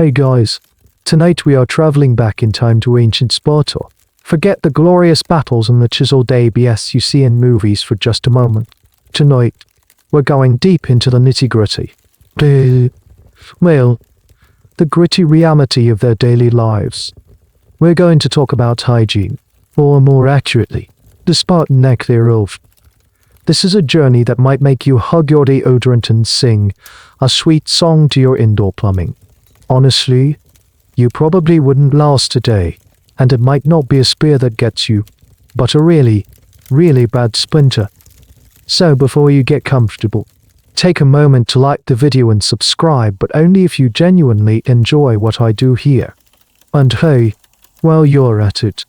Hey guys, tonight we are traveling back in time to ancient Sparta. Forget the glorious battles and the chiseled ABS you see in movies for just a moment. Tonight, we're going deep into the nitty-gritty. Well, the gritty reality of their daily lives. We're going to talk about hygiene, or more accurately, the Spartan neck thereof. This is a journey that might make you hug your deodorant and sing a sweet song to your indoor plumbing. Honestly, you probably wouldn't last a day, and it might not be a spear that gets you, but a really, really bad splinter. So before you get comfortable, take a moment to like the video and subscribe, but only if you genuinely enjoy what I do here. And hey, while you're at it,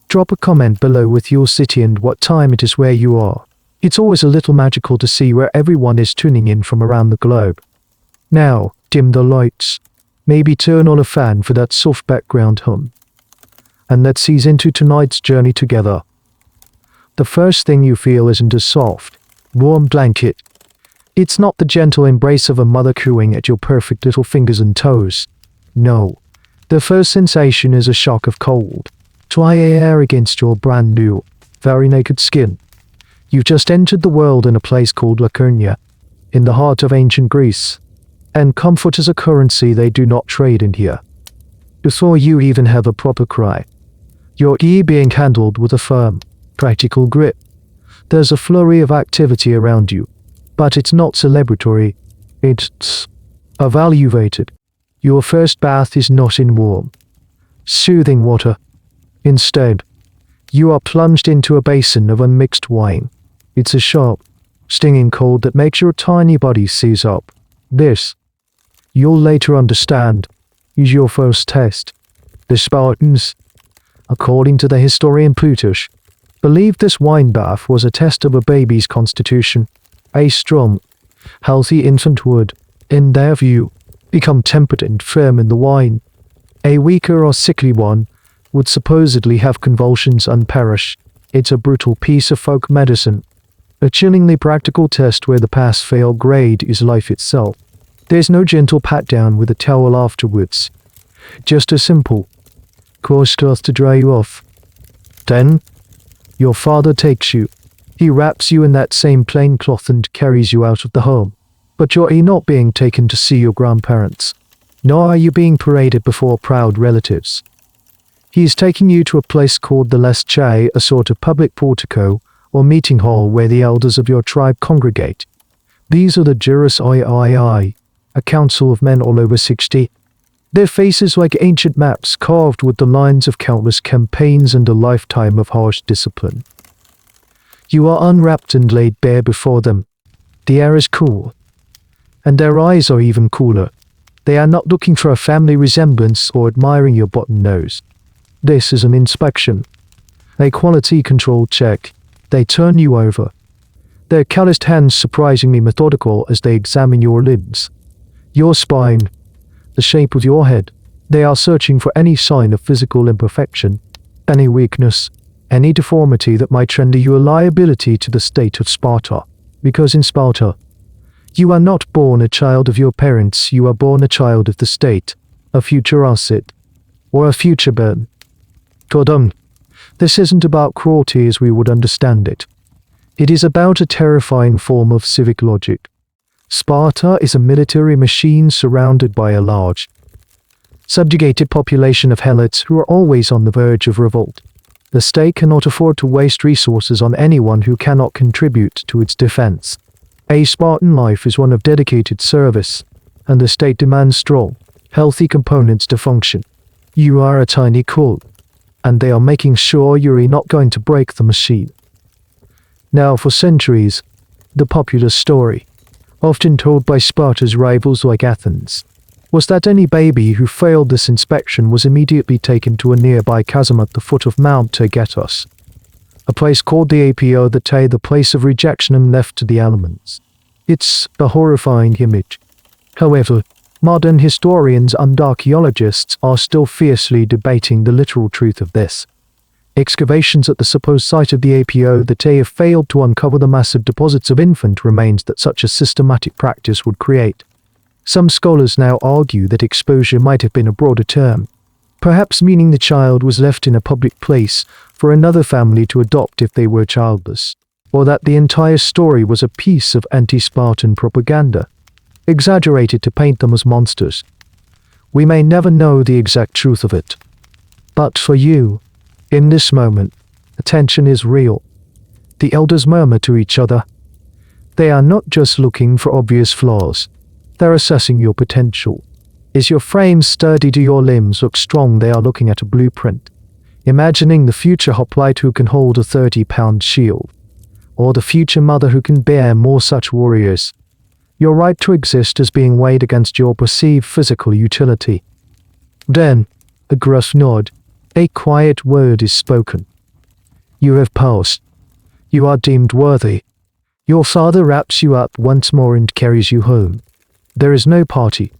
drop a comment below with your city and what time it is where you are. It's always a little magical to see where everyone is tuning in from around the globe. Now, dim the lights. Maybe turn on a fan for that soft background hum. And let's ease into tonight's journey together. The first thing you feel isn't a soft, warm blanket. It's not the gentle embrace of a mother cooing at your perfect little fingers and toes. No, the first sensation is a shock of cold. Dry air against your brand new, very naked skin. You've just entered the world in a place called Laconia, in the heart of ancient Greece, and comfort is a currency they do not trade in here. Before you even have a proper cry, your ear being handled with a firm, practical grip. There's a flurry of activity around you, but it's not celebratory, it's evaluated. Your first bath is not in warm, soothing water. Instead, you are plunged into a basin of unmixed wine. It's a sharp, stinging cold that makes your tiny body seize up. This, you'll later understand, is your first test. The Spartans, according to the historian Plutarch, believed this wine bath was a test of a baby's constitution. A strong, healthy infant would, in their view, become tempered and firm in the wine. A weaker or sickly one would supposedly have convulsions and perish. It's a brutal piece of folk medicine. A chillingly practical test where the pass-fail grade is life itself. There's no gentle pat-down with a towel afterwards. Just a simple, coarse cloth to dry you off. Then, your father takes you. He wraps you in that same plain cloth and carries you out of the home. But you're not being taken to see your grandparents, nor are you being paraded before proud relatives. He is taking you to a place called the Leschae, a sort of public portico or meeting hall where the elders of your tribe congregate. These are the Juris III, a council of men all over 60. Their faces like ancient maps carved with the lines of countless campaigns and a lifetime of harsh discipline. You are unwrapped and laid bare before them. The air is cool, and their eyes are even cooler. They are not looking for a family resemblance or admiring your button nose. This is an inspection, a quality control check. They turn you over, their calloused hands surprisingly methodical as they examine your limbs, your spine, the shape of your head. They are searching for any sign of physical imperfection, any weakness, any deformity that might render you a liability to the state of Sparta. Because in Sparta, you are not born a child of your parents, you are born a child of the state, a future asset, or a future burn. Godum, this isn't about cruelty as we would understand it. It is about a terrifying form of civic logic. Sparta is a military machine surrounded by a large, subjugated population of helots who are always on the verge of revolt. The state cannot afford to waste resources on anyone who cannot contribute to its defense. A Spartan life is one of dedicated service, and the state demands strong, healthy components to function. You are a tiny cult, and they are making sure you're not going to break the machine. Now, for centuries, the popular story, often told by Sparta's rivals like Athens, was that any baby who failed this inspection was immediately taken to a nearby chasm at the foot of Mount Taygetus, a place called the Apo, the place of rejection and left to the elements. It's a horrifying image. However, modern historians and archaeologists are still fiercely debating the literal truth of this. Excavations at the supposed site of the Apo have failed to uncover the massive deposits of infant remains that such a systematic practice would create. Some scholars now argue that exposure might have been a broader term, perhaps meaning the child was left in a public place for another family to adopt if they were childless, or that the entire story was a piece of anti-Spartan propaganda, exaggerated to paint them as monsters. We may never know the exact truth of it. But for you, in this moment, the tension is real. The elders murmur to each other. They are not just looking for obvious flaws. They're assessing your potential. Is your frame sturdy? Do your limbs look strong? They are looking at a blueprint, imagining the future hoplite who can hold a 30-pound shield, or the future mother who can bear more such warriors. Your right to exist is being weighed against your perceived physical utility. Then, a gruff nod, a quiet word is spoken. You have passed. You are deemed worthy. Your father wraps you up once more and carries you home. There is no party,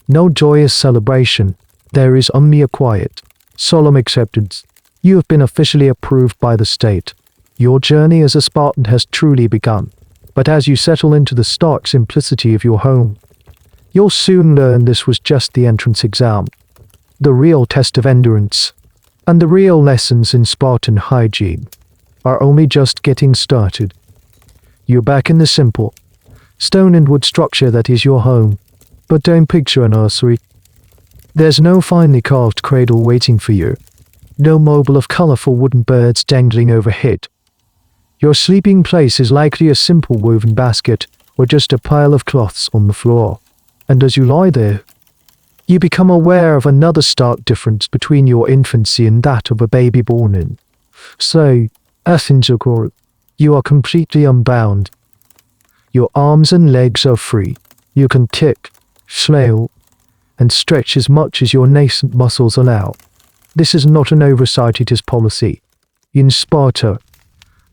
no joyous celebration. There is only a quiet, solemn acceptance. You have been officially approved by the state. Your journey as a Spartan has truly begun. But as you settle into the stark simplicity of your home, you'll soon learn this was just the entrance exam, the real test of endurance, and the real lessons in Spartan hygiene are only just getting started. You're back in the simple, stone and wood structure that is your home, but don't picture a nursery. There's no finely carved cradle waiting for you, no mobile of colorful wooden birds dangling overhead. Your sleeping place is likely a simple woven basket or just a pile of cloths on the floor, and as you lie there, you become aware of another stark difference between your infancy and that of a baby born in. So, Agoge, you are completely unbound. Your arms and legs are free. You can kick, flail, and stretch as much as your nascent muscles allow. This is not an oversight, it is policy. In Sparta,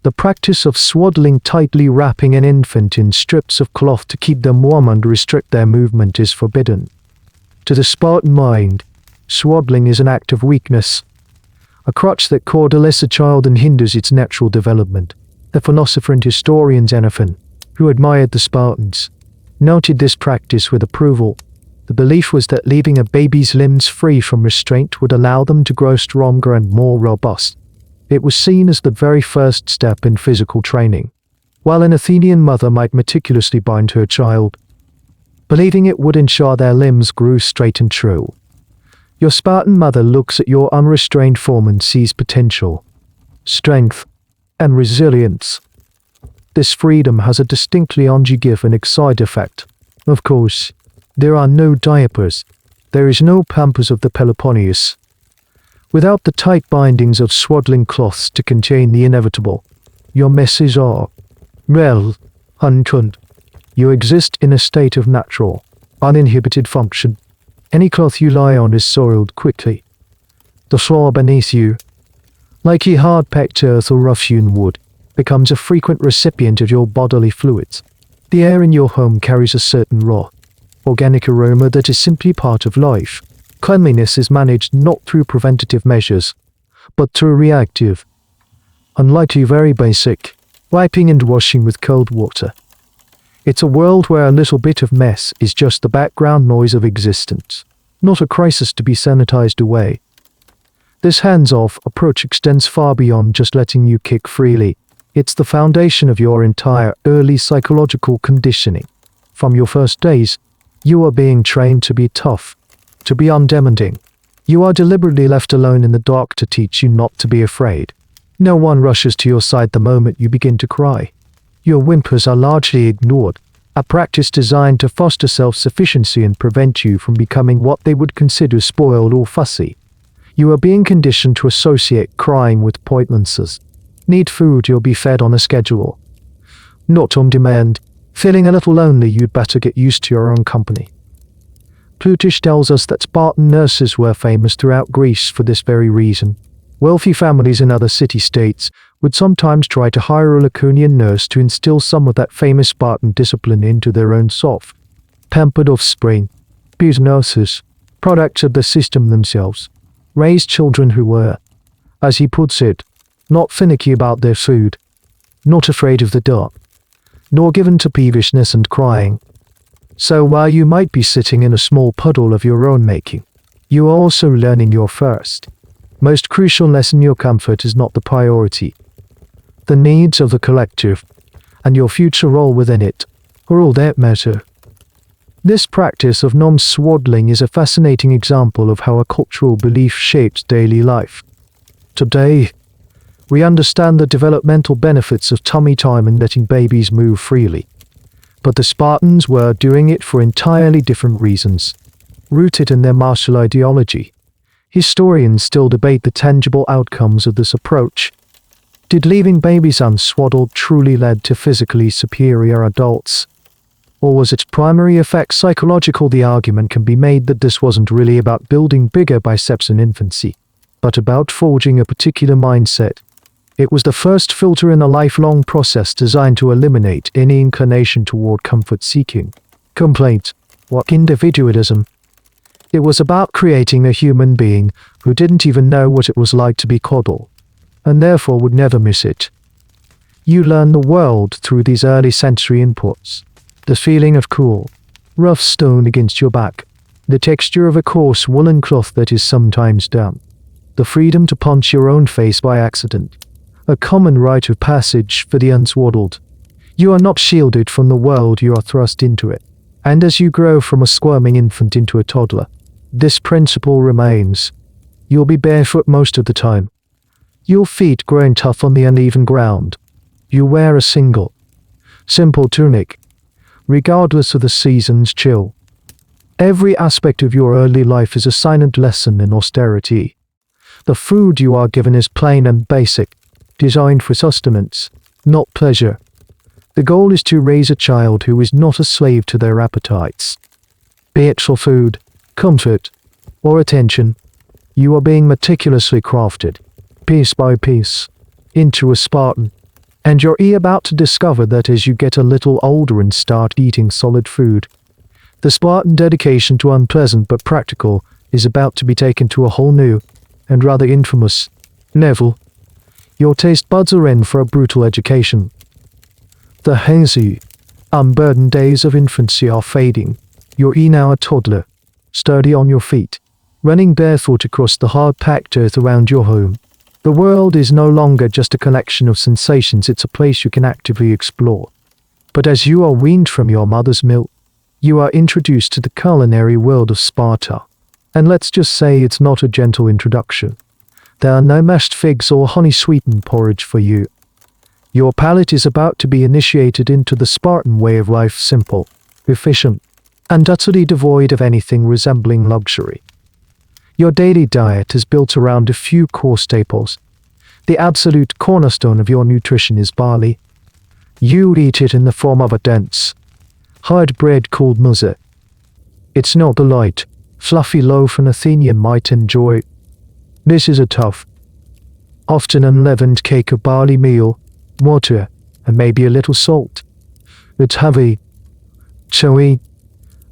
the practice of swaddling tightly wrapping an infant in strips of cloth to keep them warm and restrict their movement is forbidden. To the Spartan mind, swaddling is an act of weakness, a crutch that cordless a child and hinders its natural development. The philosopher and historian Xenophon, who admired the Spartans, noted this practice with approval. The belief was that leaving a baby's limbs free from restraint would allow them to grow stronger and more robust. It was seen as the very first step in physical training. While an Athenian mother might meticulously bind her child, believing it would ensure their limbs grew straight and true, your Spartan mother looks at your unrestrained form and sees potential, strength, and resilience. This freedom has a distinctly ungiven side effect. Of course, there are no diapers. There is no Pampers of the Peloponnese. Without the tight bindings of swaddling cloths to contain the inevitable, your messes are, well, unturned. You exist in a state of natural, uninhibited function. Any cloth you lie on is soiled quickly. The floor beneath you, like a hard-packed earth or rough-hewn wood, becomes a frequent recipient of your bodily fluids. The air in your home carries a certain raw, organic aroma that is simply part of life. Cleanliness is managed not through preventative measures, but through reactive, unlikely very basic, wiping and washing with cold water. It's a world where a little bit of mess is just the background noise of existence, not a crisis to be sanitized away. This hands-off approach extends far beyond just letting you kick freely. It's the foundation of your entire early psychological conditioning. From your first days, you are being trained to be tough, to be undemanding. You are deliberately left alone in the dark to teach you not to be afraid. No one rushes to your side the moment you begin to cry. Your whimpers are largely ignored, a practice designed to foster self-sufficiency and prevent you from becoming what they would consider spoiled or fussy. You are being conditioned to associate crying with pointlessness. Need food, you'll be fed on a schedule, not on demand. Feeling a little lonely, you'd better get used to your own company. Plutarch tells us that Spartan nurses were famous throughout Greece for this very reason. Wealthy families in other city-states would sometimes try to hire a Laconian nurse to instill some of that famous Spartan discipline into their own soft, pampered offspring. These nurses, products of the system themselves, raised children who were, as he puts it, not finicky about their food, not afraid of the dark, nor given to peevishness and crying. So while you might be sitting in a small puddle of your own making, you are also learning your first, most crucial lesson: your comfort is not the priority. The needs of the collective, and your future role within it, are all that matter. This practice of non-swaddling is a fascinating example of how a cultural belief shapes daily life. Today, we understand the developmental benefits of tummy time and letting babies move freely. But the Spartans were doing it for entirely different reasons, rooted in their martial ideology. Historians still debate the tangible outcomes of this approach. Did leaving babies unswaddled truly lead to physically superior adults? Or was its primary effect psychological? The argument can be made that this wasn't really about building bigger biceps in infancy, but about forging a particular mindset. It was the first filter in a lifelong process designed to eliminate any inclination toward comfort-seeking, complaint, or individualism. It was about creating a human being who didn't even know what it was like to be coddled, and therefore would never miss it. You learn the world through these early sensory inputs. The feeling of cool, rough stone against your back, the texture of a coarse woolen cloth that is sometimes damp, the freedom to punch your own face by accident, a common rite of passage for the unswaddled. You are not shielded from the world, you are thrust into it. And as you grow from a squirming infant into a toddler, this principle remains. You'll be barefoot most of the time. Your feet growing tough on the uneven ground. You wear a simple tunic, regardless of the season's chill. Every aspect of your early life is a silent lesson in austerity. The food you are given is plain and basic, designed for sustenance, not pleasure. The goal is to raise a child who is not a slave to their appetites. Be it for food, comfort, or attention, you are being meticulously crafted, piece by piece, into a Spartan. And you're about to discover that as you get a little older and start eating solid food, the Spartan dedication to unpleasant but practical is about to be taken to a whole new, and rather infamous, level. Your taste buds are in for a brutal education. The hazy, unburdened days of infancy are fading. You're now a toddler, sturdy on your feet, running barefoot across the hard-packed earth around your home. The world is no longer just a collection of sensations, it's a place you can actively explore. But as you are weaned from your mother's milk, you are introduced to the culinary world of Sparta. And let's just say it's not a gentle introduction. There are no mashed figs or honey-sweetened porridge for you. Your palate is about to be initiated into the Spartan way of life, simple, efficient, and utterly devoid of anything resembling luxury. Your daily diet is built around a few core staples. The absolute cornerstone of your nutrition is barley. You eat it in the form of a dense, hard bread called musa. It's not the light, fluffy loaf an Athenian might enjoy. This is a tough, often unleavened cake of barley meal, water, and maybe a little salt. It's heavy, chewy,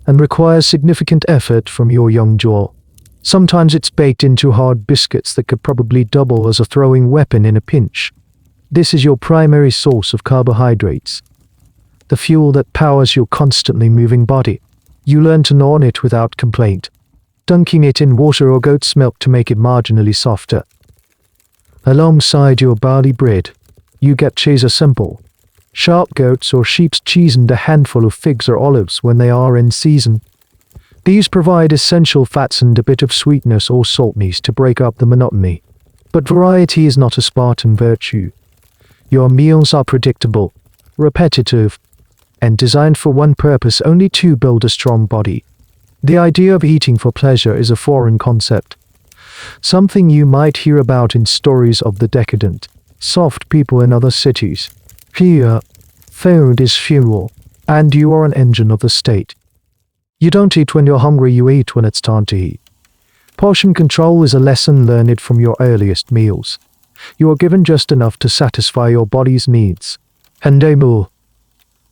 and requires significant effort from your young jaw. Sometimes it's baked into hard biscuits that could probably double as a throwing weapon in a pinch. This is your primary source of carbohydrates, the fuel that powers your constantly moving body. You learn to gnaw on it without complaint, dunking it in water or goat's milk to make it marginally softer. Alongside your barley bread, you get cheese, a simple, sharp goat's or sheep's cheese, and a handful of figs or olives when they are in season. These provide essential fats and a bit of sweetness or saltness to break up the monotony. But variety is not a Spartan virtue. Your meals are predictable, repetitive, and designed for one purpose only: to build a strong body. The idea of eating for pleasure is a foreign concept, something you might hear about in stories of the decadent, soft people in other cities. Here, food is fuel, and you are an engine of the state. You don't eat when you're hungry, you eat when it's time to eat. Portion control is a lesson learned from your earliest meals. You are given just enough to satisfy your body's needs, and no more.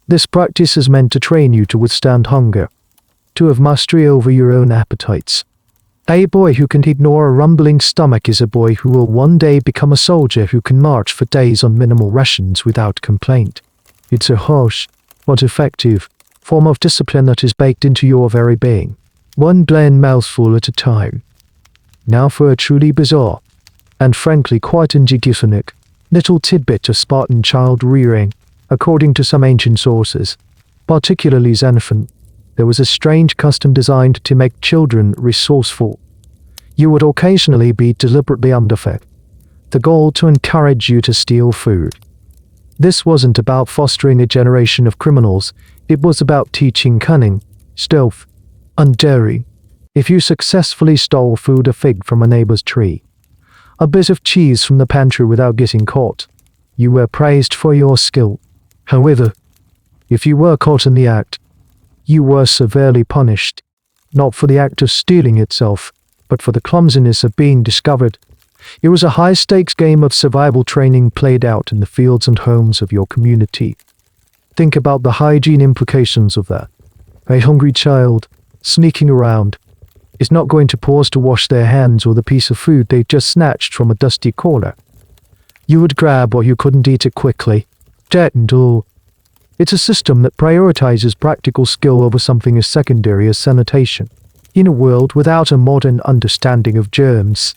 This practice is meant to train you to withstand hunger, to have mastery over your own appetites. A boy who can ignore a rumbling stomach is a boy who will one day become a soldier who can march for days on minimal rations without complaint. It's a harsh, but effective, form of discipline that is baked into your very being, one bland mouthful at a time. Now for a truly bizarre, and frankly quite indignific, little tidbit of Spartan child rearing. According to some ancient sources, particularly Xenophon, there was a strange custom designed to make children resourceful. You would occasionally be deliberately underfed, the goal to encourage you to steal food. This wasn't about fostering a generation of criminals, it was about teaching cunning, stealth, and daring. If you successfully stole food, a fig from a neighbor's tree, a bit of cheese from the pantry without getting caught, you were praised for your skill. However, if you were caught in the act, you were severely punished, not for the act of stealing itself, but for the clumsiness of being discovered. It was a high-stakes game of survival training played out in the fields and homes of your community. Think about the hygiene implications of that. A hungry child, sneaking around, is not going to pause to wash their hands or the piece of food they just snatched from a dusty corner. You would grab what you couldn't eat it quickly. That and all. It's a system that prioritizes practical skill over something as secondary as sanitation. In a world without a modern understanding of germs,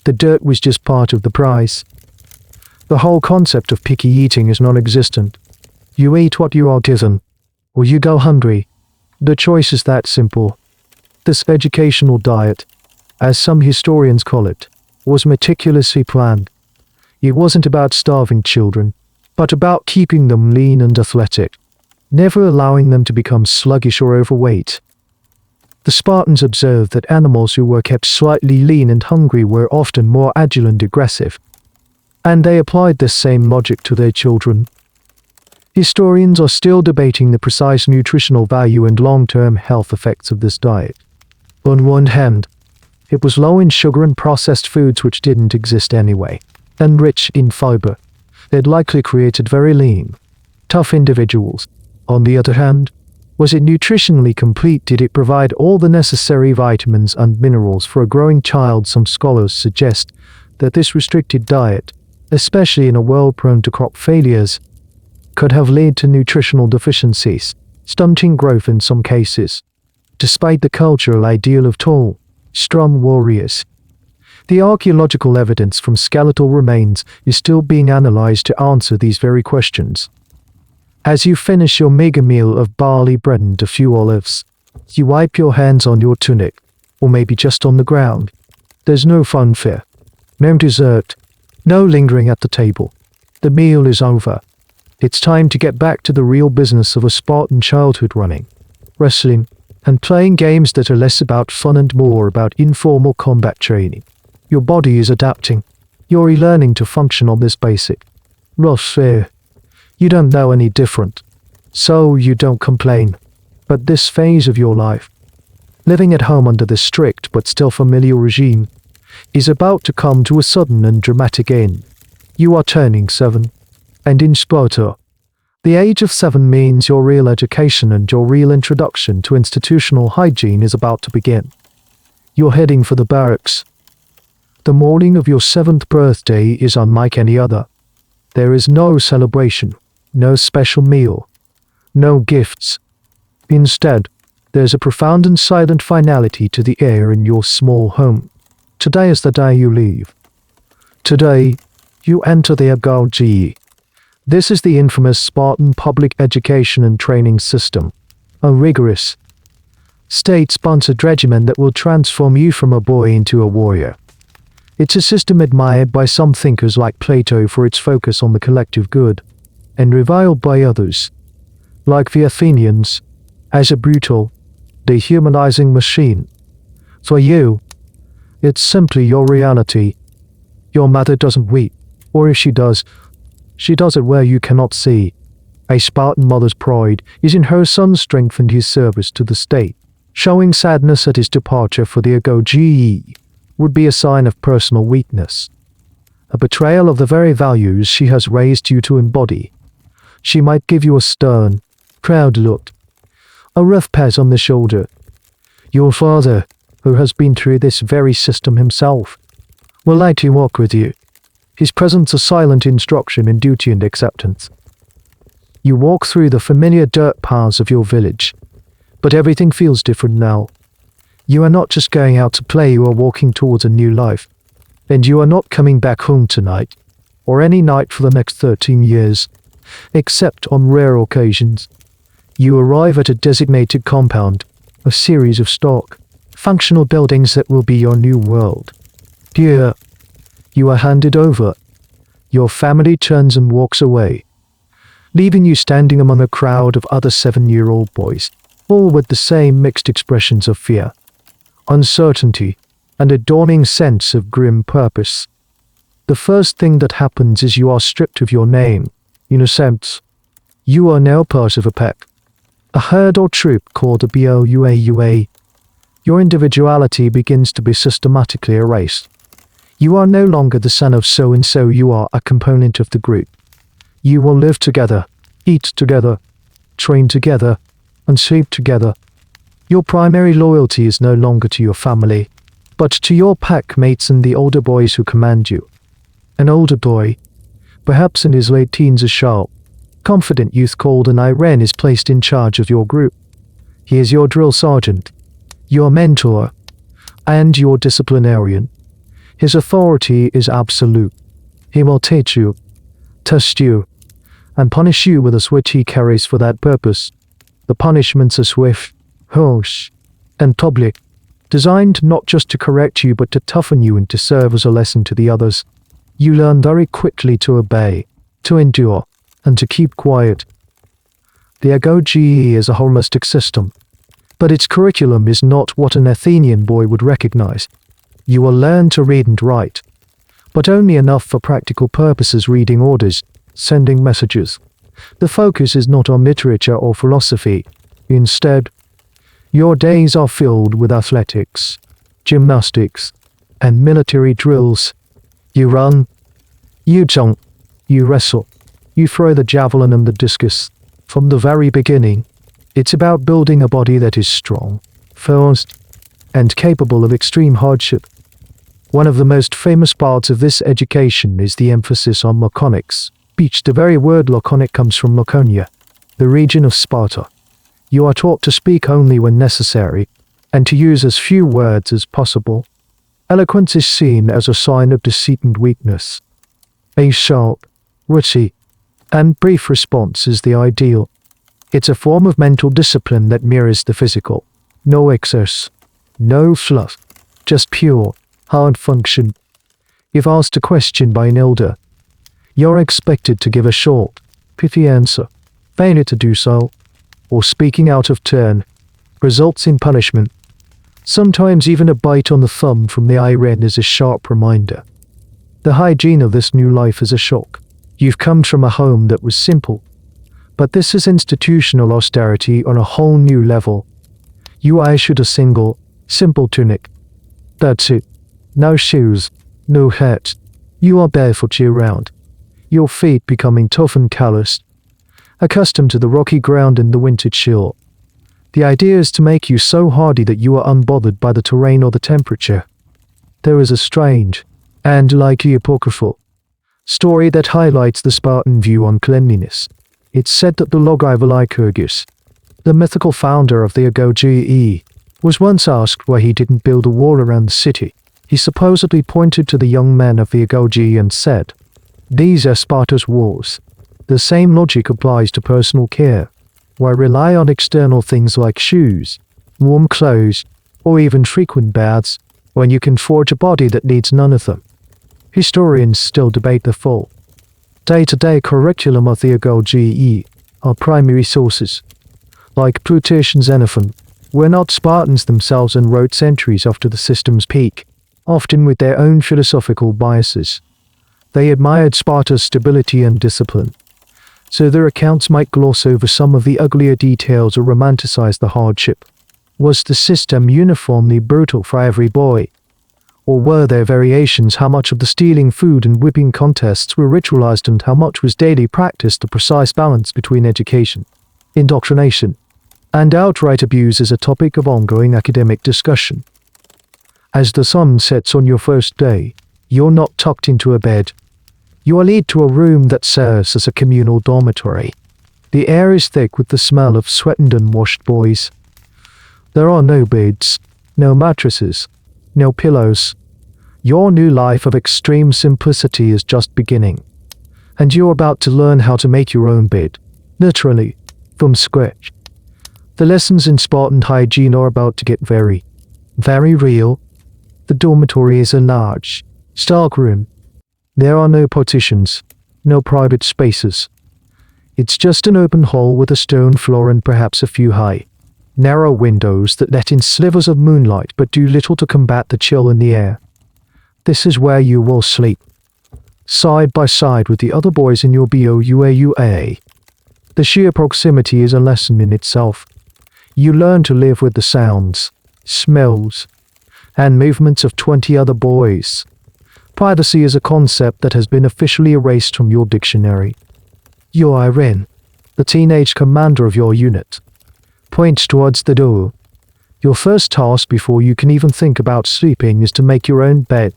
the dirt was just part of the prize. The whole concept of picky eating is non-existent. You eat what you are given, or you go hungry. The choice is that simple. This educational diet, as some historians call it, was meticulously planned. It wasn't about starving children, but about keeping them lean and athletic, never allowing them to become sluggish or overweight. The Spartans observed that animals who were kept slightly lean and hungry were often more agile and aggressive, and they applied this same logic to their children. Historians are still debating the precise nutritional value and long-term health effects of this diet. On one hand, it was low in sugar and processed foods which didn't exist anyway, and rich in fiber. It likely created very lean, tough individuals. On the other hand, was it nutritionally complete? Did it provide all the necessary vitamins and minerals for a growing child? Some scholars suggest that this restricted diet, especially in a world prone to crop failures, could have led to nutritional deficiencies, stunting growth in some cases. Despite the cultural ideal of tall, strong warriors, the archaeological evidence from skeletal remains is still being analyzed to answer these very questions. As you finish your mega meal of barley bread and a few olives, you wipe your hands on your tunic, or maybe just on the ground. There's no fanfare, no dessert, no lingering at the table. The meal is over. It's time to get back to the real business of a Spartan childhood: running, wrestling, and playing games that are less about fun and more about informal combat training. Your body is adapting. You're learning to function on this basic, rough fare. You don't know any different, so you don't complain. But this phase of your life, living at home under this strict but still familiar regime, is about to come to a sudden and dramatic end. You are turning 7, and in Sparta, the age of 7 means your real education and your real introduction to institutional hygiene is about to begin. You're heading for the barracks. The morning of your 7th birthday is unlike any other. There is no celebration, no special meal, no gifts. Instead, there's a profound and silent finality to the air in your small home. Today is the day you leave. Today, you enter the Agoge. This is the infamous Spartan public education and training system, a rigorous, state-sponsored regimen that will transform you from a boy into a warrior. It's a system admired by some thinkers like Plato for its focus on the collective good, and reviled by others, like the Athenians, as a brutal, dehumanizing machine. For you, it's simply your reality. Your mother doesn't weep, or if she does it where you cannot see. A Spartan mother's pride is in her son's strength and his service to the state. Showing sadness at his departure for the Agoge would be a sign of personal weakness, a betrayal of the very values she has raised you to embody. She might give you a stern, proud look, a rough pat on the shoulder. Your father, who has been through this very system himself, will like to walk with you. His presence a silent instruction in duty and acceptance. You walk through the familiar dirt paths of your village. But everything feels different now. You are not just going out to play, you are walking towards a new life. And you are not coming back home tonight, or any night for the next 13 years, except on rare occasions. You arrive at a designated compound, a series of stock, functional buildings that will be your new world. Here, you are handed over. Your family turns and walks away, leaving you standing among a crowd of other 7-year-old boys, all with the same mixed expressions of fear, uncertainty, and a dawning sense of grim purpose. The first thing that happens is you are stripped of your name. In a sense, you are now part of a pack, a herd or troop called a BOUAUA. Your individuality begins to be systematically erased. You are no longer the son of so-and-so, you are a component of the group. You will live together, eat together, train together, and sleep together. Your primary loyalty is no longer to your family, but to your pack mates and the older boys who command you. An older boy, perhaps in his late teens, a sharp, confident youth called an Irene is placed in charge of your group. He is your drill sergeant, your mentor, and your disciplinarian. His authority is absolute. He will teach you, test you, and punish you with a switch he carries for that purpose. The punishments are swift, harsh, and public, designed not just to correct you but to toughen you and to serve as a lesson to the others. You learn very quickly to obey, to endure, and to keep quiet. The Agoge is a holistic system, but its curriculum is not what an Athenian boy would recognize. You will learn to read and write, but only enough for practical purposes, reading orders, sending messages. The focus is not on literature or philosophy. Instead, your days are filled with athletics, gymnastics, and military drills. You run, you jump, you wrestle, you throw the javelin and the discus. From the very beginning, it's about building a body that is strong, fast, and capable of extreme hardship. One of the most famous parts of this education is the emphasis on laconics speech. The very word laconic comes from Laconia, the region of Sparta. You are taught to speak only when necessary, and to use as few words as possible. Eloquence is seen as a sign of deceit and weakness. A sharp, witty, and brief response is the ideal. It's a form of mental discipline that mirrors the physical. No excess, no fluff, just pure, hard function. If asked a question by an elder, you're expected to give a short, pithy answer. Failure to do so, or speaking out of turn, results in punishment. Sometimes even a bite on the thumb from the Irene is a sharp reminder. The hygiene of this new life is a shock. You've come from a home that was simple, but this is institutional austerity on a whole new level. You are issued a single, simple tunic. That's it. No shoes, no hat. You are barefoot year-round, your feet becoming tough and calloused, accustomed to the rocky ground and the winter chill. The idea is to make you so hardy that you are unbothered by the terrain or the temperature. There is a strange, and likely apocryphal, story that highlights the Spartan view on cleanliness. It's said that the lawgiver Lycurgus, the mythical founder of the Agoge, was once asked why he didn't build a wall around the city. He supposedly pointed to the young men of the Agoge and said, "These are Sparta's walls." The same logic applies to personal care. Why rely on external things like shoes, warm clothes, or even frequent baths, when you can forge a body that needs none of them? Historians still debate the full day-to-day curriculum of the Agoge. Our primary sources, like Plutarch and Xenophon, were not Spartans themselves and wrote centuries after the system's peak, often with their own philosophical biases. They admired Sparta's stability and discipline, so their accounts might gloss over some of the uglier details or romanticize the hardship. Was the system uniformly brutal for every boy? Or were there variations? How much of the stealing food and whipping contests were ritualized and how much was daily practiced? The precise balance between education, indoctrination, and outright abuse is a topic of ongoing academic discussion. As the sun sets on your first day, you're not tucked into a bed. You are led to a room that serves as a communal dormitory. The air is thick with the smell of sweatened and washed boys. There are no beds, no mattresses, no pillows. Your new life of extreme simplicity is just beginning. And you're about to learn how to make your own bed, literally, from scratch. The lessons in Spartan hygiene are about to get very, very real. The dormitory is a large, stark room. There are no partitions, no private spaces. It's just an open hall with a stone floor and perhaps a few high, narrow windows that let in slivers of moonlight but do little to combat the chill in the air. This is where you will sleep, side by side with the other boys in your BOUAUA. The sheer proximity is a lesson in itself. You learn to live with the sounds, smells, and movements of 20 other boys. Privacy is a concept that has been officially erased from your dictionary. Your Irene, the teenage commander of your unit, points towards the door. Your first task before you can even think about sleeping is to make your own bed,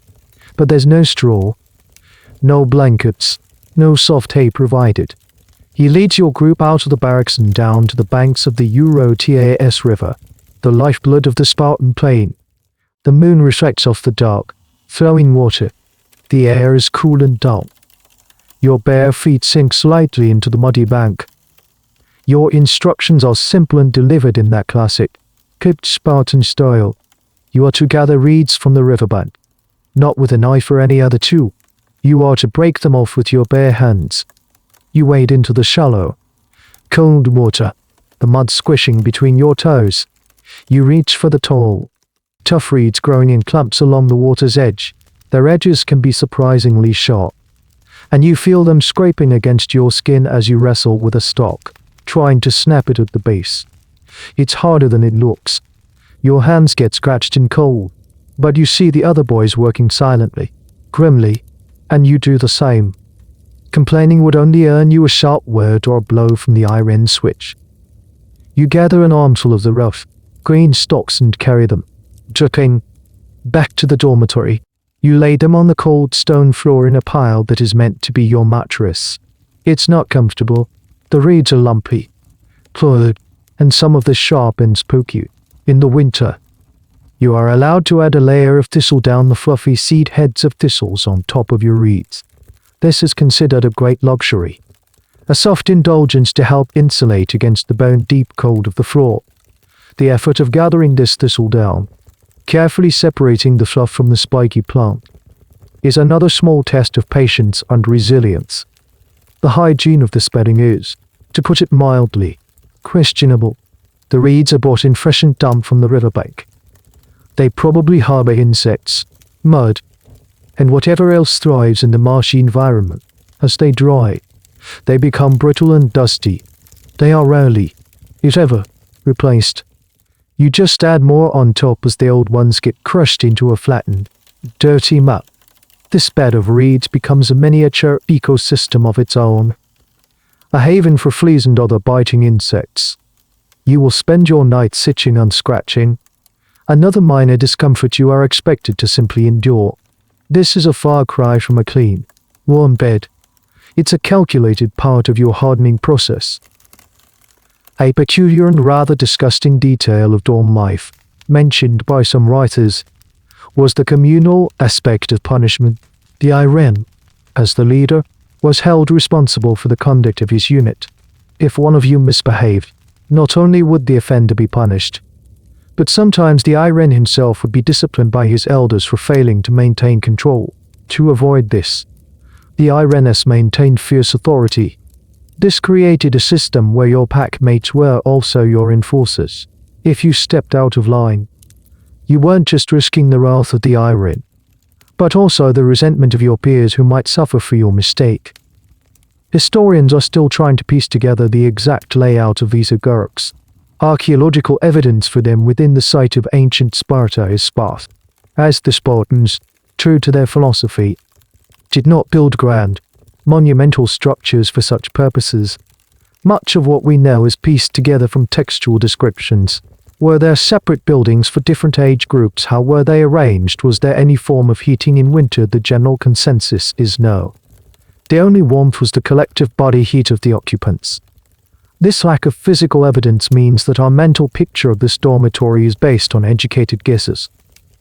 but there's no straw, no blankets, no soft hay provided. He leads your group out of the barracks and down to the banks of the Eurotas River, the lifeblood of the Spartan plain. The moon reflects off the dark, flowing water. The air is cool and dull. Your bare feet sink slightly into the muddy bank. Your instructions are simple and delivered in that classic, clipped Spartan style. You are to gather reeds from the riverbank, not with a knife or any other tool. You are to break them off with your bare hands. You wade into the shallow, cold water, the mud squishing between your toes. You reach for the tall, tough reeds growing in clumps along the water's edge. Their edges can be surprisingly sharp, and you feel them scraping against your skin as you wrestle with a stalk, trying to snap it at the base. It's harder than it looks. Your hands get scratched and cold, but you see the other boys working silently, grimly, and you do the same. Complaining would only earn you a sharp word or a blow from the iron switch. You gather an armful of the rough, green stalks and carry them, dripping, back to the dormitory. You lay them on the cold stone floor in a pile that is meant to be your mattress. It's not comfortable. The reeds are lumpy, clawed, and some of the sharp ends poke you. In the winter, you are allowed to add a layer of thistledown, the fluffy seed heads of thistles on top of your reeds. This is considered a great luxury, a soft indulgence to help insulate against the bone-deep cold of the floor. The effort of gathering this thistledown, carefully separating the fluff from the spiky plant, is another small test of patience and resilience. The hygiene of this bedding is, to put it mildly, questionable. The reeds are brought in fresh and damp from the riverbank. They probably harbor insects, mud, and whatever else thrives in the marshy environment. As they dry, they become brittle and dusty. They are rarely, if ever, replaced. You just add more on top as the old ones get crushed into a flattened, dirty mat. This bed of reeds becomes a miniature ecosystem of its own, a haven for fleas and other biting insects. You will spend your nights itching and scratching. Another minor discomfort you are expected to simply endure. This is a far cry from a clean, warm bed. It's a calculated part of your hardening process. A peculiar and rather disgusting detail of dorm life, mentioned by some writers, was the communal aspect of punishment. The Irene, as the leader, was held responsible for the conduct of his unit. If one of you misbehaved, not only would the offender be punished, but sometimes the Irene himself would be disciplined by his elders for failing to maintain control. To avoid this, the Irenes maintained fierce authority. This created a system where your pack mates were also your enforcers. If you stepped out of line, you weren't just risking the wrath of the Irene, but also the resentment of your peers who might suffer for your mistake. Historians are still trying to piece together the exact layout of these agurks. Archaeological evidence for them within the site of ancient Sparta is sparse, as the Spartans, true to their philosophy, did not build grand, monumental structures for such purposes. Much of what we know is pieced together from textual descriptions. Were there separate buildings for different age groups? How were they arranged? Was there any form of heating in winter? The general consensus is no. The only warmth was the collective body heat of the occupants. This lack of physical evidence means that our mental picture of this dormitory is based on educated guesses,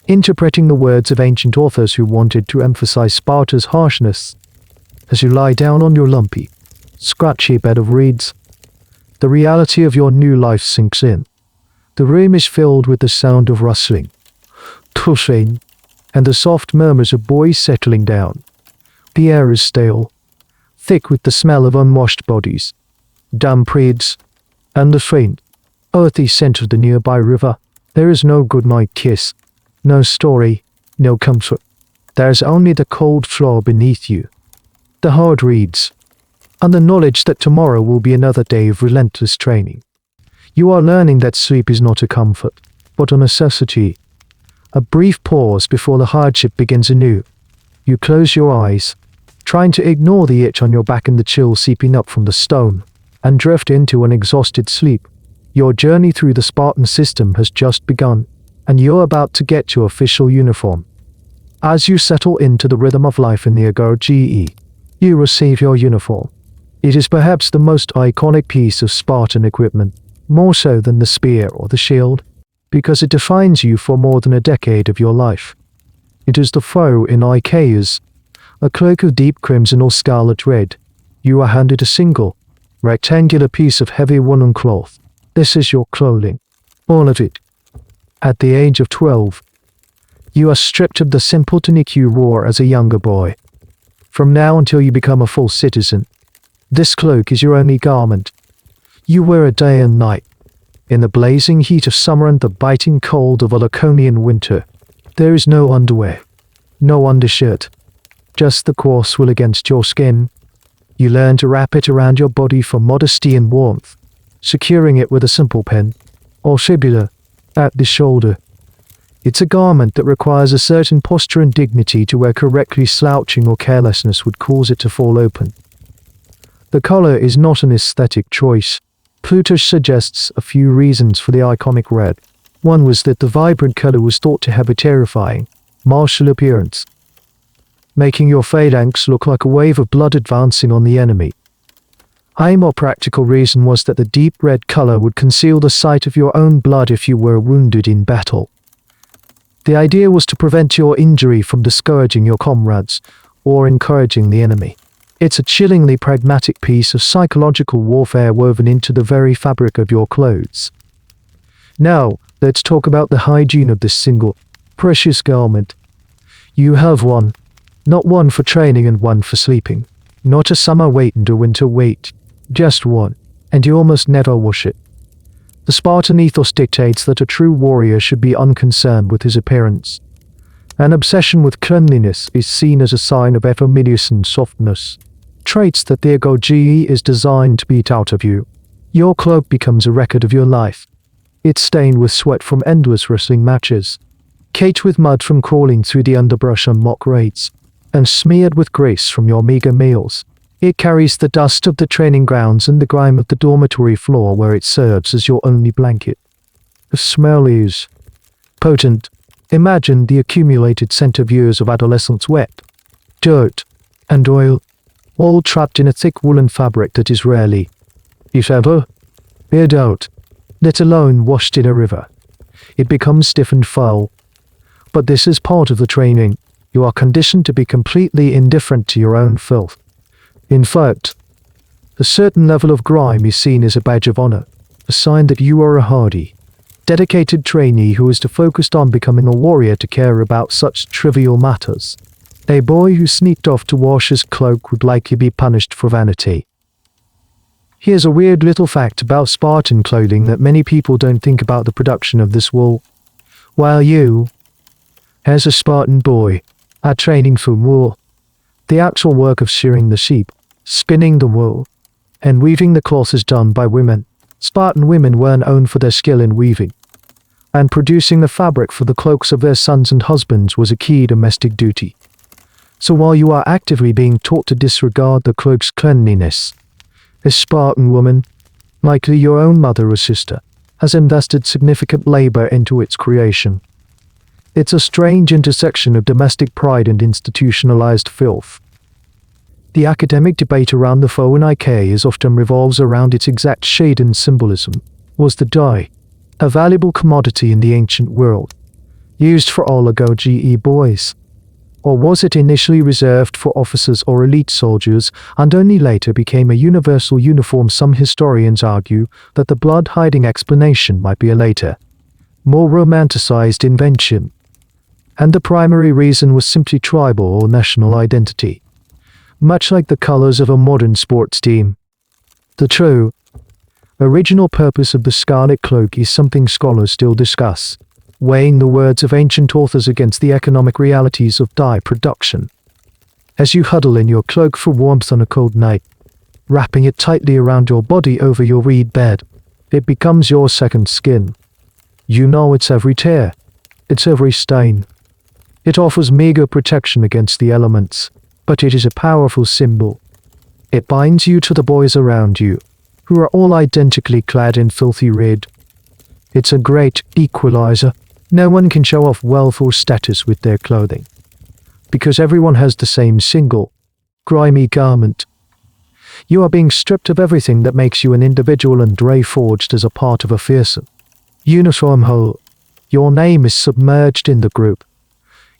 interpreting the words of ancient authors who wanted to emphasize Sparta's harshness. As you lie down on your lumpy, scratchy bed of reeds, the reality of your new life sinks in. The room is filled with the sound of rustling, tushing, and the soft murmurs of boys settling down. The air is stale, thick with the smell of unwashed bodies, damp reeds, and the faint, earthy scent of the nearby river. There is no goodnight kiss, no story, no comfort. There's only the cold floor beneath you, the hard reeds, and the knowledge that tomorrow will be another day of relentless training. You are learning that sleep is not a comfort, but a necessity. A brief pause before the hardship begins anew. You close your eyes, trying to ignore the itch on your back and the chill seeping up from the stone, and drift into an exhausted sleep. Your journey through the Spartan system has just begun, and you're about to get your official uniform. As you settle into the rhythm of life in the Agoge, you receive your uniform. It is perhaps the most iconic piece of Spartan equipment, more so than the spear or the shield, because it defines you for more than a decade of your life. It is the foe in Ikeas, a cloak of deep crimson or scarlet red. You are handed a single, rectangular piece of heavy woolen cloth. This is your clothing, all of it. At the age of 12, you are stripped of the simple tunic you wore as a younger boy. From now until you become a full citizen, this cloak is your only garment. You wear it day and night, in the blazing heat of summer and the biting cold of a Laconian winter. There is no underwear, no undershirt, just the coarse wool against your skin. You learn to wrap it around your body for modesty and warmth, securing it with a simple pin, or fibula, at the shoulder. It's a garment that requires a certain posture and dignity to wear correctly. Slouching or carelessness would cause it to fall open. The color is not an aesthetic choice. Plutarch suggests a few reasons for the iconic red. One was that the vibrant color was thought to have a terrifying, martial appearance, making your phalanx look like a wave of blood advancing on the enemy. A more practical reason was that the deep red color would conceal the sight of your own blood if you were wounded in battle. The idea was to prevent your injury from discouraging your comrades or encouraging the enemy. It's a chillingly pragmatic piece of psychological warfare woven into the very fabric of your clothes. Now, let's talk about the hygiene of this single, precious garment. You have one, not one for training and one for sleeping. Not a summer weight and a winter weight, just one, and you almost never wash it. The Spartan ethos dictates that a true warrior should be unconcerned with his appearance. An obsession with cleanliness is seen as a sign of effeminacy and softness, traits that the Agoge is designed to beat out of you. Your cloak becomes a record of your life. It's stained with sweat from endless wrestling matches, caked with mud from crawling through the underbrush on mock raids, and smeared with grease from your meager meals. It carries the dust of the training grounds and the grime of the dormitory floor where it serves as your only blanket. The smell is potent. Imagine the accumulated scent of years of adolescence, wet, dirt, and oil, all trapped in a thick woolen fabric that is rarely, if ever, aired out, let alone washed in a river. It becomes stiff and foul. But this is part of the training. You are conditioned to be completely indifferent to your own filth. In fact, a certain level of grime is seen as a badge of honor, a sign that you are a hardy, dedicated trainee who is focused on becoming a warrior to care about such trivial matters. A boy who sneaked off to wash his cloak would likely be punished for vanity. Here's a weird little fact about Spartan clothing that many people don't think about: the production of this wool. While you, as a Spartan boy, are training for wool, the actual work of shearing the sheep, spinning the wool, and weaving the cloth is done by women. Spartan women were known for their skill in weaving, and producing the fabric for the cloaks of their sons and husbands was a key domestic duty. So while you are actively being taught to disregard the cloak's cleanliness, a Spartan woman, likely your own mother or sister, has invested significant labor into its creation. It's a strange intersection of domestic pride and institutionalized filth. The academic debate around the phoenike often revolves around its exact shade and symbolism. Was the dye a valuable commodity in the ancient world, used for all Agoge boys? Or was it initially reserved for officers or elite soldiers, and only later became a universal uniform? Some historians argue that the blood-hiding explanation might be a later, more romanticized invention, and the primary reason was simply tribal or national identity, much like the colors of a modern sports team. The true, original purpose of the scarlet cloak is something scholars still discuss, weighing the words of ancient authors against the economic realities of dye production. As you huddle in your cloak for warmth on a cold night, wrapping it tightly around your body over your reed bed, it becomes your second skin. You know its every tear, its every stain. It offers meager protection against the elements, but it is a powerful symbol. It binds you to the boys around you, who are all identically clad in filthy red. It's a great equalizer. No one can show off wealth or status with their clothing, because everyone has the same single, grimy garment. You are being stripped of everything that makes you an individual and reforged as a part of a fearsome, uniform whole. Your name is submerged in the group.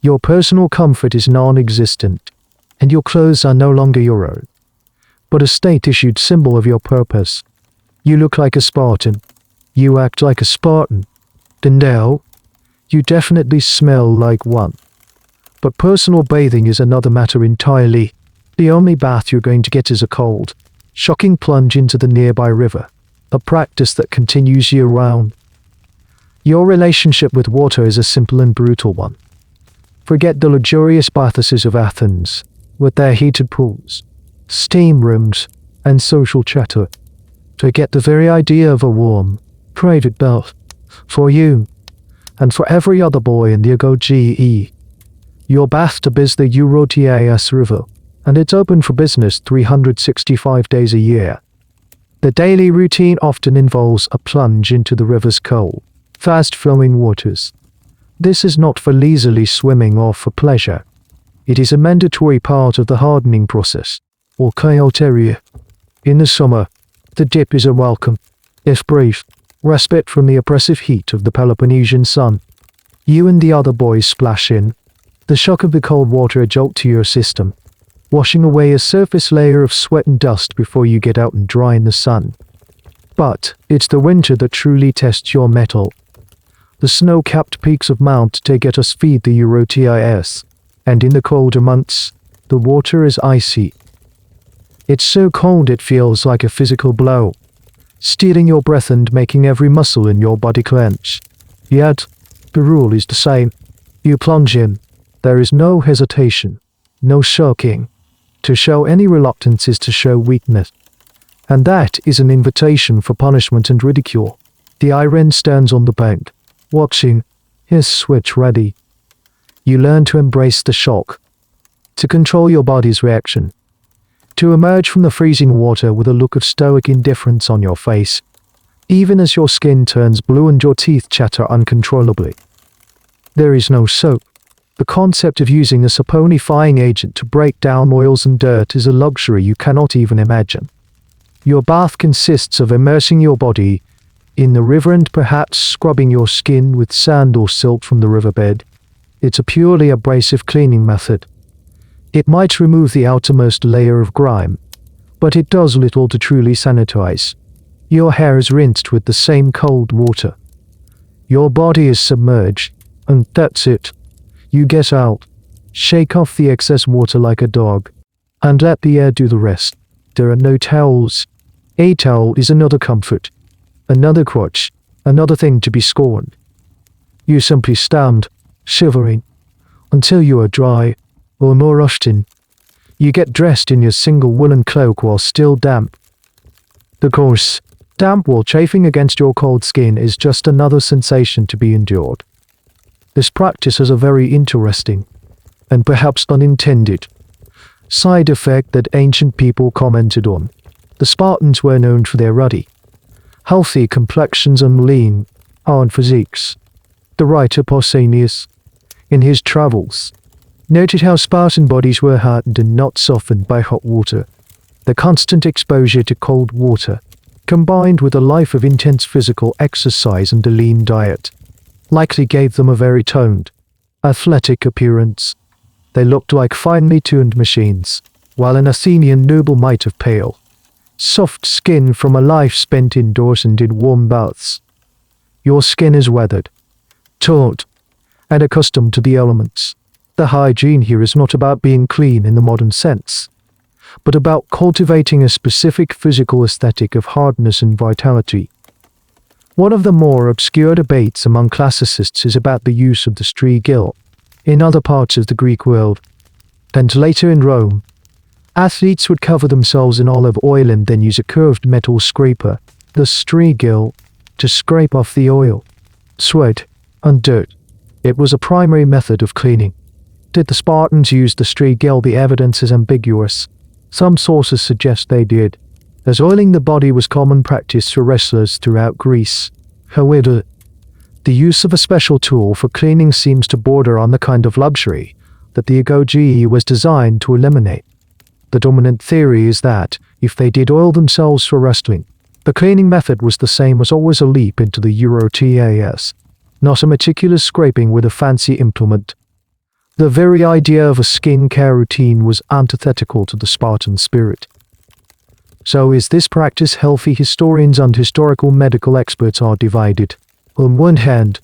Your personal comfort is non-existent, and your clothes are no longer your own, but a state-issued symbol of your purpose. You look like a Spartan. You act like a Spartan. And now, you definitely smell like one. But personal bathing is another matter entirely. The only bath you're going to get is a cold, shocking plunge into the nearby river, a practice that continues year-round. Your relationship with water is a simple and brutal one. Forget the luxurious bathhouses of Athens, with their heated pools, steam rooms, and social chatter. Forget the very idea of a warm, private bath for you, and for every other boy in the Agoge. Your bathtub is the Eurotas River, and it's open for business 365 days a year. The daily routine often involves a plunge into the river's cold, fast-flowing waters. This is not for leisurely swimming or for pleasure. It is a mandatory part of the hardening process, or cryoteria. In the summer, the dip is a welcome, if brief, respite from the oppressive heat of the Peloponnesian sun. You and the other boys splash in. The shock of the cold water a jolt to your system, washing away a surface layer of sweat and dust before you get out and dry in the sun. But it's the winter that truly tests your mettle. The snow-capped peaks of Mount Taygetus feed the Eurotas, and in the colder months, the water is icy. It's so cold it feels like a physical blow, stealing your breath and making every muscle in your body clench. Yet, the rule is the same. You plunge in. There is no hesitation, no shirking. To show any reluctance is to show weakness. And that is an invitation for punishment and ridicule. The Iren stands on the bank, watching, his switch ready. You learn to embrace the shock, to control your body's reaction, to emerge from the freezing water with a look of stoic indifference on your face, even as your skin turns blue and your teeth chatter uncontrollably. There is no soap. The concept of using a saponifying agent to break down oils and dirt is a luxury you cannot even imagine. Your bath consists of immersing your body in the river and perhaps scrubbing your skin with sand or silt from the riverbed. It's a purely abrasive cleaning method. It might remove the outermost layer of grime, but it does little to truly sanitize. Your hair is rinsed with the same cold water. Your body is submerged, and that's it. You get out, shake off the excess water like a dog, and let the air do the rest. There are no towels. A towel is another comfort, another crutch, another thing to be scorned. You simply stand, shivering, until you are dry, or more often, you get dressed in your single woolen cloak while still damp. Of course, damp while chafing against your cold skin is just another sensation to be endured. This practice has a very interesting, and perhaps unintended, side effect that ancient people commented on. The Spartans were known for their ruddy, healthy complexions and lean, hard physiques. The writer Pausanias, in his travels, noted how Spartan bodies were hardened and not softened by hot water. The constant exposure to cold water, combined with a life of intense physical exercise and a lean diet, likely gave them a very toned, athletic appearance. They looked like finely tuned machines, while an Athenian noble might have pale, soft skin from a life spent indoors and in warm baths. Your skin is weathered, taut, and accustomed to the elements. The hygiene here is not about being clean in the modern sense, but about cultivating a specific physical aesthetic of hardness and vitality. One of the more obscure debates among classicists is about the use of the strigil in other parts of the Greek world, and later in Rome. Athletes would cover themselves in olive oil and then use a curved metal scraper, the strigil, to scrape off the oil, sweat, and dirt. It was a primary method of cleaning. Did the Spartans use the strigil? The evidence is ambiguous. Some sources suggest they did, as oiling the body was common practice for wrestlers throughout Greece. However, the use of a special tool for cleaning seems to border on the kind of luxury that the Agoge was designed to eliminate. The dominant theory is that, if they did oil themselves for wrestling, the cleaning method was the same as always a leap into the Eurotas, not a meticulous scraping with a fancy implement. The very idea of a skincare routine was antithetical to the Spartan spirit. So is this practice healthy? Historians and historical medical experts are divided. On one hand,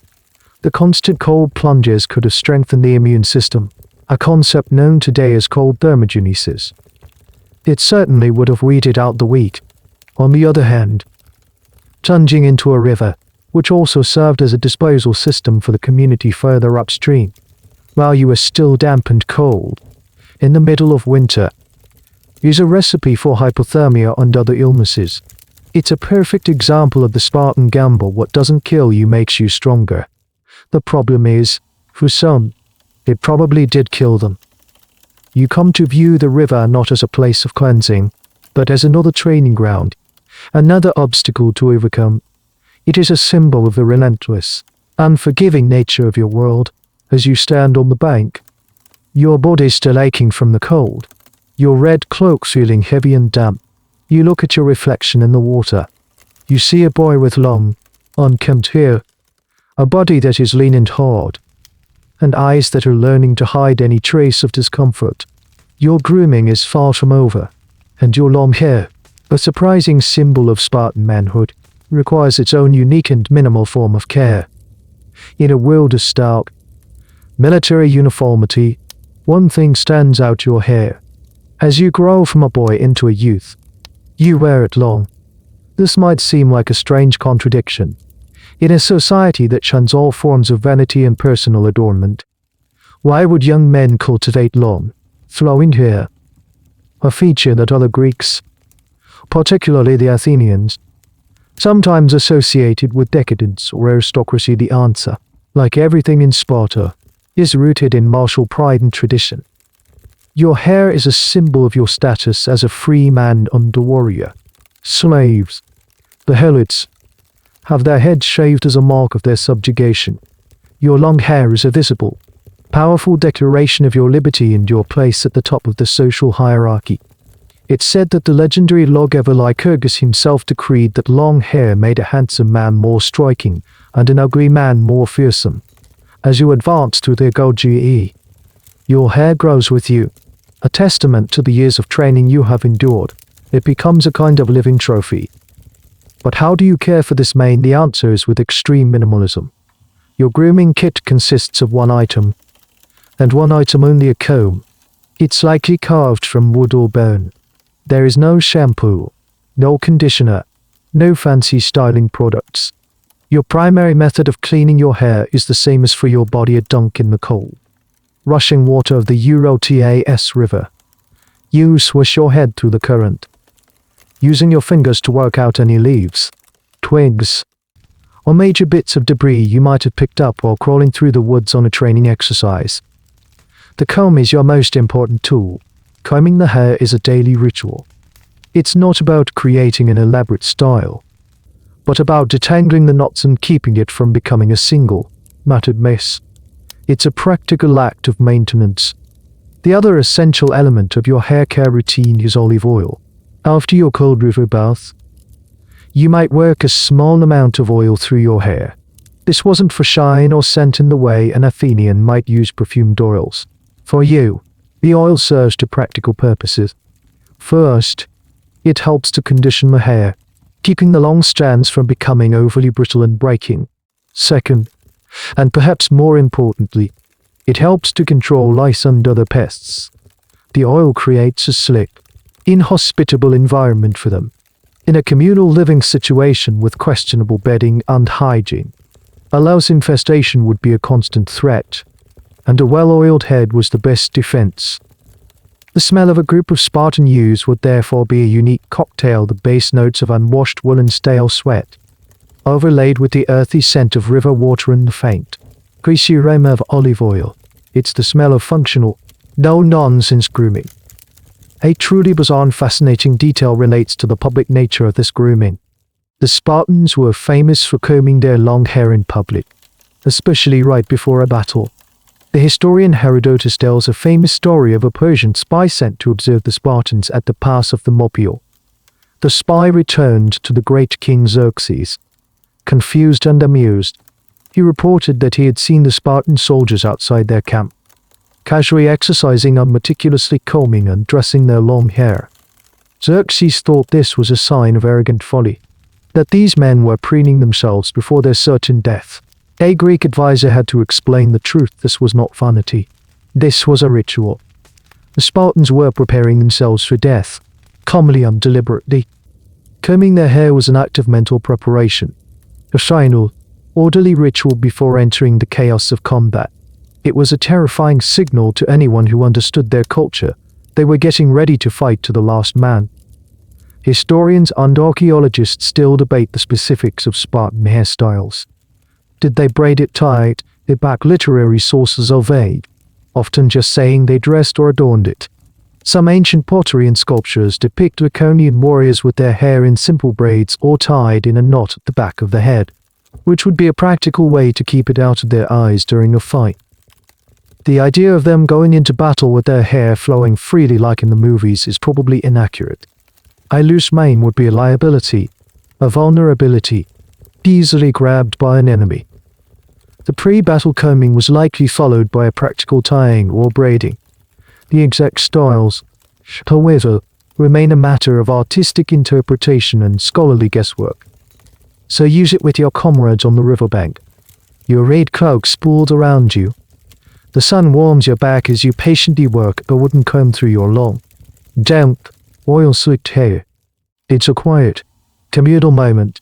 the constant cold plunges could have strengthened the immune system, a concept known today as cold thermogenesis. It certainly would have weeded out the weak. On the other hand, plunging into a river, which also served as a disposal system for the community further upstream, while you were still damp and cold, in the middle of winter, is a recipe for hypothermia and other illnesses. It's a perfect example of the Spartan gamble: what doesn't kill you makes you stronger. The problem is, for some, it probably did kill them. You come to view the river not as a place of cleansing, but as another training ground, another obstacle to overcome. It is a symbol of the relentless, unforgiving nature of your world. As you stand on the bank, your body still aching from the cold, your red cloak feeling heavy and damp, you look at your reflection in the water. You see a boy with long, unkempt hair, a body that is lean and hard, and eyes that are learning to hide any trace of discomfort. Your grooming is far from over, and your long hair, a surprising symbol of Spartan manhood, requires its own unique and minimal form of care. In a world of stark, military uniformity, one thing stands out: your hair. As you grow from a boy into a youth, you wear it long. This might seem like a strange contradiction in a society that shuns all forms of vanity and personal adornment. Why would young men cultivate long, flowing hair? A feature that other Greeks, particularly the Athenians, sometimes associated with decadence or aristocracy. The answer, like everything in Sparta, is rooted in martial pride and tradition. Your hair is a symbol of your status as a free man and a warrior. Slaves, the helots, have their heads shaved as a mark of their subjugation. Your long hair is a visible, powerful declaration of your liberty and your place at the top of the social hierarchy. It's said that the legendary lawgiver Lycurgus himself decreed that long hair made a handsome man more striking and an ugly man more fearsome. As you advance through the Agoge, your hair grows with you, a testament to the years of training you have endured. It becomes a kind of living trophy. But how do you care for this mane? The answer is with extreme minimalism. Your grooming kit consists of one item, and one item only: a comb. It's likely carved from wood or bone. There is no shampoo, no conditioner, no fancy styling products. Your primary method of cleaning your hair is the same as for your body: a dunk in the cold, rushing water of the Eurotas river. You swish your head through the current, using your fingers to work out any leaves, twigs, or major bits of debris you might have picked up while crawling through the woods on a training exercise. The comb is your most important tool. Combing the hair is a daily ritual. It's not about creating an elaborate style, but about detangling the knots and keeping it from becoming a single, matted mess. It's a practical act of maintenance, The other essential element of your hair care routine is olive oil. After your cold river bath, you might work a small amount of oil through your hair. This wasn't for shine or scent in the way an Athenian might use perfumed oils. For you, the oil serves two practical purposes. First, it helps to condition the hair, keeping the long strands from becoming overly brittle and breaking. Second, and perhaps more importantly, it helps to control lice and other pests. The oil creates a slick, inhospitable environment for them. In a communal living situation with questionable bedding and hygiene, a louse infestation would be a constant threat, and a well-oiled head was the best defense. The smell of a group of Spartan youths would therefore be a unique cocktail, the base notes of unwashed wool and stale sweat, overlaid with the earthy scent of river water and the faint, greasy aroma of olive oil. It's the smell of functional, no-nonsense grooming. A truly bizarre and fascinating detail relates to the public nature of this grooming. The Spartans were famous for combing their long hair in public, especially right before a battle. The historian Herodotus tells a famous story of a Persian spy sent to observe the Spartans at the pass of the Thermopylae. The spy returned to the great king Xerxes, confused and amused. He reported that he had seen the Spartan soldiers outside their camp, casually exercising and meticulously combing and dressing their long hair. Xerxes thought this was a sign of arrogant folly, that these men were preening themselves before their certain death. A Greek advisor had to explain the truth. This was not vanity. This was a ritual. The Spartans were preparing themselves for death, calmly and deliberately. Combing their hair was an act of mental preparation, a final, orderly ritual before entering the chaos of combat. It was a terrifying signal to anyone who understood their culture. They were getting ready to fight to the last man. Historians and archaeologists still debate the specifics of Spartan hairstyles. Did they braid it tight? The back literary sources are vague, often just saying they dressed or adorned it. Some ancient pottery and sculptures depict Laconian warriors with their hair in simple braids or tied in a knot at the back of the head, which would be a practical way to keep it out of their eyes during a fight. The idea of them going into battle with their hair flowing freely like in the movies is probably inaccurate. A loose mane would be a liability, a vulnerability, easily grabbed by an enemy. The pre-battle combing was likely followed by a practical tying or braiding. The exact styles, however, remain a matter of artistic interpretation and scholarly guesswork. So use it with your comrades on the riverbank. Your raid cloak spooled around you. The sun warms your back as you patiently work a wooden comb through your long, damp, oil-slicked hair. It's a quiet, communal moment.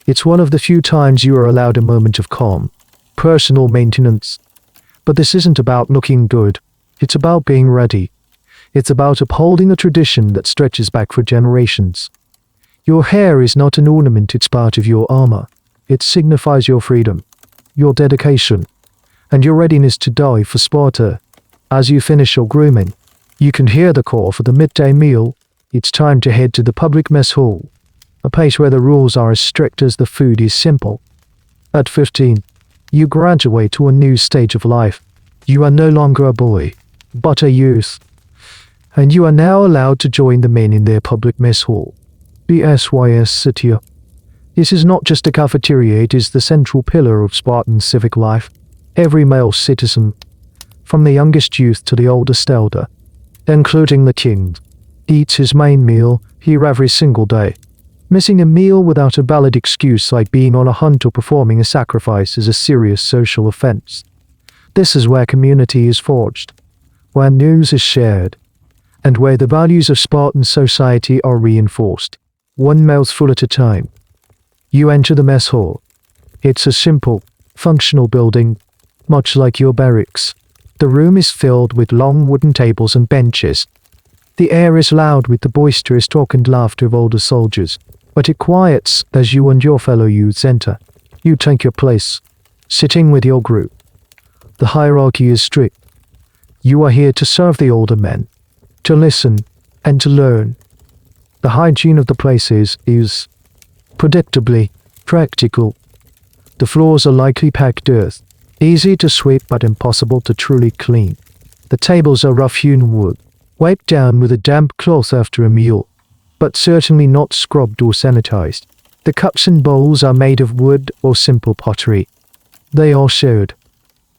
It's one of the few times you are allowed a moment of calm, personal maintenance. But this isn't about looking good. It's about being ready. It's about upholding a tradition that stretches back for generations. Your hair is not an ornament, it's part of your armor. It signifies your freedom, your dedication, and your readiness to die for Sparta. As you finish your grooming, you can hear the call for the midday meal. It's time to head to the public mess hall, a place where the rules are as strict as the food is simple. At 15, you graduate to a new stage of life. You are no longer a boy, but a youth, and you are now allowed to join the men in their public mess hall. The SYS City. This is not just a cafeteria, it is the central pillar of Spartan civic life. Every male citizen, from the youngest youth to the oldest elder, including the king, eats his main meal here every single day. Missing a meal without a valid excuse like being on a hunt or performing a sacrifice is a serious social offense. This is where community is forged, where news is shared, and where the values of Spartan society are reinforced, one mouthful at a time. You enter the mess hall. It's a simple, functional building, much like your barracks. The room is filled with long wooden tables and benches. The air is loud with the boisterous talk and laughter of older soldiers, but it quiets as you and your fellow youths enter. You take your place, sitting with your group. The hierarchy is strict. You are here to serve the older men, to listen, and to learn. The hygiene of the place is predictably practical. The floors are likely packed earth, easy to sweep but impossible to truly clean. The tables are rough-hewn wood, wiped down with a damp cloth after a meal, but certainly not scrubbed or sanitized. The cups and bowls are made of wood or simple pottery. They are shared,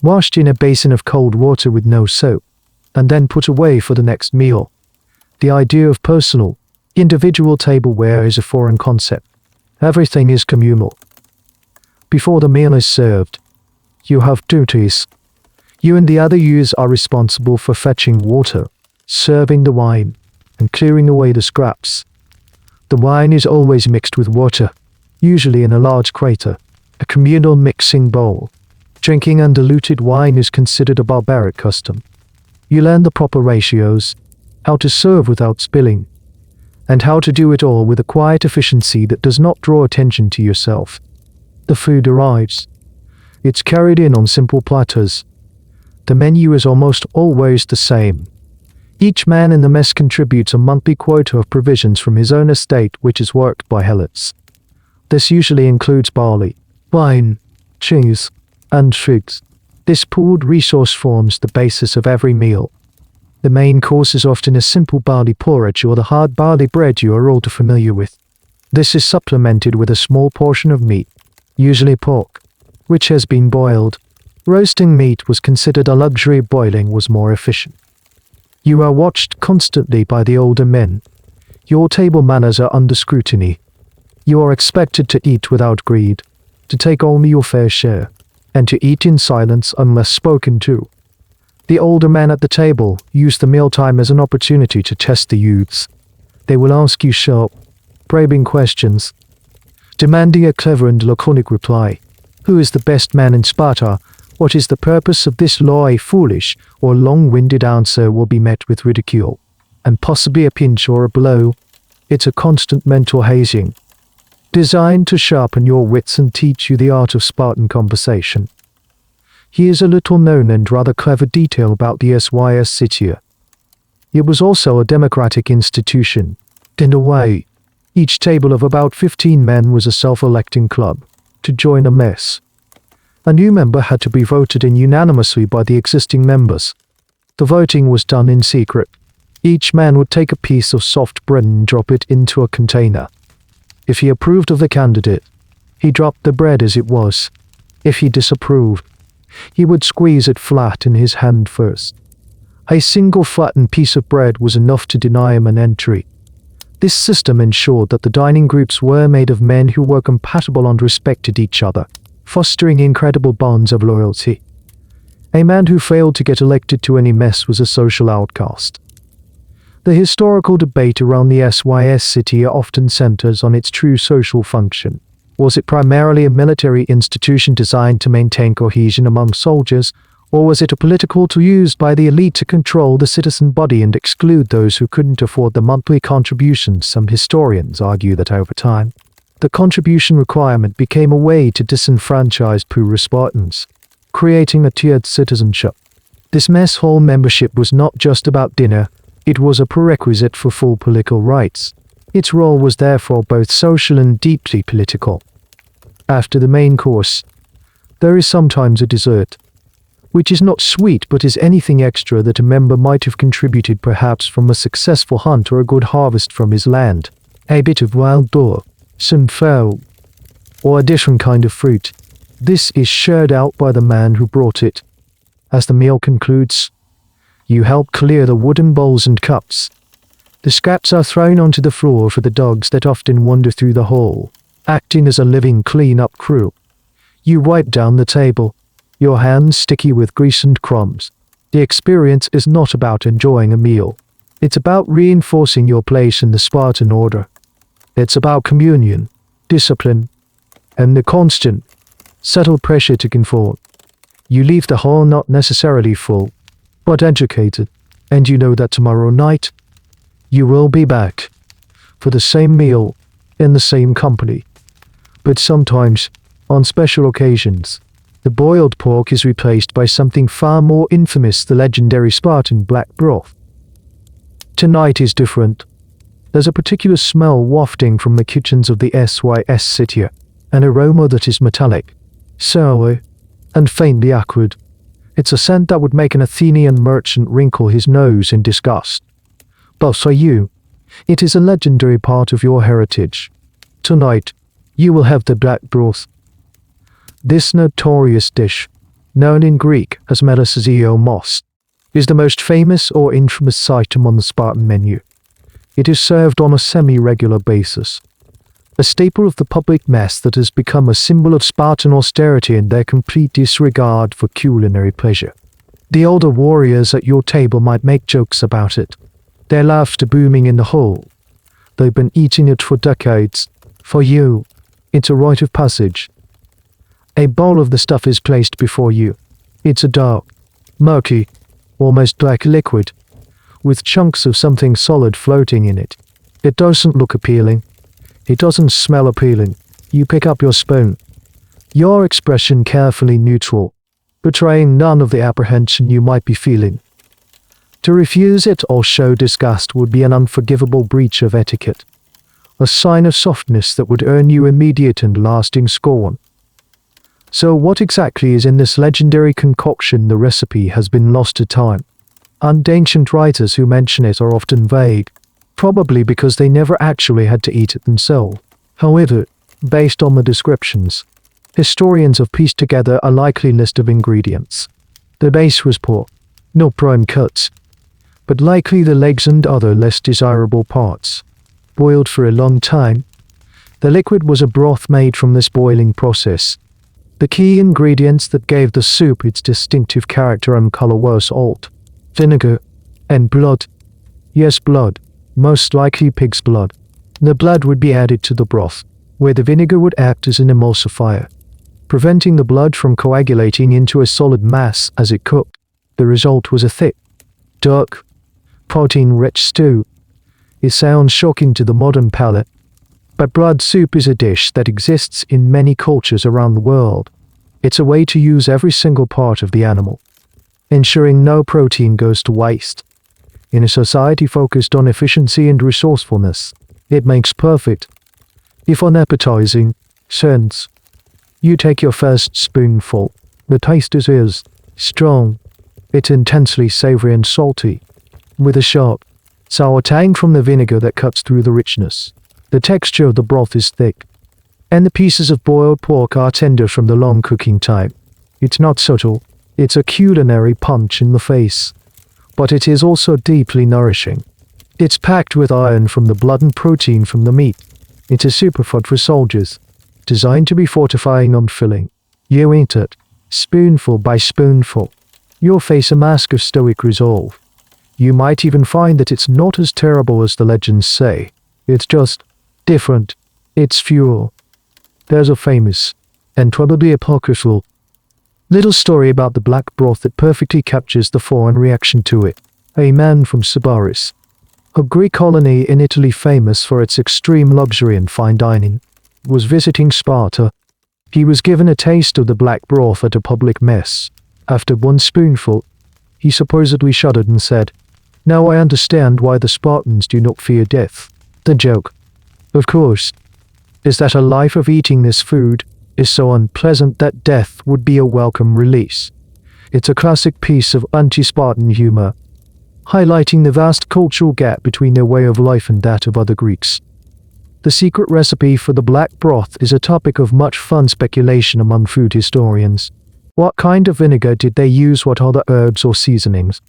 washed in a basin of cold water with no soap, and then put away for the next meal. The idea of personal, individual tableware is a foreign concept. Everything is communal. Before the meal is served, you have duties. You and the other youths are responsible for fetching water, serving the wine, and clearing away the scraps. The wine is always mixed with water, usually in a large crater, a communal mixing bowl. Drinking undiluted wine is considered a barbaric custom. You learn the proper ratios, how to serve without spilling, and how to do it all with a quiet efficiency that does not draw attention to yourself. The food arrives. It's carried in on simple platters. The menu is almost always the same. Each man in the mess contributes a monthly quota of provisions from his own estate, which is worked by helots. This usually includes barley, wine, cheese, and figs. This pooled resource forms the basis of every meal. The main course is often a simple barley porridge or the hard barley bread you are all too familiar with. This is supplemented with a small portion of meat, usually pork, which has been boiled. Roasting meat was considered a luxury, boiling was more efficient. You are watched constantly by the older men. Your table manners are under scrutiny. You are expected to eat without greed, to take only your fair share, and to eat in silence unless spoken to. The older men at the table use the mealtime as an opportunity to test the youths. They will ask you sharp, probing questions, demanding a clever and laconic reply. Who is the best man in Sparta? What is the purpose of this law? A foolish or long-winded answer will be met with ridicule, and possibly a pinch or a blow. It's a constant mental hazing, designed to sharpen your wits and teach you the art of Spartan conversation. Here's a little-known and rather clever detail about the HYGIENE. It was also a democratic institution. In a way, each table of about 15 men was a self-electing club. To join a mess, a new member had to be voted in unanimously by the existing members. The voting was done in secret. Each man would take a piece of soft bread and drop it into a container. If he approved of the candidate, he dropped the bread as it was. If he disapproved, he would squeeze it flat in his hand first. A single flattened piece of bread was enough to deny him an entry. This system ensured that the dining groups were made of men who were compatible and respected each other, fostering incredible bonds of loyalty. A man who failed to get elected to any mess was a social outcast. The historical debate around the HYGIENE often centers on its true social function. Was it primarily a military institution designed to maintain cohesion among soldiers, or was it a political tool used by the elite to control the citizen body and exclude those who couldn't afford the monthly contributions? Some historians argue that over time, the contribution requirement became a way to disenfranchise poorer Spartans, creating a tiered citizenship. This mess hall membership was not just about dinner, it was a prerequisite for full political rights. Its role was therefore both social and deeply political. After the main course, there is sometimes a dessert, which is not sweet but is anything extra that a member might have contributed, perhaps from a successful hunt or a good harvest from his land. A bit of wild boar, some fowl, or a different kind of fruit. This is shared out by the man who brought it. As the meal concludes, you help clear the wooden bowls and cups. The scraps are thrown onto the floor for the dogs that often wander through the hall, acting as a living clean-up crew. You wipe down the table, your hands sticky with grease and crumbs. The experience is not about enjoying a meal. It's about reinforcing your place in the Spartan order. It's about communion, discipline, and the constant, subtle pressure to conform. You leave the hall not necessarily full, but educated, and you know that tomorrow night, you will be back for the same meal in the same company. But sometimes, on special occasions, the boiled pork is replaced by something far more infamous, the legendary Spartan black broth. Tonight is different. There's a particular smell wafting from the kitchens of the HYGIENE, an aroma that is metallic, sour, and faintly acrid. It's a scent that would make an Athenian merchant wrinkle his nose in disgust. But for you, it is a legendary part of your heritage. Tonight, you will have the black broth. This notorious dish, known in Greek as Melas Zomos, is the most famous or infamous item on the Spartan menu. It is served on a semi-regular basis, a staple of the public mess that has become a symbol of Spartan austerity and their complete disregard for culinary pleasure. The older warriors at your table might make jokes about it, their laughter booming in the hall. They've been eating it for decades. For you, it's a rite of passage. A bowl of the stuff is placed before you. It's a dark, murky, almost black liquid, with chunks of something solid floating in it. It doesn't look appealing. It doesn't smell appealing. You pick up your spoon, your expression carefully neutral, betraying none of the apprehension you might be feeling. To refuse it or show disgust would be an unforgivable breach of etiquette, a sign of softness that would earn you immediate and lasting scorn. So what exactly is in this legendary concoction? The recipe has been lost to time, and ancient writers who mention it are often vague, probably because they never actually had to eat it themselves. However, based on the descriptions, historians have pieced together a likely list of ingredients. The base was poor, no prime cuts, but likely the legs and other less desirable parts. Boiled for a long time, the liquid was a broth made from this boiling process. The key ingredients that gave the soup its distinctive character and color were salt, vinegar, and blood. Yes, blood. Most likely pig's blood. The blood would be added to the broth, where the vinegar would act as an emulsifier, preventing the blood from coagulating into a solid mass as it cooked. The result was a thick, dark, protein-rich stew. It sounds shocking to the modern palate, but blood soup is a dish that exists in many cultures around the world. It's a way to use every single part of the animal, ensuring no protein goes to waste. In a society focused on efficiency and resourcefulness, it makes perfect, if unappetizing, sense. You take your first spoonful. The taste is strong. It's intensely savory and salty, with a sharp, sour tang from the vinegar that cuts through the richness. The texture of the broth is thick, and the pieces of boiled pork are tender from the long cooking time. It's not subtle. It's a culinary punch in the face, but it is also deeply nourishing. It's packed with iron from the blood and protein from the meat. It's a superfood for soldiers, designed to be fortifying and filling. You eat it, spoonful by spoonful. You'll face a mask of stoic resolve. You might even find that it's not as terrible as the legends say. It's just different. It's fuel. There's a famous, and probably apocryphal, little story about the black broth that perfectly captures the foreign reaction to it. A man from Sparta, a Greek colony in Italy famous for its extreme luxury and fine dining, was visiting Sparta. He was given a taste of the black broth at a public mess. After one spoonful, he supposedly shuddered and said, "Now I understand why the Spartans do not fear death." The joke, of course, is that a life of eating this food is so unpleasant that death would be a welcome release. It's a classic piece of anti-Spartan humor, highlighting the vast cultural gap between their way of life and that of other Greeks. The secret recipe for the black broth is a topic of much fun speculation among food historians. What kind of vinegar did they use? What other herbs or seasonings,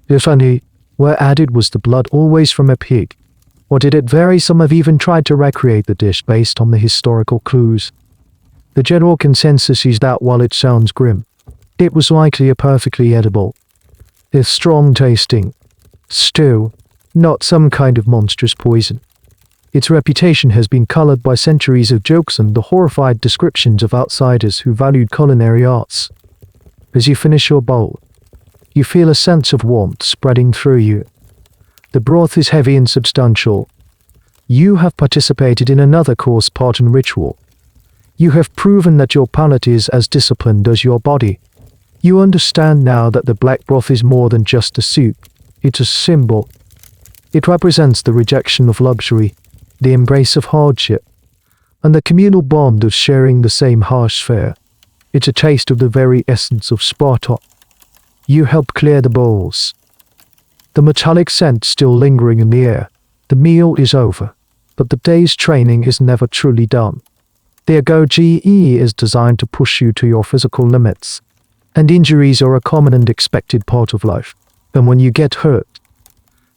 if any, were added? Was the blood always from a pig? Or did it vary? Some have even tried to recreate the dish based on the historical clues. The general consensus is that while it sounds grim, it was likely a perfectly edible, if strong-tasting, stew, not some kind of monstrous poison. Its reputation has been colored by centuries of jokes and the horrified descriptions of outsiders who valued culinary arts. As you finish your bowl, you feel a sense of warmth spreading through you. The broth is heavy and substantial. You have participated in another core Spartan ritual. You have proven that your palate is as disciplined as your body. You understand now that the black broth is more than just a soup. It's a symbol. It represents the rejection of luxury, the embrace of hardship, and the communal bond of sharing the same harsh fare. It's a taste of the very essence of Sparta. You help clear the bowls. The metallic scent still lingering in the air. The meal is over, but the day's training is never truly done. The Agoge is designed to push you to your physical limits, and injuries are a common and expected part of life. And when you get hurt,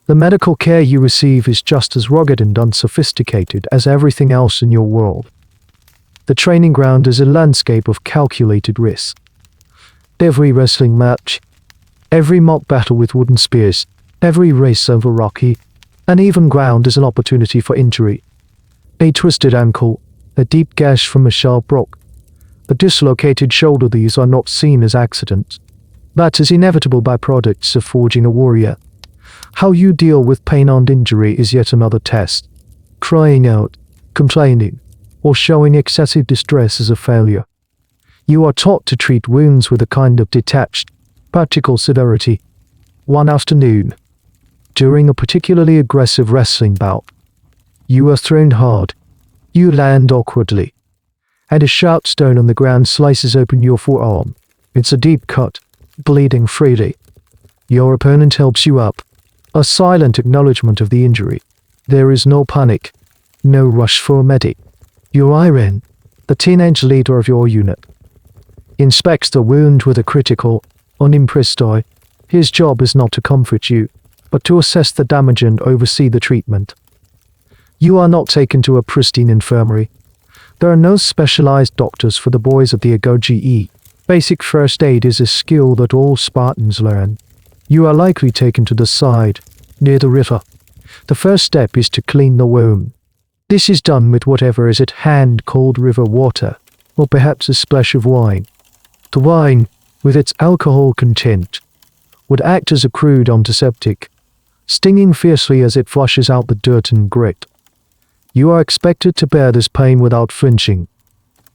the medical care you receive is just as rugged and unsophisticated as everything else in your world. The training ground is a landscape of calculated risk. Every wrestling match, every mock battle with wooden spears, every race over rocky, uneven ground is an opportunity for injury. A twisted ankle, a deep gash from a sharp rock, a dislocated shoulder, these are not seen as accidents, but as inevitable byproducts of forging a warrior. How you deal with pain and injury is yet another test. Crying out, complaining, or showing excessive distress is a failure. You are taught to treat wounds with a kind of detached, practical severity. One afternoon, during a particularly aggressive wrestling bout, you are thrown hard. You land awkwardly, and a sharp stone on the ground slices open your forearm. It's a deep cut, bleeding freely. Your opponent helps you up, a silent acknowledgement of the injury. There is no panic, no rush for a medic. Your Irene, the teenage leader of your unit, inspects the wound with a critical, unimpressed eye. His job is not to comfort you, but to assess the damage and oversee the treatment. You are not taken to a pristine infirmary. There are no specialized doctors for the boys of the Agoge. Basic first aid is a skill that all Spartans learn. You are likely taken to the side, near the river. The first step is to clean the wound. This is done with whatever is at hand, cold river water, or perhaps a splash of wine. The wine, with its alcohol content, would act as a crude antiseptic, stinging fiercely as it flushes out the dirt and grit. You are expected to bear this pain without flinching.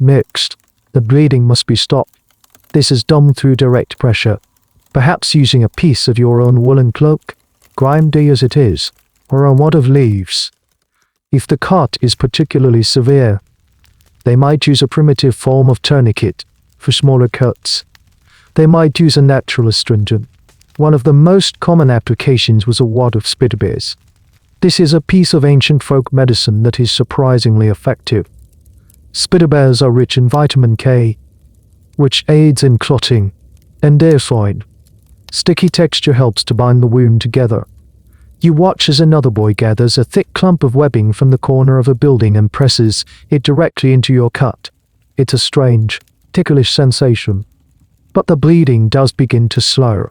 Next, the bleeding must be stopped. This is done through direct pressure, perhaps using a piece of your own woolen cloak, grimy as it is, or a wad of leaves. If the cut is particularly severe, they might use a primitive form of tourniquet. For smaller cuts, they might use a natural astringent. One of the most common applications was a wad of spitbears. This is a piece of ancient folk medicine that is surprisingly effective. Spitbears are rich in vitamin K, which aids in clotting, and their fine, sticky texture helps to bind the wound together. You watch as another boy gathers a thick clump of webbing from the corner of a building and presses it directly into your cut. It's a strange, ticklish sensation, but the bleeding does begin to slow.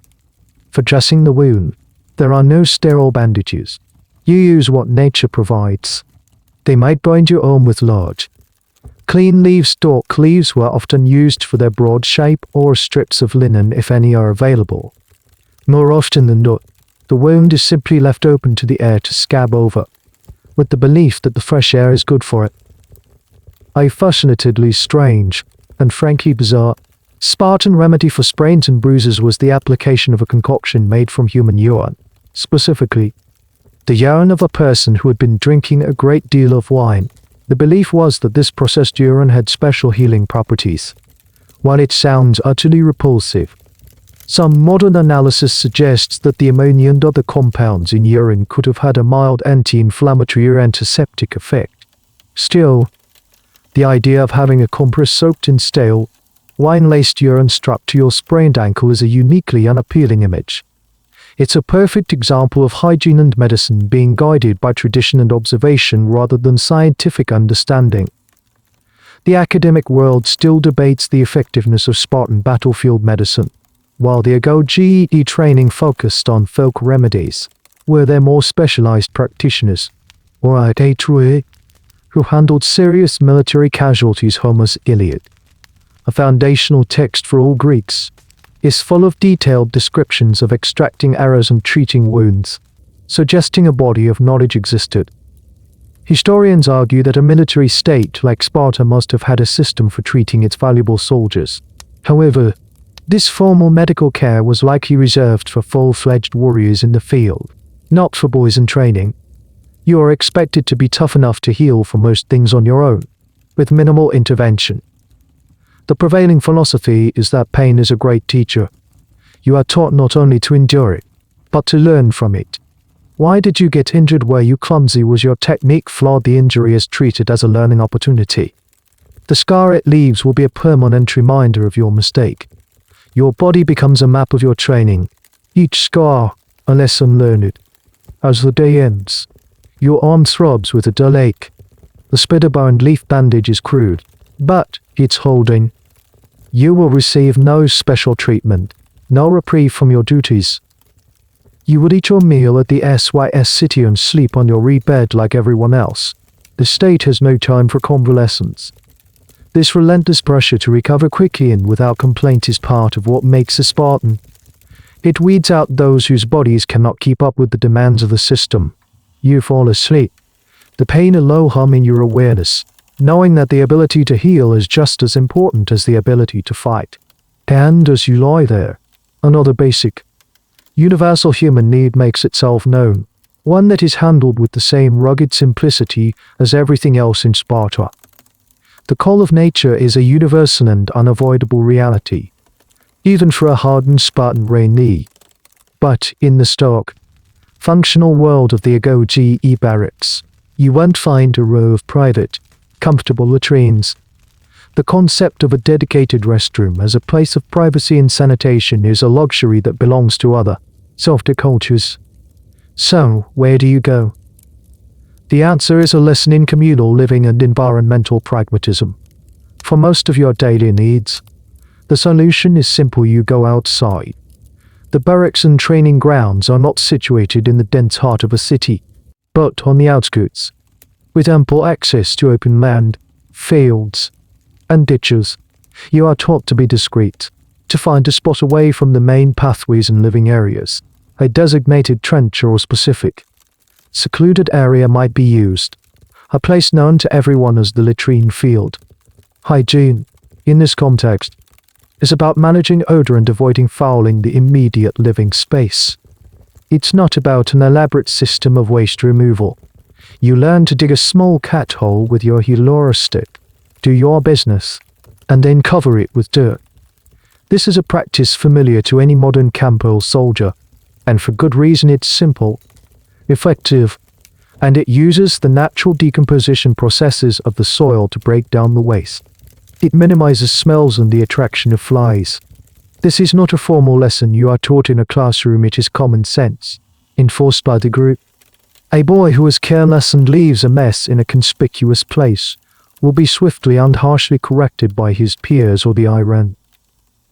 For dressing the wound, there are no sterile bandages. You use what nature provides. They might bind your arm with large, clean leaf stalk. Leaves were often used for their broad shape, or strips of linen if any are available. More often than not, the wound is simply left open to the air to scab over, with the belief that the fresh air is good for it. A fascinatingly strange, and frankly bizarre, Spartan remedy for sprains and bruises was the application of a concoction made from human urine. Specifically, the urine of a person who had been drinking a great deal of wine. The belief was that this processed urine had special healing properties. While it sounds utterly repulsive, some modern analysis suggests that the ammonia and other compounds in urine could have had a mild anti-inflammatory or antiseptic effect. Still, the idea of having a compress soaked in stale, wine-laced urine strapped to your sprained ankle is a uniquely unappealing image. It's a perfect example of hygiene and medicine being guided by tradition and observation rather than scientific understanding. The academic world still debates the effectiveness of Spartan battlefield medicine, while the Agoge training focused on folk remedies, where their more specialized practitioners, or HYGIENE, who handled serious military casualties. Homer's Iliad, a foundational text for all Greeks, is full of detailed descriptions of extracting arrows and treating wounds, suggesting a body of knowledge existed. Historians argue that a military state like Sparta must have had a system for treating its valuable soldiers. However, this formal medical care was likely reserved for full-fledged warriors in the field, not for boys in training. You are expected to be tough enough to heal for most things on your own, with minimal intervention. The prevailing philosophy is that pain is a great teacher. You are taught not only to endure it, but to learn from it. Why did you get injured? Were you clumsy? Was your technique flawed? The injury is treated as a learning opportunity. The scar it leaves will be a permanent reminder of your mistake. Your body becomes a map of your training. Each scar, a lesson learned. As the day ends, your arm throbs with a dull ache. The spider-bound leaf bandage is crude, but it's holding. You will receive no special treatment, no reprieve from your duties. You would eat your meal at the SYS city and sleep on your bed like everyone else. The state has no time for convalescence. This relentless pressure to recover quickly and without complaint is part of what makes a Spartan. It weeds out those whose bodies cannot keep up with the demands of the system. You fall asleep. The pain a low hum in your awareness, knowing that the ability to heal is just as important as the ability to fight. And as you lie there, another basic, universal human need makes itself known, one that is handled with the same rugged simplicity as everything else in Sparta. The call of nature is a universal and unavoidable reality, even for a hardened Spartan trainee. But in the stock, functional world of the Agoge barracks, you won't find a row of private, comfortable latrines. The concept of a dedicated restroom as a place of privacy and sanitation is a luxury that belongs to other, softer cultures. So, where do you go? The answer is a lesson in communal living and environmental pragmatism. For most of your daily needs, the solution is simple: you go outside. The barracks and training grounds are not situated in the dense heart of a city, but on the outskirts, with ample access to open land, fields, and ditches. You are taught to be discreet, to find a spot away from the main pathways and living areas. A designated trench or specific, secluded area might be used, a place known to everyone as the latrine field. Hygiene, in this context, is about managing odor and avoiding fouling the immediate living space. It's not about an elaborate system of waste removal. You learn to dig a small cat hole with your Hilora stick, do your business, and then cover it with dirt. This is a practice familiar to any modern campo soldier, and for good reason. It's simple, effective, and it uses the natural decomposition processes of the soil to break down the waste. It minimizes smells and the attraction of flies. This is not a formal lesson you are taught in a classroom. It is common sense, enforced by the group. A boy who is careless and leaves a mess in a conspicuous place will be swiftly and harshly corrected by his peers or the iron.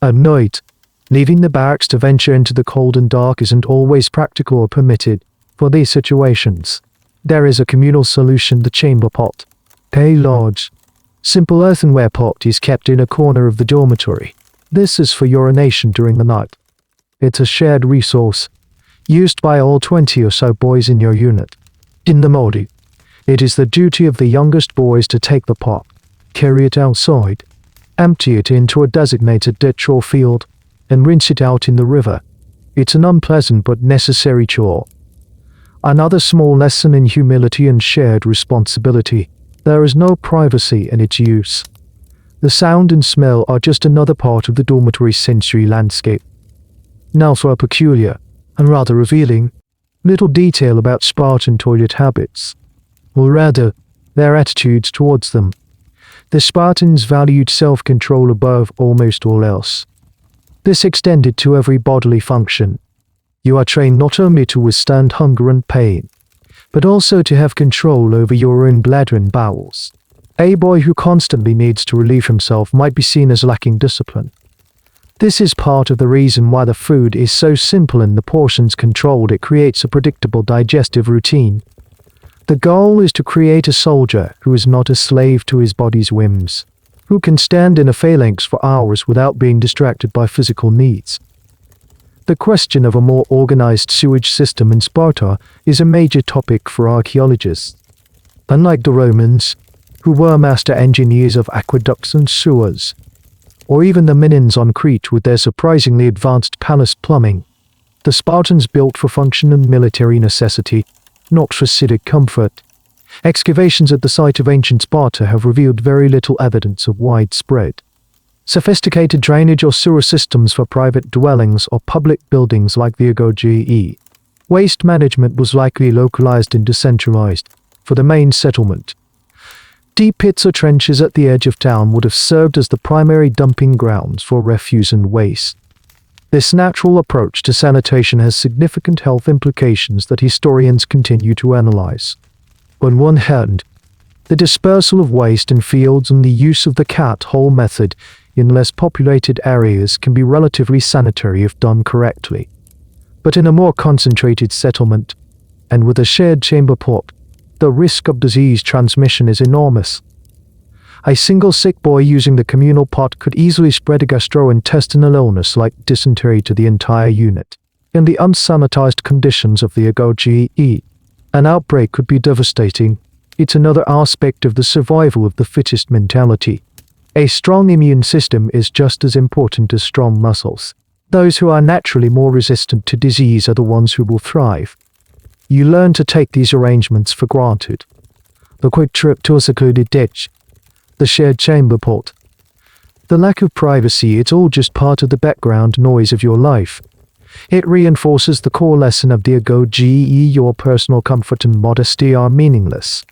At night, leaving the barracks to venture into the cold and dark isn't always practical or permitted. For these situations, there is a communal solution: the chamber pot. A large, simple earthenware pot is kept in a corner of the dormitory. This is for urination during the night. It's a shared resource, used by all 20 or so boys in your unit. In the morning, it is the duty of the youngest boys to take the pot, carry it outside, empty it into a designated ditch or field, and rinse it out in the river. It's an unpleasant but necessary chore. Another small lesson in humility and shared responsibility. There is no privacy in its use. The sound and smell are just another part of the dormitory sensory landscape. Now for a peculiar, and rather revealing, little detail about Spartan toilet habits, or rather, their attitudes towards them. The Spartans valued self-control above almost all else. This extended to every bodily function. You are trained not only to withstand hunger and pain, but also to have control over your own bladder and bowels. A boy who constantly needs to relieve himself might be seen as lacking discipline. This is part of the reason why the food is so simple and the portions controlled. It creates a predictable digestive routine. The goal is to create a soldier who is not a slave to his body's whims, who can stand in a phalanx for hours without being distracted by physical needs. The question of a more organized sewage system in Sparta is a major topic for archaeologists. Unlike the Romans, who were master engineers of aqueducts and sewers, or even the Minoans on Crete with their surprisingly advanced palace plumbing, the Spartans built for function and military necessity, not for civic comfort. Excavations at the site of ancient Sparta have revealed very little evidence of widespread Sophisticated drainage or sewer systems for private dwellings or public buildings like the Agoge. Waste management was likely localized and decentralized for the main settlement. Deep pits or trenches at the edge of town would have served as the primary dumping grounds for refuse and waste. This natural approach to sanitation has significant health implications that historians continue to analyze. On one hand, the dispersal of waste in fields and the use of the cat hole method in less populated areas can be relatively sanitary if done correctly. But in a more concentrated settlement, and with a shared chamber pot, the risk of disease transmission is enormous. A single sick boy using the communal pot could easily spread a gastrointestinal illness like dysentery to the entire unit. In the unsanitized conditions of the Agoge, an outbreak could be devastating. It's another aspect of the survival of the fittest mentality. A strong immune system is just as important as strong muscles. Those who are naturally more resistant to disease are the ones who will thrive. You learn to take these arrangements for granted. The quick trip to a secluded ditch, the shared chamber pot, the lack of privacy, it's all just part of the background noise of your life. It reinforces the core lesson of the Agoge: your personal comfort and modesty are meaningless.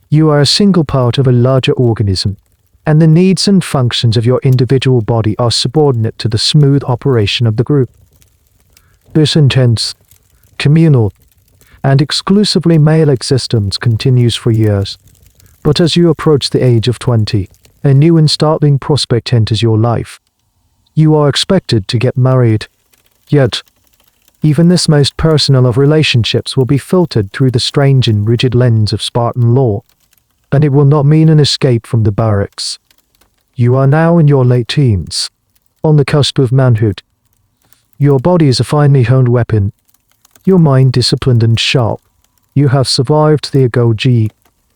You are a single part of a larger organism, and the needs and functions of your individual body are subordinate to the smooth operation of the group. This intense, communal, and exclusively male existence continues for years. But as you approach the age of 20, a new and startling prospect enters your life. You are expected to get married. Yet, even this most personal of relationships will be filtered through the strange and rigid lens of Spartan law, and it will not mean an escape from the barracks. You are now in your late teens, on the cusp of manhood. Your body is a finely honed weapon, your mind disciplined and sharp. You have survived the Agoge.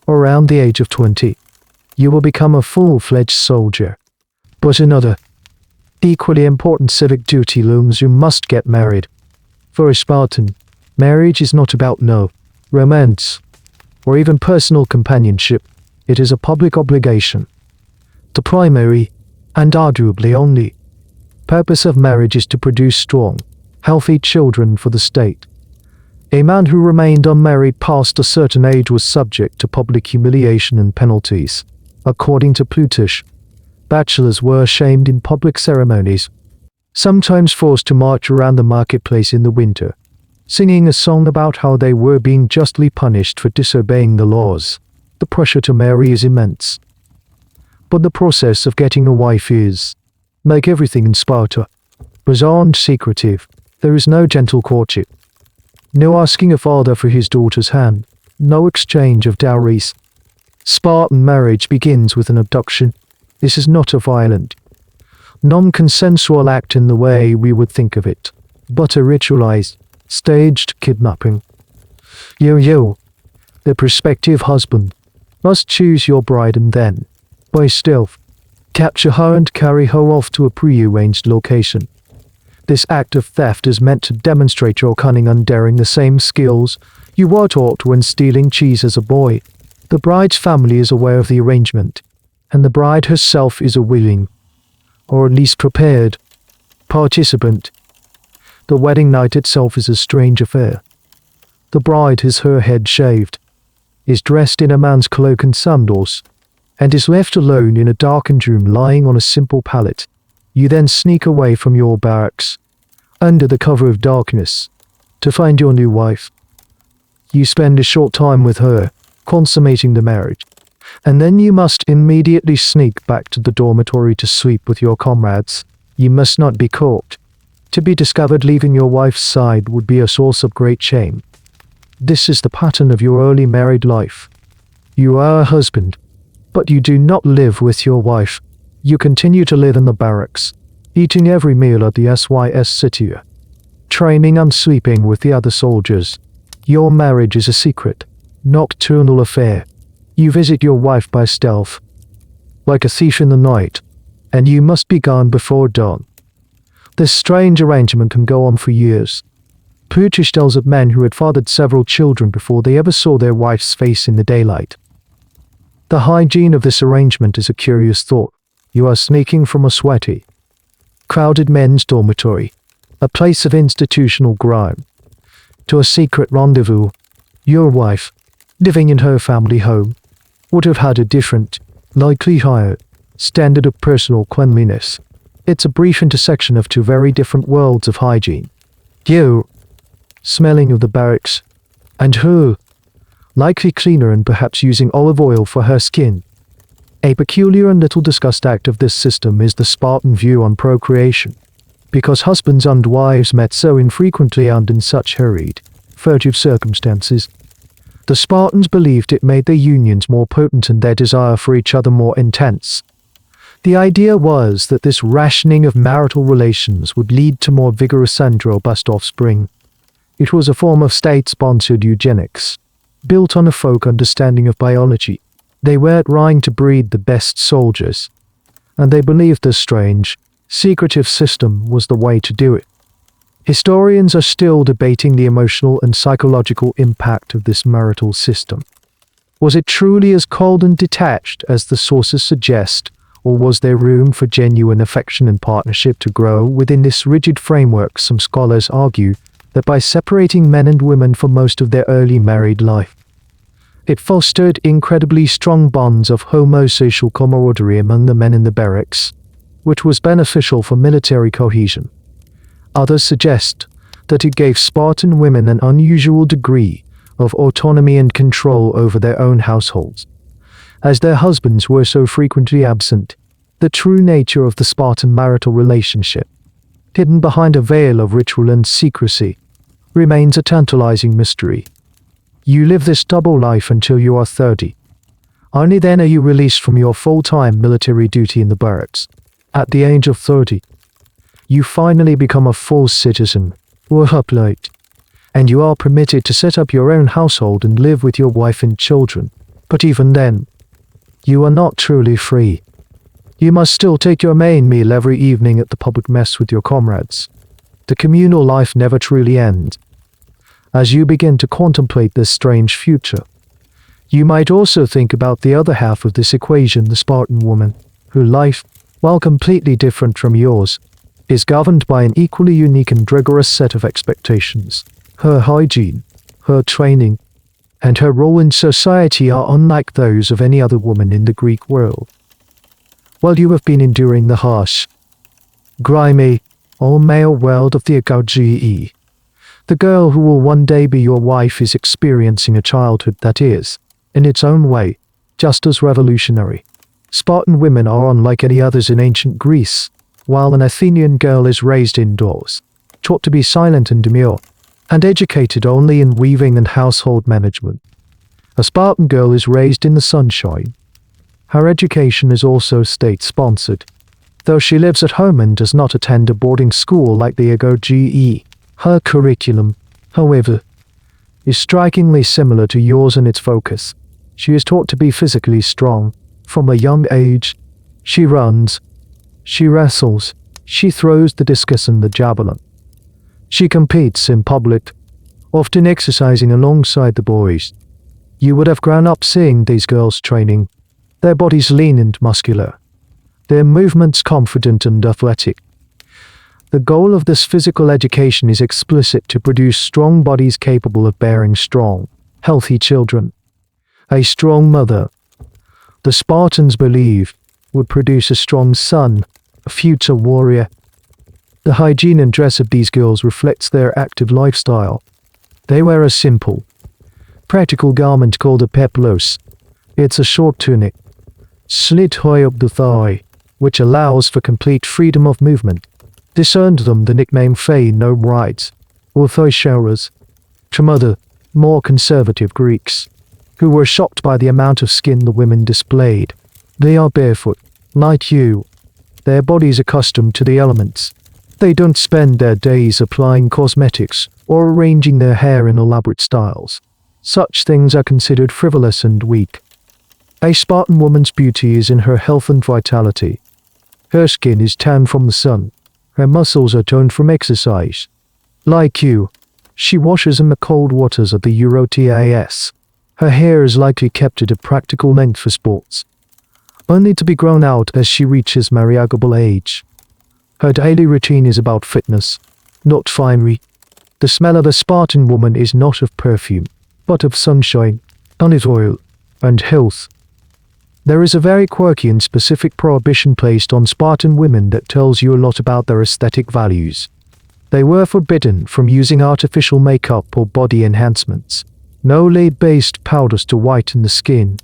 Around the age of 20, you will become a full-fledged soldier. But another, equally important civic duty looms: you must get married. For a Spartan, marriage is not about romance, or even personal companionship. It is a public obligation. The primary, and arguably only, purpose of marriage is to produce strong, healthy children for the state. A man who remained unmarried past a certain age was subject to public humiliation and penalties. According to Plutarch, bachelors were shamed in public ceremonies, sometimes forced to march around the marketplace in the winter, singing a song about how they were being justly punished for disobeying the laws. The pressure to marry is immense. But the process of getting a wife is, like everything in Sparta, bizarre and secretive. There is no gentle courtship. No asking a father for his daughter's hand. No exchange of dowries. Spartan marriage begins with an abduction. This is not a violent, non-consensual act in the way we would think of it, but a ritualized, staged kidnapping. You, the prospective husband, must choose your bride and then, by stealth, capture her and carry her off to a prearranged location. This act of theft is meant to demonstrate your cunning and daring, the same skills you were taught when stealing cheese as a boy. The bride's family is aware of the arrangement, and the bride herself is a willing, or at least prepared, participant. The wedding night itself is a strange affair. The bride has her head shaved, is dressed in a man's cloak and sandals, and is left alone in a darkened room lying on a simple pallet. You then sneak away from your barracks, under the cover of darkness, to find your new wife. You spend a short time with her, consummating the marriage, and then you must immediately sneak back to the dormitory to sleep with your comrades. You must not be caught. To be discovered leaving your wife's side would be a source of great shame. This is the pattern of your early married life. You are a husband, but you do not live with your wife. You continue to live in the barracks, eating every meal at the SYS city, training and sleeping with the other soldiers. Your marriage is a secret, nocturnal affair. You visit your wife by stealth, like a thief in the night, and you must be gone before dawn. This strange arrangement can go on for years. Plutarch tells of men who had fathered several children before they ever saw their wife's face in the daylight. The hygiene of this arrangement is a curious thought. You are sneaking from a sweaty, crowded men's dormitory, a place of institutional grime, to a secret rendezvous. Your wife, living in her family home, would have had a different, likely higher, standard of personal cleanliness. It's a brief intersection of two very different worlds of hygiene. You, smelling of the barracks, and her, likely cleaner and perhaps using olive oil for her skin. A peculiar and little discussed act of this system is the Spartan view on procreation. Because husbands and wives met so infrequently and in such hurried, furtive circumstances, the Spartans believed it made their unions more potent and their desire for each other more intense. The idea was that this rationing of marital relations would lead to more vigorous and robust offspring. It was a form of state-sponsored eugenics, built on a folk understanding of biology. They were trying to breed the best soldiers, and they believed this strange, secretive system was the way to do it. Historians are still debating the emotional and psychological impact of this marital system. Was it truly as cold and detached as the sources suggest, or was there room for genuine affection and partnership to grow within this rigid framework? Some scholars argue that by separating men and women for most of their early married life, it fostered incredibly strong bonds of homosocial camaraderie among the men in the barracks, which was beneficial for military cohesion. Others suggest that it gave Spartan women an unusual degree of autonomy and control over their own households. As their husbands were so frequently absent, the true nature of the Spartan marital relationship, hidden behind a veil of ritual and secrecy, remains a tantalizing mystery. You live this double life until you are 30. Only then are you released from your full-time military duty in the barracks. At the age of 30, you finally become a full citizen, or hoplite, and you are permitted to set up your own household and live with your wife and children. But even then, you are not truly free. You must still take your main meal every evening at the public mess with your comrades. The communal life never truly ends. As you begin to contemplate this strange future, you might also think about the other half of this equation, the Spartan woman, whose life, while completely different from yours, is governed by an equally unique and rigorous set of expectations. Her hygiene, her training, and her role in society are unlike those of any other woman in the Greek world. While you have been enduring the harsh, grimy, all-male world of the Agoge, the girl who will one day be your wife is experiencing a childhood that is, in its own way, just as revolutionary. Spartan women are unlike any others in ancient Greece. While an Athenian girl is raised indoors, taught to be silent and demure, and educated only in weaving and household management, a Spartan girl is raised in the sunshine. Her education is also state-sponsored, though she lives at home and does not attend a boarding school like the Agoge. Her curriculum, however, is strikingly similar to yours in its focus. She is taught to be physically strong. From a young age, she runs, she wrestles, she throws the discus and the javelin. She competes in public, often exercising alongside the boys. You would have grown up seeing these girls training, their bodies lean and muscular, their movements confident and athletic. The goal of this physical education is explicit: to produce strong bodies capable of bearing strong, healthy children. A strong mother, the Spartans believe, would produce a strong son, a future warrior. The hygiene and dress of these girls reflects their active lifestyle. They wear a simple, practical garment called a peplos. It's a short tunic, slit high up the thigh, which allows for complete freedom of movement. This earned them the nickname Fey No Brides, or Thoisharas, from other, more conservative Greeks, who were shocked by the amount of skin the women displayed. They are barefoot, like you, their bodies accustomed to the elements. They don't spend their days applying cosmetics or arranging their hair in elaborate styles. Such things are considered frivolous and weak. A Spartan woman's beauty is in her health and vitality. Her skin is tanned from the sun. Her muscles are toned from exercise. Like you, she washes in the cold waters of the Eurotas. Her hair is likely kept at a practical length for sports. only to be grown out as she reaches marriageable age. Her daily routine is about fitness, not finery. The smell of a Spartan woman is not of perfume, but of sunshine, olive oil, and health. There is a very quirky and specific prohibition placed on Spartan women that tells you a lot about their aesthetic values. They were forbidden from using artificial makeup or body enhancements. No lead-based powders to whiten the skin.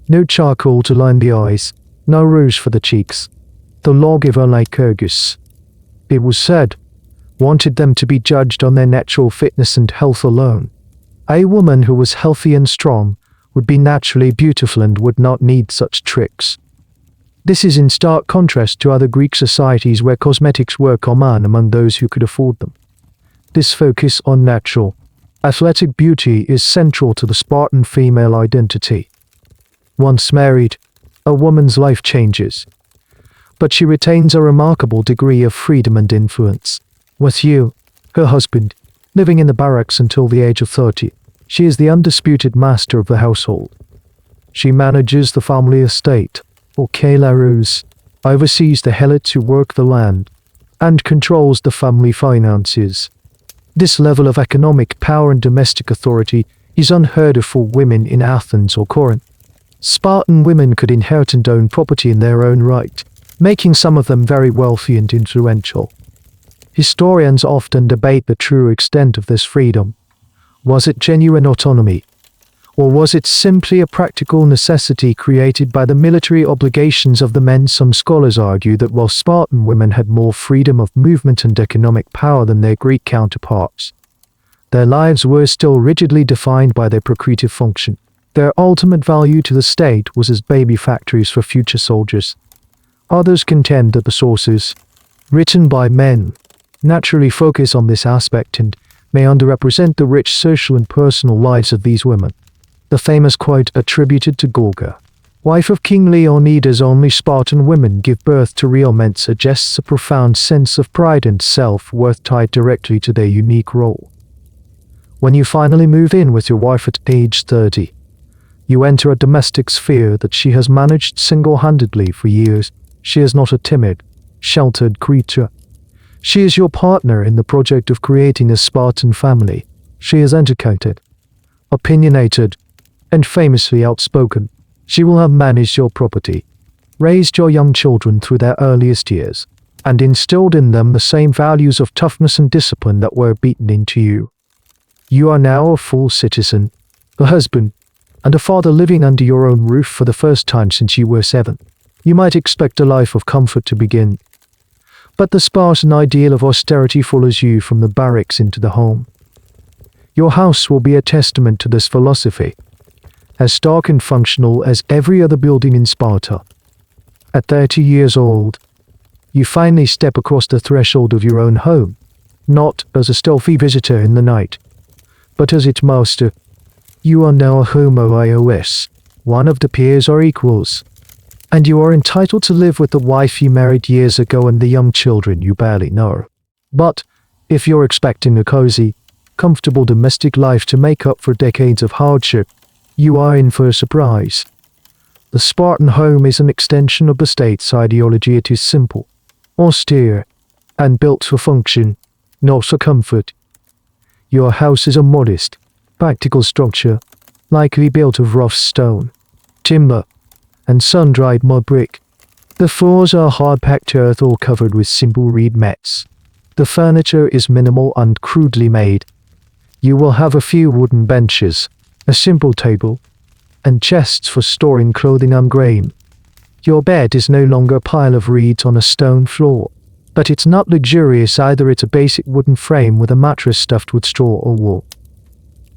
No charcoal to line the eyes. No rouge for the cheeks. The lawgiver Lycurgus, it was said, wanted them to be judged on their natural fitness and health alone. A woman who was healthy and strong would be naturally beautiful and would not need such tricks. This is in stark contrast to other Greek societies where cosmetics were common among those who could afford them. This focus on natural, athletic beauty is central to the Spartan female identity. Once married, a woman's life changes, but she retains a remarkable degree of freedom and influence. With you, her husband, living in the barracks until the age of 30, she is the undisputed master of the household. She manages the family estate, or Kailarus, oversees the helots who work the land, and controls the family finances. This level of economic power and domestic authority is unheard of for women in Athens or Corinth. Spartan women could inherit and own property in their own right, making some of them very wealthy and influential. Historians often debate the true extent of this freedom. Was it genuine autonomy? Or was it simply a practical necessity created by the military obligations of the men? Some scholars argue that while Spartan women had more freedom of movement and economic power than their Greek counterparts, their lives were still rigidly defined by their procreative function. Their ultimate value to the state was as baby factories for future soldiers. Others contend that the sources, written by men, naturally focus on this aspect and may underrepresent the rich social and personal lives of these women. The famous quote attributed to Gorga, wife of King Leonidas, "Only Spartan women give birth to real men," suggests a profound sense of pride and self-worth tied directly to their unique role. When you finally move in with your wife at age 30, you enter a domestic sphere that she has managed single-handedly for years. She is not a timid, sheltered creature. She is your partner in the project of creating a Spartan family. She is educated, opinionated, and famously outspoken. She will have managed your property, raised your young children through their earliest years, and instilled in them the same values of toughness and discipline that were beaten into you. You are now a full citizen, a husband, and a father living under your own roof for the first time since you were 7. You might expect a life of comfort to begin, but the Spartan ideal of austerity follows you from the barracks into the home. Your house will be a testament to this philosophy, as stark and functional as every other building in Sparta. At 30 years old, you finally step across the threshold of your own home, not as a stealthy visitor in the night, but as its master. You are now a homo ios, one of the peers or equals, and you are entitled to live with the wife you married years ago and the young children you barely know. But if you're expecting a cozy, comfortable domestic life to make up for decades of hardship, you are in for a surprise. The Spartan home is an extension of the state's ideology. It is simple, austere, and built for function, not for comfort. Your house is a modest, practical structure, likely built of rough stone, timber, and sun-dried mud brick. The floors are hard-packed earth or covered with simple reed mats. The furniture is minimal and crudely made. You will have a few wooden benches, a simple table, and chests for storing clothing and grain. Your bed is no longer a pile of reeds on a stone floor, but it's not luxurious either. It's a basic wooden frame with a mattress stuffed with straw or wool.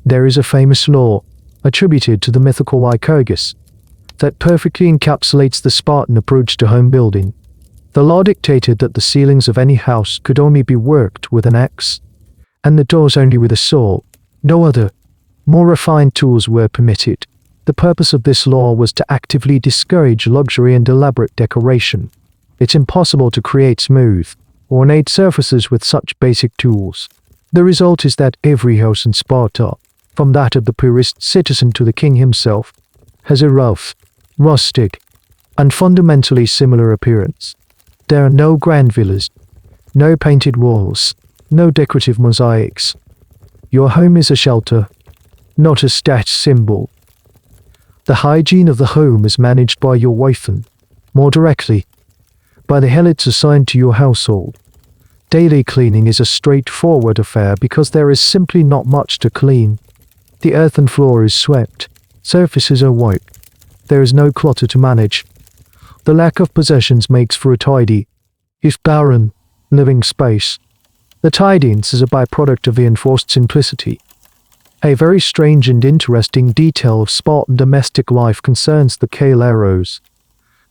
There is a famous law, attributed to the mythical Lycurgus, that perfectly encapsulates the Spartan approach to home building. The law dictated that the ceilings of any house could only be worked with an axe, and the doors only with a saw. No other, more refined tools were permitted. The purpose of this law was to actively discourage luxury and elaborate decoration. It's impossible to create smooth, ornate surfaces with such basic tools. The result is that every house in Sparta, from that of the poorest citizen to the king himself, has a rough, rustic, and fundamentally similar appearance. There are no grand villas, no painted walls, no decorative mosaics. Your home is a shelter, not a status symbol. The hygiene of the home is managed by your wife and, more directly, by the helots assigned to your household. Daily cleaning is a straightforward affair because there is simply not much to clean. The earthen floor is swept, surfaces are wiped. There is no clutter to manage. The lack of possessions makes for a tidy, if barren, living space. The tidiness is a byproduct of the enforced simplicity. A very strange and interesting detail of Spartan domestic life concerns the kaileros,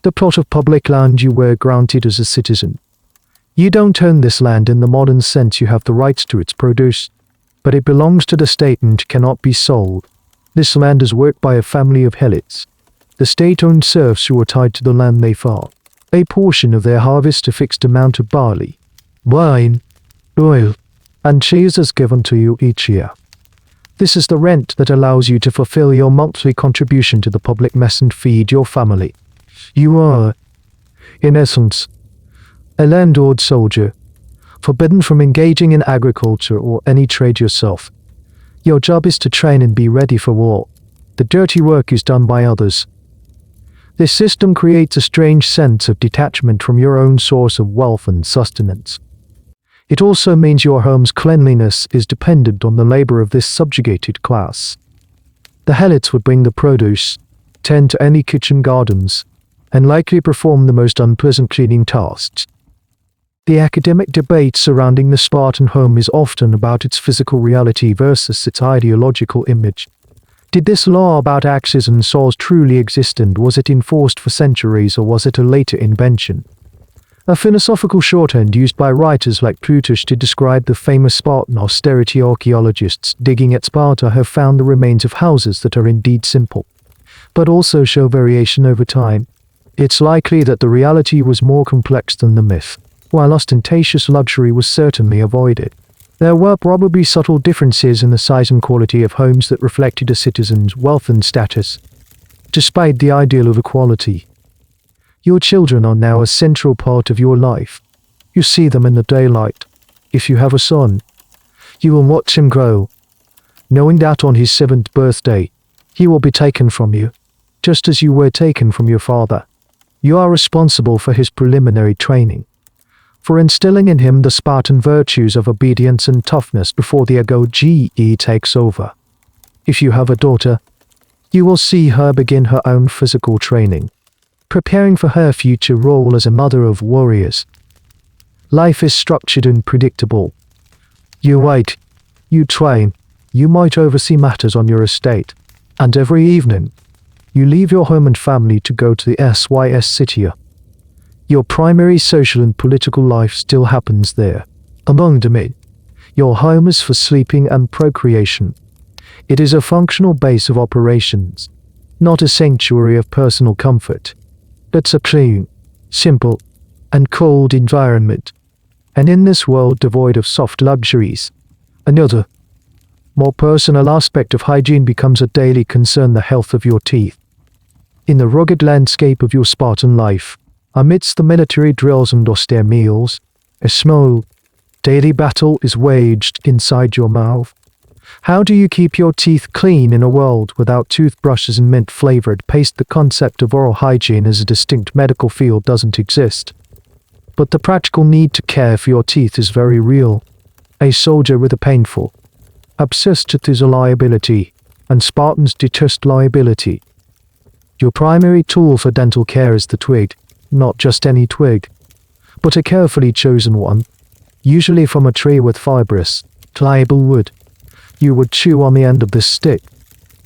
the plot of public land you were granted as a citizen. You don't own this land in the modern sense, you have the rights to its produce, but it belongs to the state and cannot be sold. This land is worked by a family of helots. The state-owned serfs who are tied to the land they farm. A portion of their harvest, a fixed amount of barley, wine, oil, and cheese is given to you each year. This is the rent that allows you to fulfill your monthly contribution to the public mess and feed your family. You are, in essence, a landlord soldier, forbidden from engaging in agriculture or any trade yourself. Your job is to train and be ready for war. The dirty work is done by others. This system creates a strange sense of detachment from your own source of wealth and sustenance. It also means your home's cleanliness is dependent on the labor of this subjugated class. The helots would bring the produce, tend to any kitchen gardens, and likely perform the most unpleasant cleaning tasks. The academic debate surrounding the Spartan home is often about its physical reality versus its ideological image. Did this law about axes and saws truly exist, and was it enforced for centuries, or was it a later invention? A philosophical shorthand used by writers like Plutarch to describe the famous Spartan austerity. Archaeologists digging at Sparta have found the remains of houses that are indeed simple, but also show variation over time. It's likely that the reality was more complex than the myth. While ostentatious luxury was certainly avoided, there were probably subtle differences in the size and quality of homes that reflected a citizen's wealth and status. Despite the ideal of equality, your children are now a central part of your life. You see them in the daylight. If you have a son, you will watch him grow, knowing that on his 7th birthday, he will be taken from you, just as you were taken from your father. You are responsible for his preliminary training, for instilling in him the Spartan virtues of obedience and toughness before the Agoge takes over. If you have a daughter, you will see her begin her own physical training, preparing for her future role as a mother of warriors. Life is structured and predictable. You wait, you train, you might oversee matters on your estate, and every evening, you leave your home and family to go to the SYS city. Your primary social and political life still happens there. Among them, your home is for sleeping and procreation. It is a functional base of operations, not a sanctuary of personal comfort. It's a clean, simple, and cold environment. And in this world devoid of soft luxuries, another, more personal aspect of hygiene becomes a daily concern: the health of your teeth. In the rugged landscape of your Spartan life, amidst the military drills and austere meals, a small, daily battle is waged inside your mouth. How do you keep your teeth clean in a world without toothbrushes and mint-flavored paste? The concept of oral hygiene as a distinct medical field doesn't exist. But the practical need to care for your teeth is very real. A soldier with a painful, obsessed tooth is a liability, and Spartans detest liability. Your primary tool for dental care is the twig, not just any twig, but a carefully chosen one, usually from a tree with fibrous, pliable wood. You would chew on the end of this stick,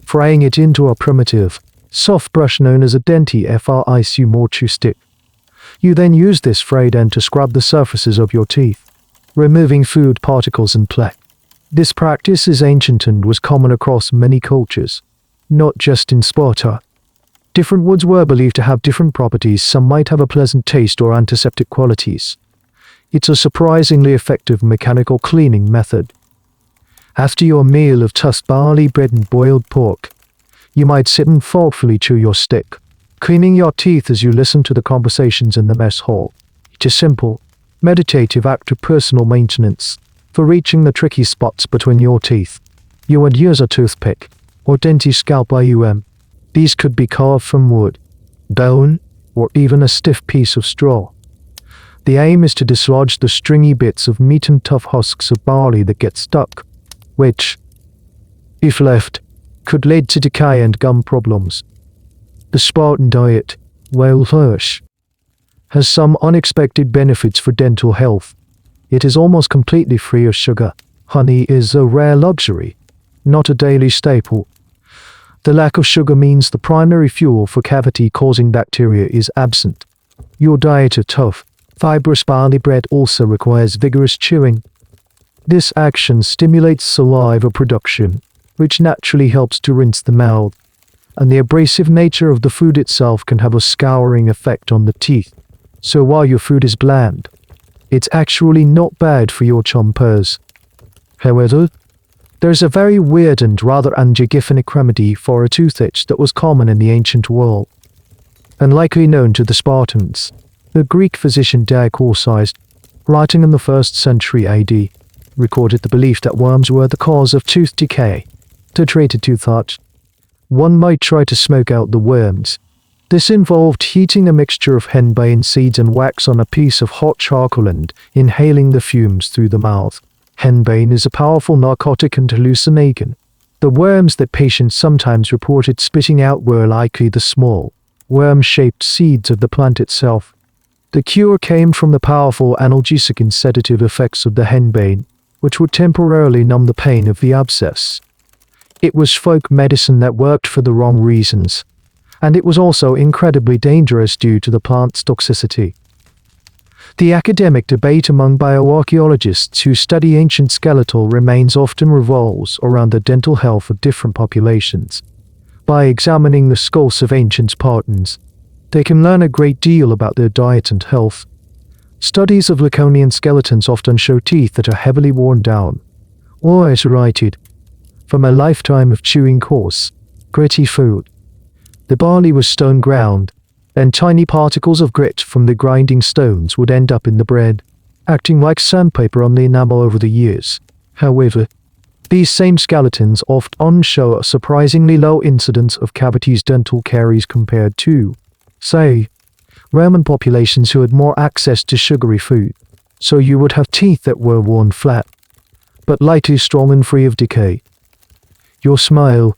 fraying it into a primitive, soft brush known as a dentifric mortu stick. You then use this frayed end to scrub the surfaces of your teeth, removing food particles and plaque. This practice is ancient and was common across many cultures, not just in Sparta. Different woods were believed to have different properties. Some might have a pleasant taste or antiseptic qualities. It's a surprisingly effective mechanical cleaning method. After your meal of tossed barley bread and boiled pork, you might sit and thoughtfully chew your stick. cleaning your teeth as you listen to the conversations in the mess hall. It's a simple, meditative act of personal maintenance for reaching the tricky spots between your teeth. You would use a toothpick or dentist scalpel. These could be carved from wood, bone, or even a stiff piece of straw. The aim is to dislodge the stringy bits of meat and tough husks of barley that get stuck, which, if left, could lead to decay and gum problems. The Spartan diet, while harsh, has some unexpected benefits for dental health. It is almost completely free of sugar. Honey is a rare luxury, not a daily staple. The lack of sugar means the primary fuel for cavity-causing bacteria is absent. Your diet of tough, fibrous barley bread also requires vigorous chewing. This action stimulates saliva production, which naturally helps to rinse the mouth, and the abrasive nature of the food itself can have a scouring effect on the teeth. So while your food is bland, it's actually not bad for your chompers. However, there's a very weird and rather unhygienic remedy for a toothache that was common in the ancient world. Unlikely known to the Spartans, the Greek physician Diacourses, writing in the 1st century AD, recorded the belief that worms were the cause of tooth decay. To treat a toothache, one might try to smoke out the worms. This involved heating a mixture of henbane seeds and wax on a piece of hot charcoal and inhaling the fumes through the mouth. Henbane is a powerful narcotic and hallucinogen. The worms that patients sometimes reported spitting out were likely the small, worm-shaped seeds of the plant itself. The cure came from the powerful analgesic and sedative effects of the henbane, which would temporarily numb the pain of the abscess. It was folk medicine that worked for the wrong reasons, and it was also incredibly dangerous due to the plant's toxicity. The academic debate among bioarchaeologists who study ancient skeletal remains often revolves around the dental health of different populations. By examining the skulls of ancient Spartans, they can learn a great deal about their diet and health. Studies of Laconian skeletons often show teeth that are heavily worn down, or serrated, from a lifetime of chewing coarse, gritty food. The barley was stone ground, and tiny particles of grit from the grinding stones would end up in the bread, acting like sandpaper on the enamel over the years. However, these same skeletons often show a surprisingly low incidence of cavities dental caries compared to, say, Roman populations who had more access to sugary food. So you would have teeth that were worn flat, but lightly strong and free of decay. Your smile,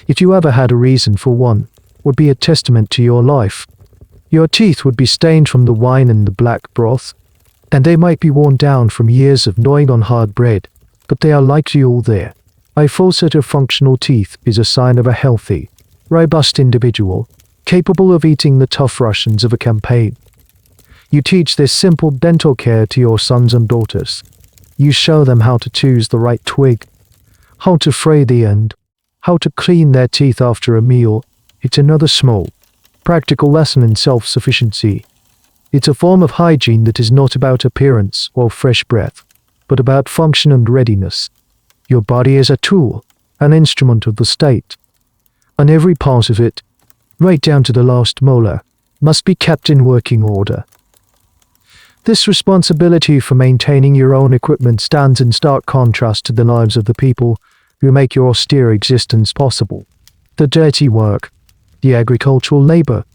if you ever had a reason for one, would be a testament to your life. Your teeth would be stained from the wine and the black broth, and they might be worn down from years of gnawing on hard bread, but they are likely all there. A full set of functional teeth is a sign of a healthy, robust individual, capable of eating the tough rations of a campaign. You teach this simple dental care to your sons and daughters. You show them how to choose the right twig, how to fray the end, how to clean their teeth after a meal. It's another small, practical lesson in self-sufficiency. It's a form of hygiene that is not about appearance or fresh breath, but about function and readiness. Your body is a tool, an instrument of the state, and every part of it, right down to the last molar, must be kept in working order. This responsibility for maintaining your own equipment stands in stark contrast to the lives of the people who make your austere existence possible. The dirty work, the agricultural labor,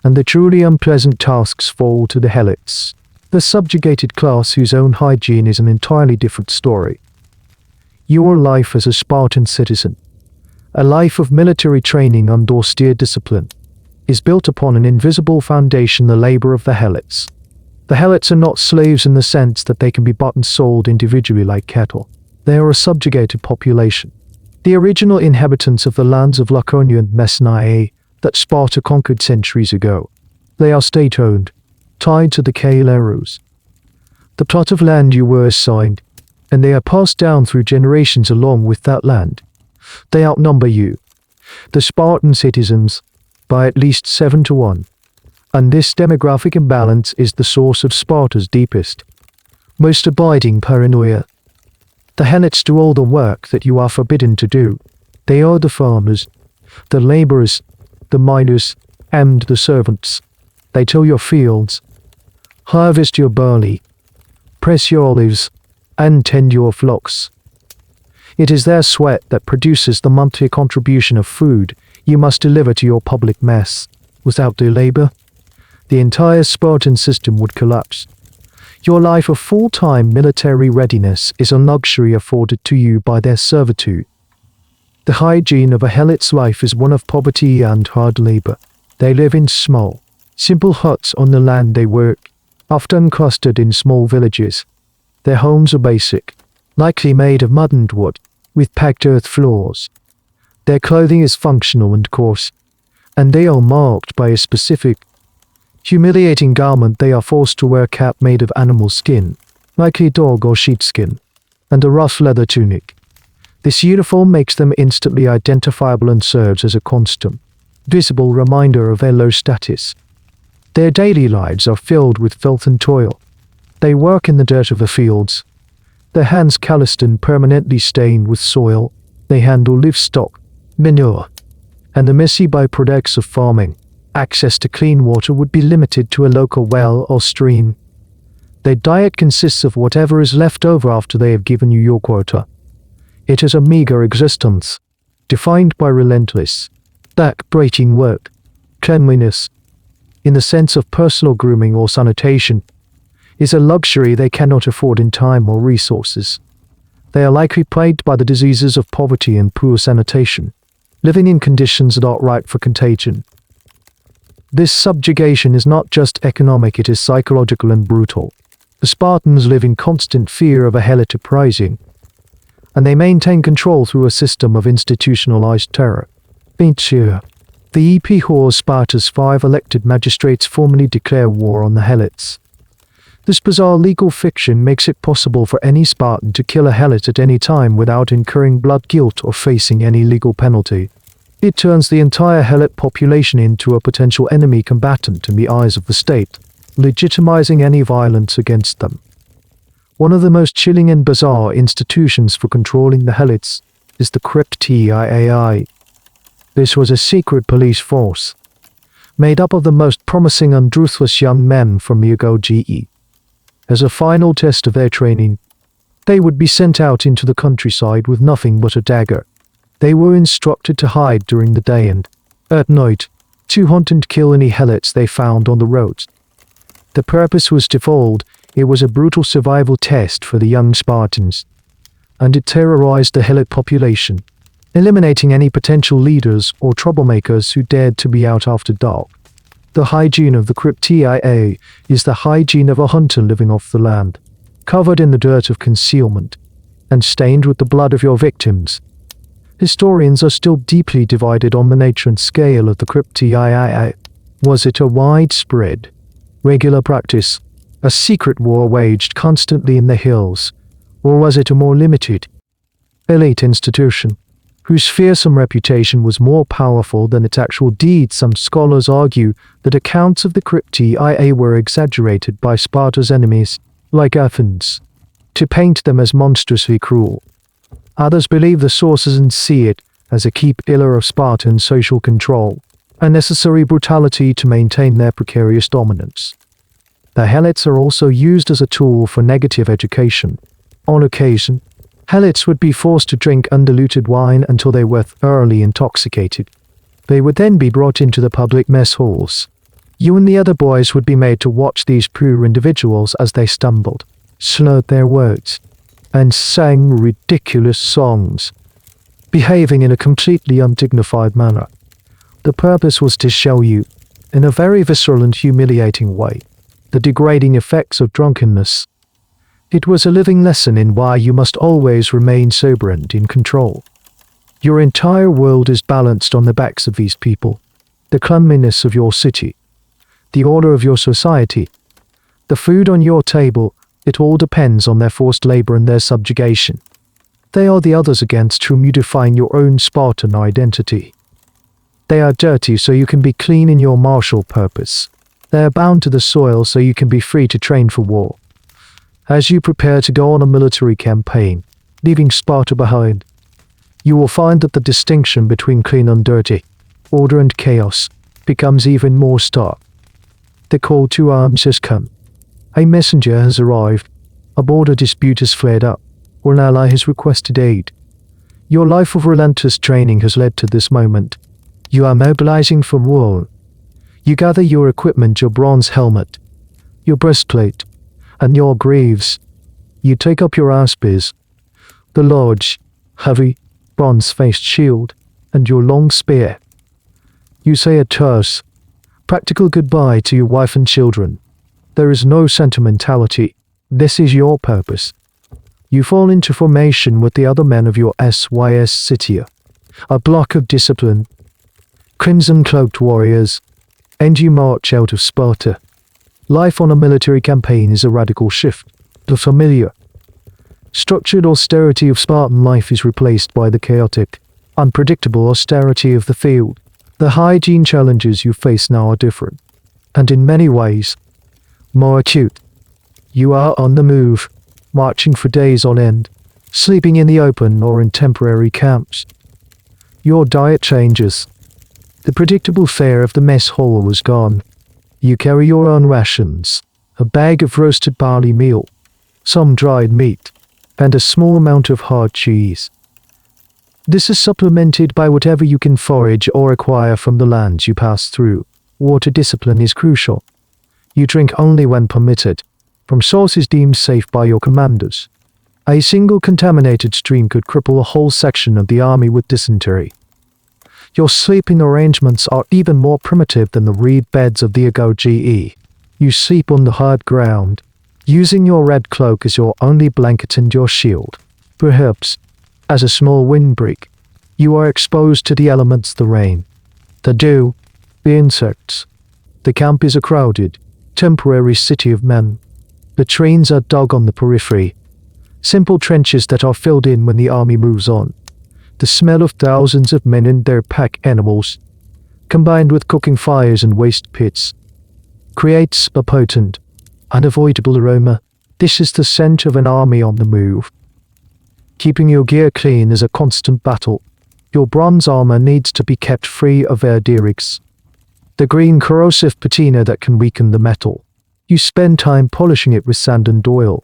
and the truly unpleasant tasks fall to the helots, the subjugated class whose own hygiene is an entirely different story. Your life as a Spartan citizen, a life of military training and austere discipline, is built upon an invisible foundation, the labor of the helots. The helots are not slaves in the sense that they can be bought and sold individually like cattle. They are a subjugated population, the original inhabitants of the lands of Laconia and Messenia that Sparta conquered centuries ago. They are state-owned, tied to the Kaileros, the plot of land you were assigned, and they are passed down through generations along with that land. They outnumber you, the Spartan citizens, by at least 7-1. And this demographic imbalance is the source of Sparta's deepest, most abiding paranoia. The helots do all the work that you are forbidden to do. They are the farmers, the laborers, the miners, and the servants. They till your fields, harvest your barley, press your olives, and tend your flocks. It is their sweat that produces the monthly contribution of food you must deliver to your public mess. Without their labor, the entire Spartan system would collapse. Your life of full-time military readiness is a luxury afforded to you by their servitude. The hygiene of a helot's life is one of poverty and hard labor. They live in small, simple huts on the land they work, often clustered in small villages. Their homes are basic, likely made of mud and wood, with packed earth floors. Their clothing is functional and coarse, and they are marked by a specific, humiliating garment. They are forced to wear a cap made of animal skin, likely dog or sheepskin, and a rough leather tunic. This uniform makes them instantly identifiable and serves as a constant, visible reminder of their low status. Their daily lives are filled with filth and toil. They work in the dirt of the fields, their hands calloused and permanently stained with soil. They handle livestock, manure, and the messy byproducts of farming. Access to clean water would be limited to a local well or stream. Their diet consists of whatever is left over after they have given you your quota. It is a meager existence, defined by relentless, back-breaking work. Cleanliness, in the sense of personal grooming or sanitation, is a luxury they cannot afford in time or resources. They are likely plagued by the diseases of poverty and poor sanitation, living in conditions that are ripe for contagion. This subjugation is not just economic, it is psychological and brutal. The Spartans live in constant fear of a helot uprising, and they maintain control through a system of institutionalized terror. The EP Sparta's 5 elected magistrates formally declare war on the helots. This bizarre legal fiction makes it possible for any Spartan to kill a helot at any time without incurring blood guilt or facing any legal penalty. It turns the entire helot population into a potential enemy combatant in the eyes of the state, legitimizing any violence against them. One of the most chilling and bizarre institutions for controlling the helots is the Cryptii. This was a secret police force, made up of the most promising and ruthless young men from the Agoge. As a final test of their training, they would be sent out into the countryside with nothing but a dagger. They were instructed to hide during the day and, at night, to hunt and kill any helots they found on the roads. The purpose was twofold. It was a brutal survival test for the young Spartans, and it terrorized the helot population, eliminating any potential leaders or troublemakers who dared to be out after dark. The hygiene of the Cryptii is the hygiene of a hunter living off the land, covered in the dirt of concealment, and stained with the blood of your victims. Historians are still deeply divided on the nature and scale of the Cryptii. Was it a widespread, regular practice, a secret war waged constantly in the hills, or was it a more limited, elite institution, whose fearsome reputation was more powerful than its actual deeds? Some scholars argue that accounts of the Cryptii were exaggerated by Sparta's enemies, like Athens, to paint them as monstrously cruel. Others believe the sources and see it as a key pillar of Spartan social control, a necessary brutality to maintain their precarious dominance. The helots are also used as a tool for negative education. On occasion, helots would be forced to drink undiluted wine until they were thoroughly intoxicated. They would then be brought into the public mess halls. You and the other boys would be made to watch these poor individuals as they stumbled, slurred their words, and sang ridiculous songs, behaving in a completely undignified manner. The purpose was to show you, in a very visceral and humiliating way, the degrading effects of drunkenness. It was a living lesson in why you must always remain sober and in control. Your entire world is balanced on the backs of these people. The cleanliness of your city, the order of your society, the food on your table, it all depends on their forced labor and their subjugation. They are the others against whom you define your own Spartan identity. They are dirty so you can be clean in your martial purpose. They are bound to the soil so you can be free to train for war. As you prepare to go on a military campaign, leaving Sparta behind, you will find that the distinction between clean and dirty, order and chaos, becomes even more stark. The call to arms has come. A messenger has arrived. A border dispute has flared up, or an ally has requested aid. Your life of relentless training has led to this moment. You are mobilizing for war. You gather your equipment, your bronze helmet, your breastplate, and your greaves. You take up your spears, the large, heavy, bronze-faced shield, and your long spear. You say a terse, practical goodbye to your wife and children. There is no sentimentality. This is your purpose. You fall into formation with the other men of your SYS City, a block of disciplined, crimson-cloaked warriors, and you march out of Sparta. Life on a military campaign is a radical shift. The familiar, structured austerity of Spartan life is replaced by the chaotic, unpredictable austerity of the field. The hygiene challenges you face now are different, and in many ways, more acute. You are on the move, marching for days on end, sleeping in the open or in temporary camps. Your diet changes. The predictable fare of the mess hall was gone. You carry your own rations, a bag of roasted barley meal, some dried meat, and a small amount of hard cheese. This is supplemented by whatever you can forage or acquire from the lands you pass through. Water discipline is crucial. You drink only when permitted, from sources deemed safe by your commanders. A single contaminated stream could cripple a whole section of the army with dysentery. Your sleeping arrangements are even more primitive than the reed beds of the Agoge. You sleep on the hard ground, using your red cloak as your only blanket and your shield. Perhaps, as a small windbreak, you are exposed to the elements, the rain, the dew, the insects. The camp is a crowded, temporary city of men. The trains are dug on the periphery, simple trenches that are filled in when the army moves on. The smell of thousands of men and their pack animals, combined with cooking fires and waste pits, creates a potent, unavoidable aroma. This is the scent of an army on the move. Keeping your gear clean is a constant battle. Your bronze armor needs to be kept free of air derricks, the green corrosive patina that can weaken the metal. You spend time polishing it with sand and oil,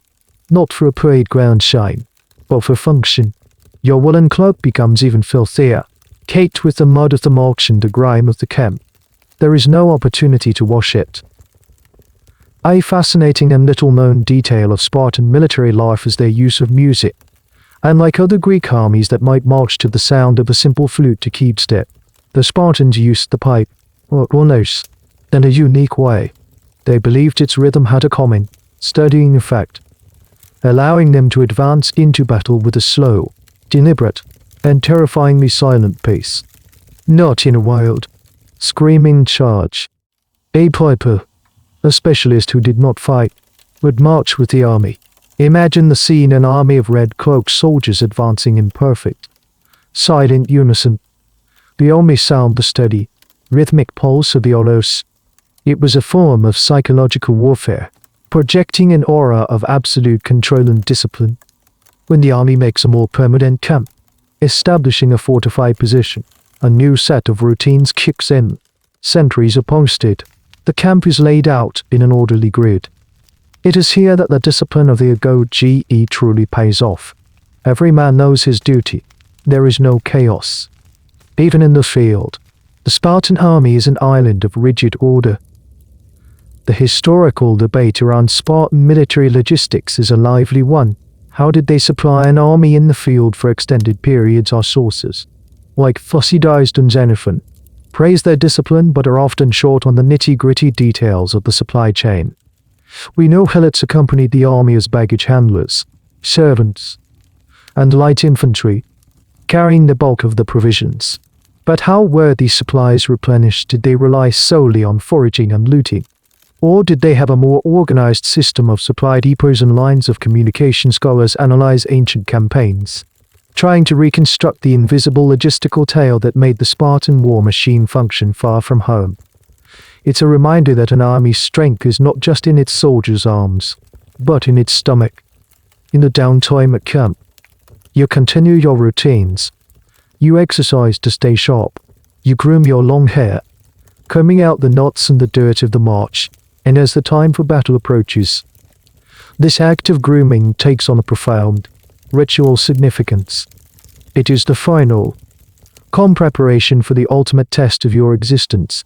not for a parade ground shine, but for function. Your woolen cloak becomes even filthier, caked with the mud of the march and the grime of the camp. There is no opportunity to wash it. A fascinating and little-known detail of Spartan military life is their use of music. Unlike other Greek armies that might march to the sound of a simple flute to keep step, the Spartans used the pipe, or nose, in a unique way. They believed its rhythm had a calming, steadying effect, allowing them to advance into battle with a slow, deliberate, and terrifyingly silent pace. Not in a wild, screaming charge. A piper, a specialist who did not fight, would march with the army. Imagine the scene: an army of red-cloaked soldiers advancing in perfect, silent unison. The only sound the steady, rhythmic pulse of the oros. It was a form of psychological warfare, projecting an aura of absolute control and discipline. When the army makes a more permanent camp, establishing a fortified position, a new set of routines kicks in. Sentries are posted. The camp is laid out in an orderly grid. It is here that the discipline of the Agoge truly pays off. Every man knows his duty. There is no chaos. Even in the field, the Spartan army is an island of rigid order. The historical debate around Spartan military logistics is a lively one. How did they supply an army in the field for extended periods? Our sources, like Thucydides and Xenophon, praise their discipline but are often short on the nitty-gritty details of the supply chain. We know helots accompanied the army as baggage handlers, servants, and light infantry, carrying the bulk of the provisions. But how were these supplies replenished? Did they rely solely on foraging and looting? Or did they have a more organized system of supply depots and lines of communication? Scholars analyze ancient campaigns, trying to reconstruct the invisible logistical tale that made the Spartan war machine function far from home. It's a reminder that an army's strength is not just in its soldiers' arms, but in its stomach. In the downtime at camp, you continue your routines. You exercise to stay sharp. You groom your long hair, combing out the knots and the dirt of the march, and as the time for battle approaches, this act of grooming takes on a profound ritual significance. It is the final, calm preparation for the ultimate test of your existence.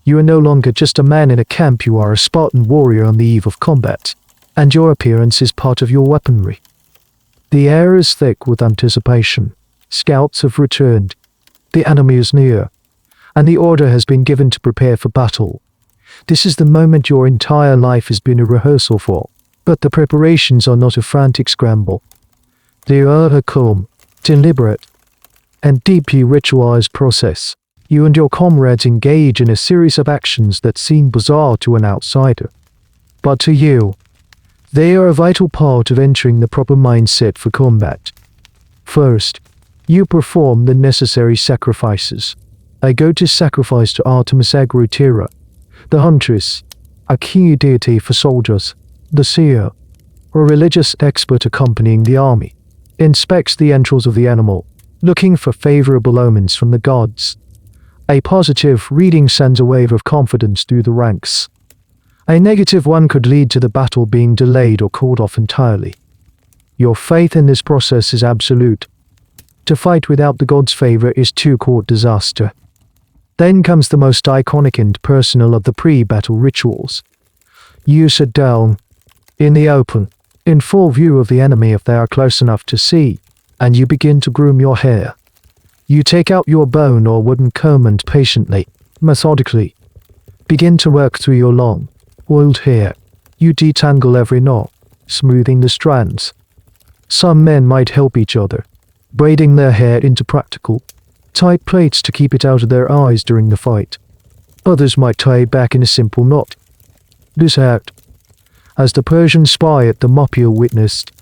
You are no longer just a man in a camp, you are a Spartan warrior on the eve of combat, and your appearance is part of your weaponry. The air is thick with anticipation. Scouts have returned. The enemy is near, and the order has been given to prepare for battle. This is the moment your entire life has been a rehearsal for. But the preparations are not a frantic scramble. They are a calm, deliberate, and deeply ritualized process. You and your comrades engage in a series of actions that seem bizarre to an outsider. But to you, they are a vital part of entering the proper mindset for combat. First, you perform the necessary sacrifices. Agoge sacrifice to Artemis Agrotera, the huntress, a key deity for soldiers. The seer, a religious expert accompanying the army, inspects the entrails of the animal, looking for favorable omens from the gods. A positive reading sends a wave of confidence through the ranks. A negative one could lead to the battle being delayed or called off entirely. Your faith in this process is absolute. To fight without the gods' favor is to court disaster. Then comes the most iconic and personal of the pre-battle rituals. You sit down, in the open, in full view of the enemy if they are close enough to see, and you begin to groom your hair. You take out your bone or wooden comb and patiently, methodically, begin to work through your long, oiled hair. You detangle every knot, smoothing the strands. Some men might help each other, braiding their hair into practical, tight plaits to keep it out of their eyes during the fight. Others might tie it back in a simple knot. This act, as the Persian spy at the Mopil witnessed,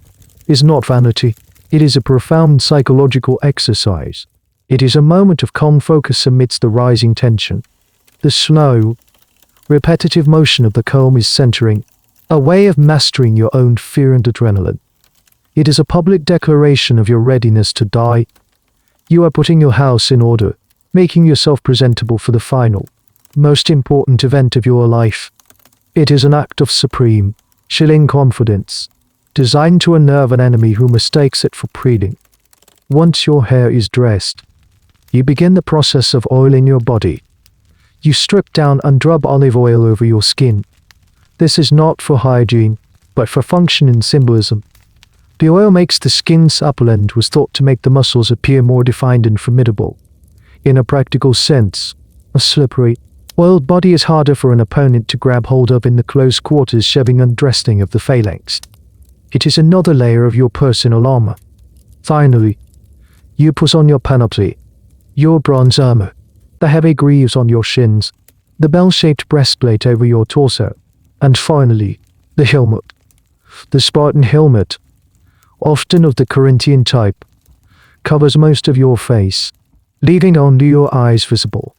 is not vanity. It is a profound psychological exercise. It is a moment of calm focus amidst the rising tension. The slow, repetitive motion of the comb is centering, a way of mastering your own fear and adrenaline. It is a public declaration of your readiness to die. You are putting your house in order, making yourself presentable for the final, most important event of your life. It is an act of supreme, chilling confidence, designed to unnerve an enemy who mistakes it for breeding. Once your hair is dressed, you begin the process of oiling your body. You strip down and rub olive oil over your skin. This is not for hygiene, but for function and symbolism. The oil makes the skin supple and was thought to make the muscles appear more defined and formidable. In a practical sense, a slippery, oiled body is harder for an opponent to grab hold of in the close quarters, shoving and dressing of the phalanx. It is another layer of your personal armor. Finally, you put on your panoply, your bronze armor, the heavy greaves on your shins, the bell-shaped breastplate over your torso, and finally, the helmet. The Spartan helmet, often of the Corinthian type, covers most of your face, leaving only your eyes visible.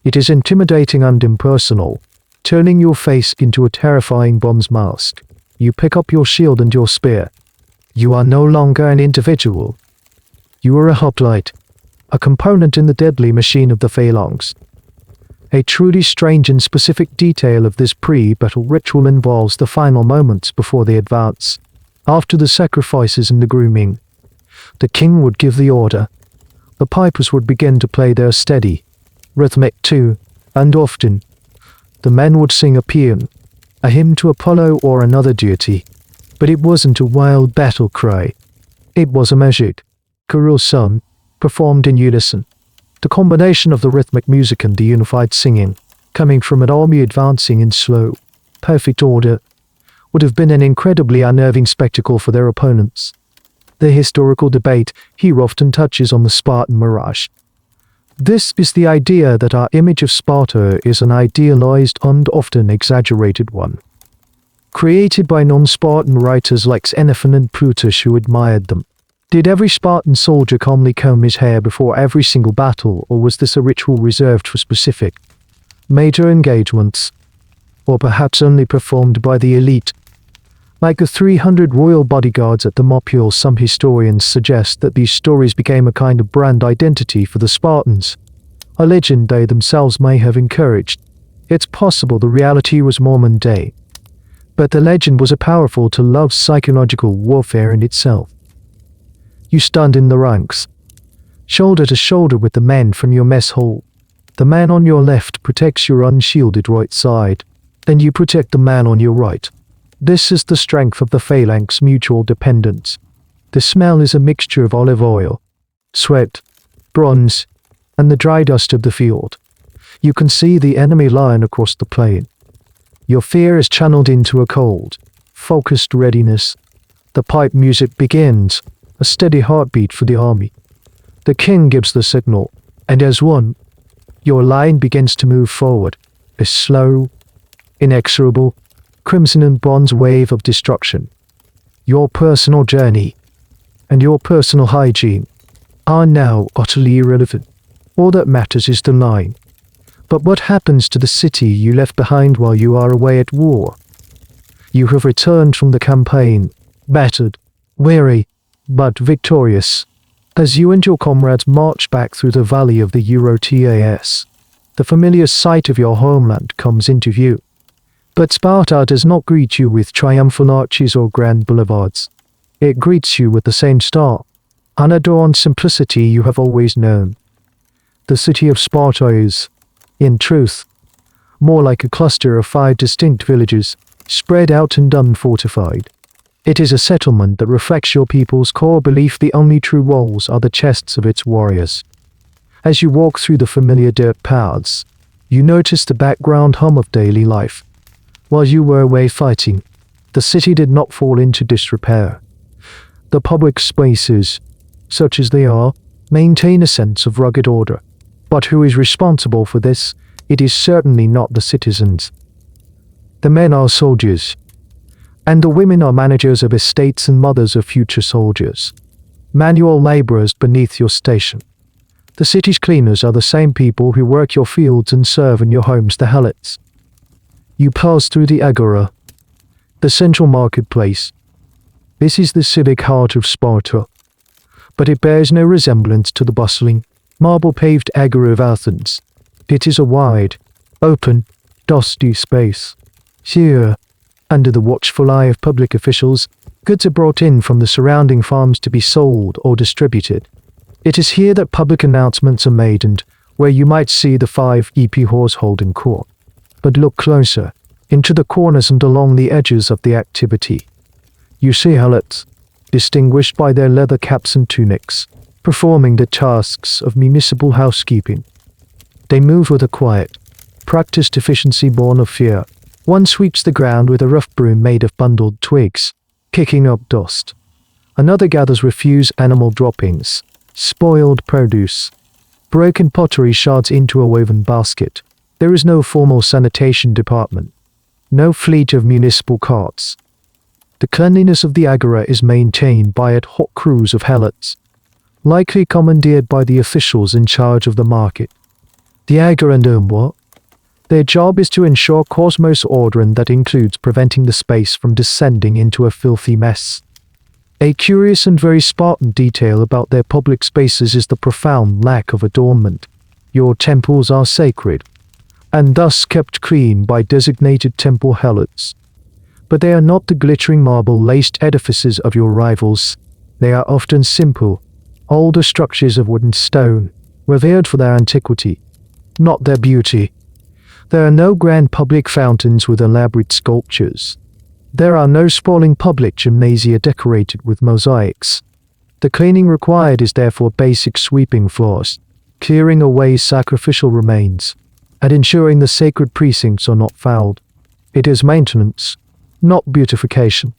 It is intimidating and impersonal, turning your face into a terrifying bronze mask. You pick up your shield and your spear. You are no longer an individual. You are a hoplite, a component in the deadly machine of the phalanx. A truly strange and specific detail of this pre-battle ritual involves the final moments before they advance. After the sacrifices and the grooming, the king would give the order. The pipers would begin to play their steady, rhythmic tune, and often, the men would sing a paean, a hymn to Apollo or another deity. But it wasn't a wild battle cry. It was a measured, choral song, performed in unison. The combination of the rhythmic music and the unified singing, coming from an army advancing in slow, perfect order, would have been an incredibly unnerving spectacle for their opponents. The historical debate here often touches on the Spartan mirage. This is the idea that our image of Sparta is an idealized and often exaggerated one, created by non-Spartan writers like Xenophon and Plutarch who admired them. Did every Spartan soldier calmly comb his hair before every single battle, or was this a ritual reserved for specific, major engagements, or perhaps only performed by the elite? Like the 300 royal bodyguards at the Mopil, some historians suggest that these stories became a kind of brand identity for the Spartans, a legend they themselves may have encouraged. It's possible the reality was more mundane, but the legend was a powerful tool of psychological warfare in itself. You stand in the ranks, shoulder to shoulder with the men from your mess hall. The man on your left protects your unshielded right side, and you protect the man on your right. This is the strength of the phalanx mutual dependence. The smell is a mixture of olive oil, sweat, bronze, and the dry dust of the field. You can see the enemy line across the plain. Your fear is channeled into a cold, focused readiness. The pipe music begins, a steady heartbeat for the army. The king gives the signal, and as one, your line begins to move forward, a slow, inexorable, crimson and bronze wave of destruction. Your personal journey and your personal hygiene are now utterly irrelevant. All that matters is the line. But what happens to the city you left behind while you are away at war? You have returned from the campaign, battered, weary, but victorious. As you and your comrades march back through the valley of the Eurotas, the familiar sight of your homeland comes into view. But Sparta does not greet you with triumphal arches or grand boulevards. It greets you with the same stark, unadorned simplicity you have always known. The city of Sparta is, in truth, more like a cluster of 5 distinct villages, spread out and unfortified. It is a settlement that reflects your people's core belief the only true walls are the chests of its warriors. As you walk through the familiar dirt paths, you notice the background hum of daily life. While you were away fighting, the city did not fall into disrepair. The public spaces, such as they are, maintain a sense of rugged order. But who is responsible for this? It is certainly not the citizens. The men are soldiers, and the women are managers of estates and mothers of future soldiers, manual laborers beneath your station. The city's cleaners are the same people who work your fields and serve in your homes, the helots. You pass through the Agora, the central marketplace. This is the civic heart of Sparta, but it bears no resemblance to the bustling, marble-paved Agora of Athens. It is a wide, open, dusty space. Here, under the watchful eye of public officials, goods are brought in from the surrounding farms to be sold or distributed. It is here that public announcements are made and where you might see the 5 EP horse holding court. But look closer, into the corners and along the edges of the activity. You see helots, distinguished by their leather caps and tunics, performing the tasks of municipal housekeeping. They move with a quiet, practiced efficiency born of fear. One sweeps the ground with a rough broom made of bundled twigs, kicking up dust. Another gathers refuse animal droppings, spoiled produce, broken pottery shards into a woven basket. There is no formal sanitation department, no fleet of municipal carts. The cleanliness of the Agora is maintained by ad hoc crews of helots, likely commandeered by the officials in charge of the market. The Agora know what? Their job is to ensure cosmos order, and that includes preventing the space from descending into a filthy mess. A curious and very Spartan detail about their public spaces is the profound lack of adornment. Your temples are sacred, and thus kept clean by designated temple helots. But they are not the glittering marble-laced edifices of your rivals. They are often simple, older structures of wood and stone, revered for their antiquity, not their beauty. There are no grand public fountains with elaborate sculptures. There are no sprawling public gymnasia decorated with mosaics. The cleaning required is therefore basic sweeping floors, clearing away sacrificial remains, and ensuring the sacred precincts are not fouled. It is maintenance, not beautification.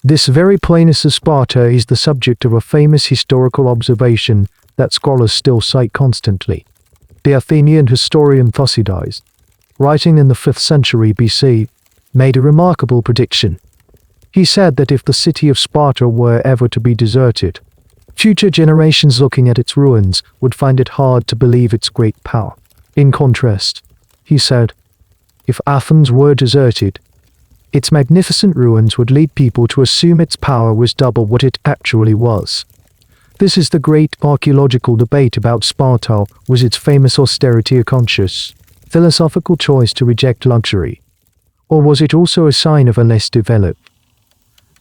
This very plainness of Sparta is the subject of a famous historical observation that scholars still cite constantly. The Athenian historian Thucydides, writing in the 5th century BC, made a remarkable prediction. He said that if the city of Sparta were ever to be deserted, future generations looking at its ruins would find it hard to believe its great power. In contrast, he said, if Athens were deserted, its magnificent ruins would lead people to assume its power was double what it actually was. This is the great archaeological debate about Sparta. Was its famous austerity a conscious, philosophical choice to reject luxury? Or was it also a sign of a less developed,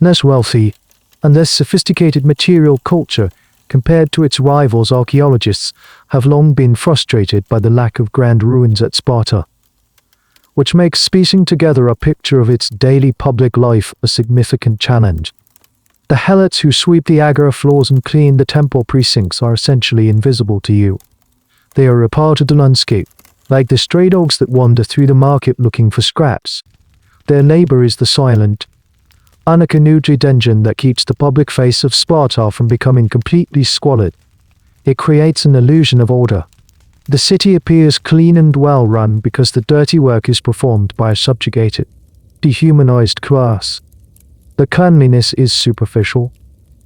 less wealthy, and less sophisticated material culture compared to its rivals? Archaeologists have long been frustrated by the lack of grand ruins at Sparta, which makes piecing together a picture of its daily public life a significant challenge. The helots who sweep the agora floors and clean the temple precincts are essentially invisible to you. They are a part of the landscape, like the stray dogs that wander through the market looking for scraps. Their labor is the silent, unaccounted engine that keeps the public face of Sparta from becoming completely squalid. It creates an illusion of order. The city appears clean and well run because the dirty work is performed by a subjugated, dehumanized class. The cleanliness is superficial.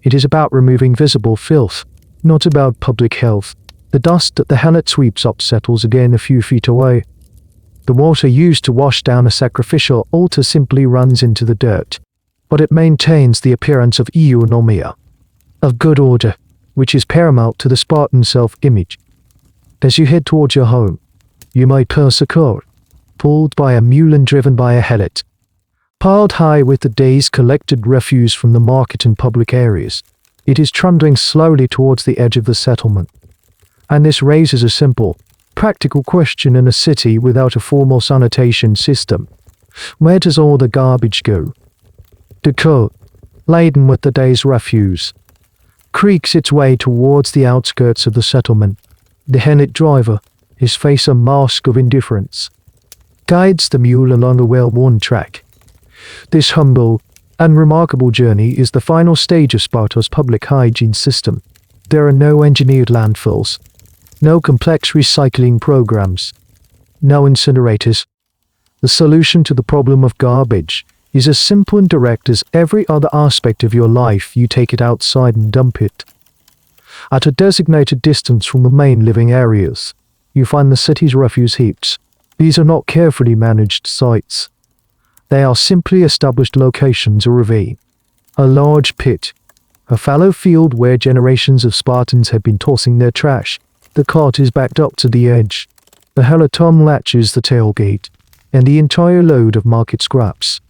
It is about removing visible filth, not about public health. The dust that the helot sweeps up settles again a few feet away. The water used to wash down a sacrificial altar simply runs into the dirt, but it maintains the appearance of eunomia, of good order, which is paramount to the Spartan self-image. As you head towards your home, you might pass a cart, pulled by a mule and driven by a helot, piled high with the day's collected refuse from the market and public areas. It is trundling slowly towards the edge of the settlement. And this raises a simple, practical question in a city without a formal sanitation system. Where does all the garbage go? The cart, laden with the day's refuse, creaks its way towards the outskirts of the settlement. The helot driver, his face a mask of indifference, guides the mule along a well-worn track. This humble and remarkable journey is the final stage of Sparta's public hygiene system. There are no engineered landfills, no complex recycling programs, no incinerators. The solution to the problem of garbage is as simple and direct as every other aspect of your life. You take it outside and dump it. At a designated distance from the main living areas, you find the city's refuse heaps. These are not carefully managed sites. They are simply established locations: a ravine, a large pit, a fallow field where generations of Spartans have been tossing their trash. The cart is backed up to the edge. The heloton latches the tailgate, and the entire load of market scraps,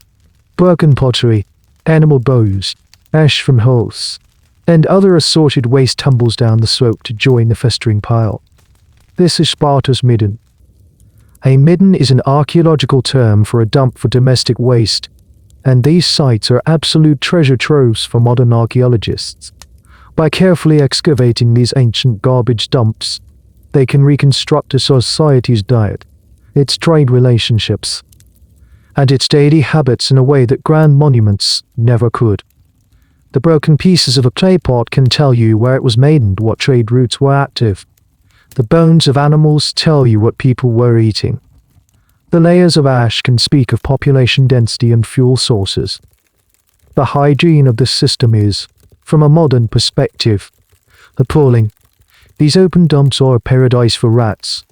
broken pottery, animal bones, ash from hearths, and other assorted waste tumbles down the slope to join the festering pile. This is Sparta's midden. A midden is an archaeological term for a dump for domestic waste, and these sites are absolute treasure troves for modern archaeologists. By carefully excavating these ancient garbage dumps, they can reconstruct a society's diet, its trade relationships, and its daily habits in a way that grand monuments never could. The broken pieces of a clay pot can tell you where it was made and what trade routes were active. The bones of animals tell you what people were eating. The layers of ash can speak of population density and fuel sources. The hygiene of this system is, from a modern perspective, appalling. These open dumps are a paradise for rats,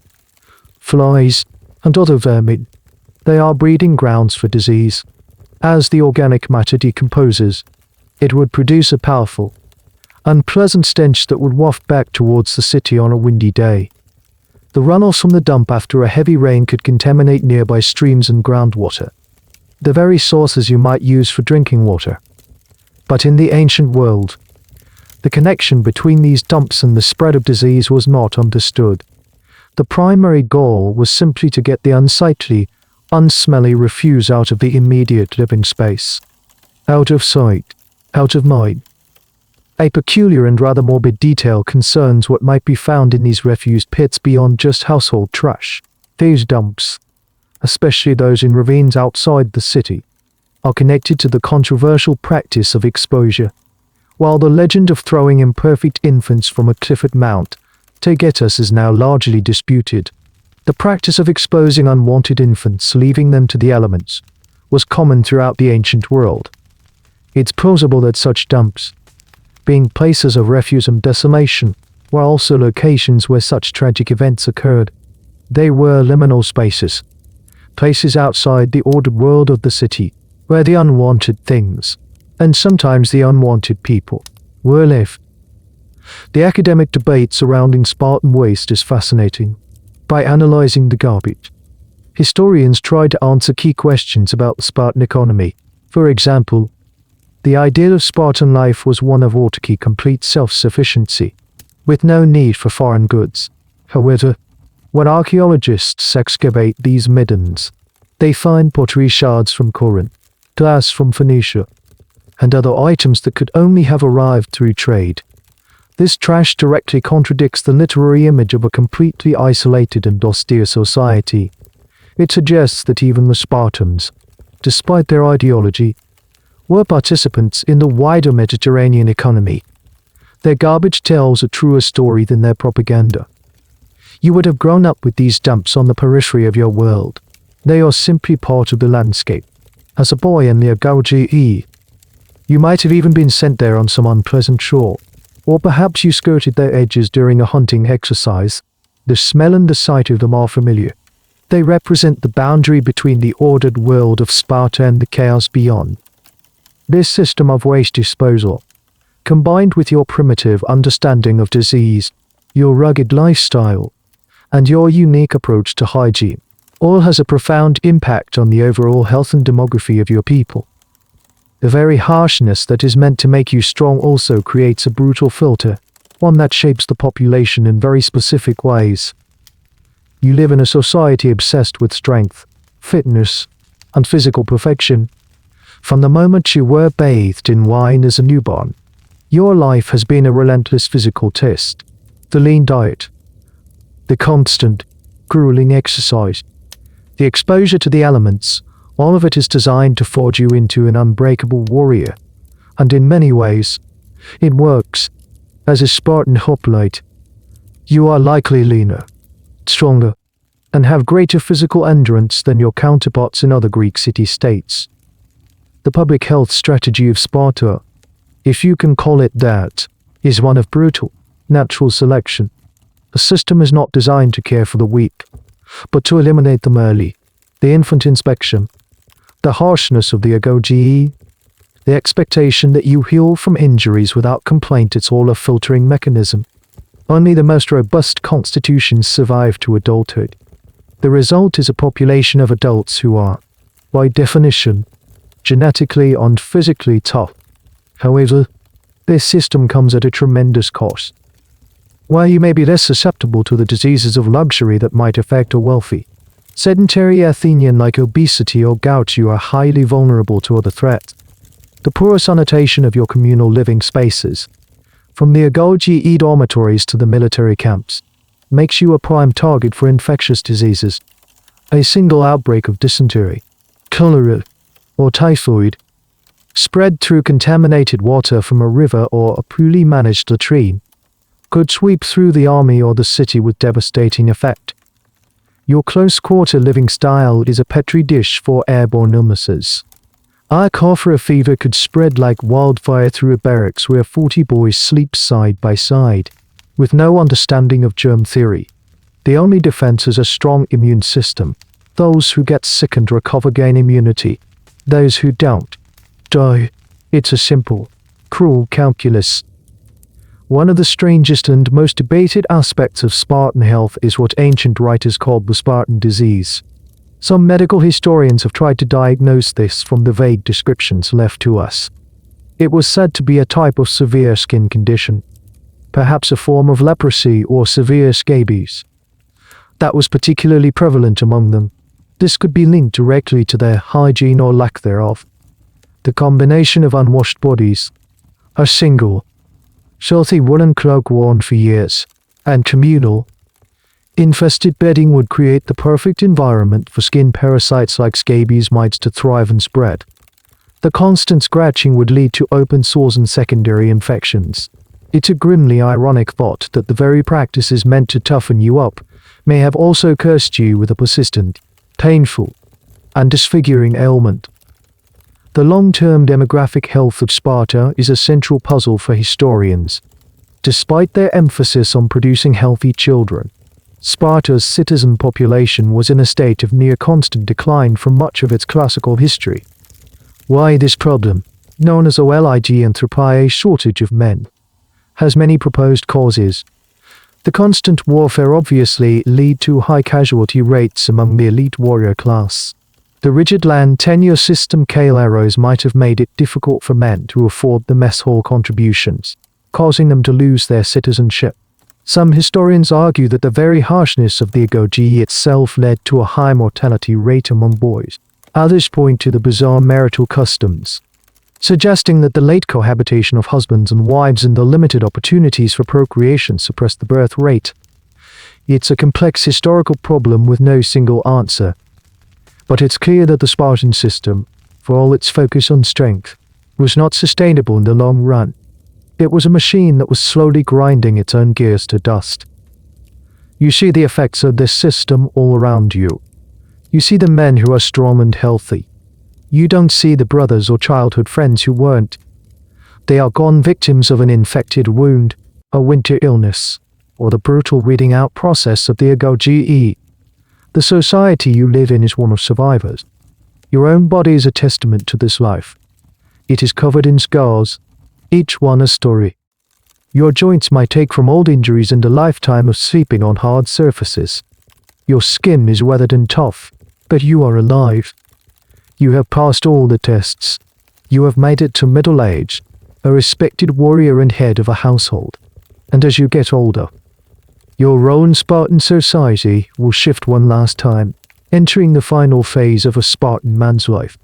flies, and other vermin. They are breeding grounds for disease. As the organic matter decomposes, it would produce a powerful, unpleasant stench that would waft back towards the city on a windy day. The runoffs from the dump after a heavy rain could contaminate nearby streams and groundwater, the very sources you might use for drinking water. But in the ancient world, the connection between these dumps and the spread of disease was not understood. The primary goal was simply to get the unsightly, unsmelly refuse out of the immediate living space. Out of sight, out of mind. A peculiar and rather morbid detail concerns what might be found in these refuse pits beyond just household trash. These dumps, especially those in ravines outside the city, are connected to the controversial practice of exposure. While the legend of throwing imperfect infants from a cliff at Mount Taygetus is now largely disputed, the practice of exposing unwanted infants, leaving them to the elements, was common throughout the ancient world. It's plausible that such dumps, being places of refuse and desolation, were also locations where such tragic events occurred. They were liminal spaces, places outside the ordered world of the city, where the unwanted things, and sometimes the unwanted people, were left. The academic debate surrounding Spartan waste is fascinating. By analyzing the garbage, historians try to answer key questions about the Spartan economy. For example, the ideal of Spartan life was one of autarky, complete self-sufficiency, with no need for foreign goods. However, when archaeologists excavate these middens, they find pottery shards from Corinth, glass from Phoenicia, and other items that could only have arrived through trade. This trash directly contradicts the literary image of a completely isolated and austere society. It suggests that even the Spartans, despite their ideology, were participants in the wider Mediterranean economy. Their garbage tells a truer story than their propaganda. You would have grown up with these dumps on the periphery of your world. They are simply part of the landscape. As a boy in the Agoge, you might have even been sent there on some unpleasant shore, or perhaps you skirted their edges during a hunting exercise. The smell and the sight of them are familiar. They represent the boundary between the ordered world of Sparta and the chaos beyond. This system of waste disposal, combined with your primitive understanding of disease, your rugged lifestyle, and your unique approach to hygiene, all has a profound impact on the overall health and demography of your people. The very harshness that is meant to make you strong also creates a brutal filter, one that shapes the population in very specific ways. You live in a society obsessed with strength, fitness, and physical perfection. From the moment you were bathed in wine as a newborn, your life has been a relentless physical test. The lean diet, the constant, grueling exercise, the exposure to the elements, all of it is designed to forge you into an unbreakable warrior. And in many ways, it works. As a Spartan hoplite, you are likely leaner, stronger, and have greater physical endurance than your counterparts in other Greek city-states. The public health strategy of Sparta, if you can call it that, is one of brutal, natural selection. The system is not designed to care for the weak, but to eliminate them early. The infant inspection, the harshness of the Agoge, the expectation that you heal from injuries without complaint, it's all a filtering mechanism. Only the most robust constitutions survive to adulthood. The result is a population of adults who are, by definition, genetically and physically tough. However, this system comes at a tremendous cost. While you may be less susceptible to the diseases of luxury that might affect a wealthy, sedentary Athenian like obesity or gout, you are highly vulnerable to other threats. The poor sanitation of your communal living spaces, from the Agoge dormitories to the military camps, makes you a prime target for infectious diseases. A single outbreak of dysentery, cholera, or typhoid, spread through contaminated water from a river or a poorly managed latrine, could sweep through the army or the city with devastating effect. Your close-quarter living style is a petri dish for airborne illnesses. A cough or a fever could spread like wildfire through a barracks where 40 boys sleep side by side, with no understanding of germ theory. The only defense is a strong immune system. Those who get sick and recover gain immunity. Those who don't, die. It's a simple, cruel calculus. One of the strangest and most debated aspects of Spartan health is what ancient writers called the Spartan disease. Some medical historians have tried to diagnose this from the vague descriptions left to us. It was said to be a type of severe skin condition, perhaps a form of leprosy or severe scabies, that was particularly prevalent among them. This could be linked directly to their hygiene or lack thereof. The combination of unwashed bodies, a single, filthy woolen cloak worn for years, and communal, infested bedding would create the perfect environment for skin parasites like scabies mites to thrive and spread. The constant scratching would lead to open sores and secondary infections. It's a grimly ironic thought that the very practices meant to toughen you up may have also cursed you with a persistent, painful, and disfiguring ailment. The long-term demographic health of Sparta is a central puzzle for historians. Despite their emphasis on producing healthy children, Sparta's citizen population was in a state of near-constant decline for much of its classical history. Why this problem, known as HYGIENE, a shortage of men, has many proposed causes. The constant warfare obviously lead to high casualty rates among the elite warrior class. The rigid land tenure system arrows might have made it difficult for men to afford the mess hall contributions, causing them to lose their citizenship. Some historians argue that the very harshness of the Agoge itself led to a high mortality rate among boys. Others point to the bizarre marital customs, suggesting that the late cohabitation of husbands and wives and the limited opportunities for procreation suppressed the birth rate. It's a complex historical problem with no single answer. But it's clear that the Spartan system, for all its focus on strength, was not sustainable in the long run. It was a machine that was slowly grinding its own gears to dust. You see the effects of this system all around you. You see the men who are strong and healthy. You don't see the brothers or childhood friends who weren't. They are gone, victims of an infected wound, a winter illness, or the brutal weeding out process of the Agoge. The society you live in is one of survivors. Your own body is a testament to this life. It is covered in scars, each one a story. Your joints might ache from old injuries and a lifetime of sleeping on hard surfaces. Your skin is weathered and tough, but you are alive. You have passed all the tests. You have made it to middle age, a respected warrior and head of a household. And as you get older, your role in Spartan society will shift one last time, entering the final phase of a Spartan man's life.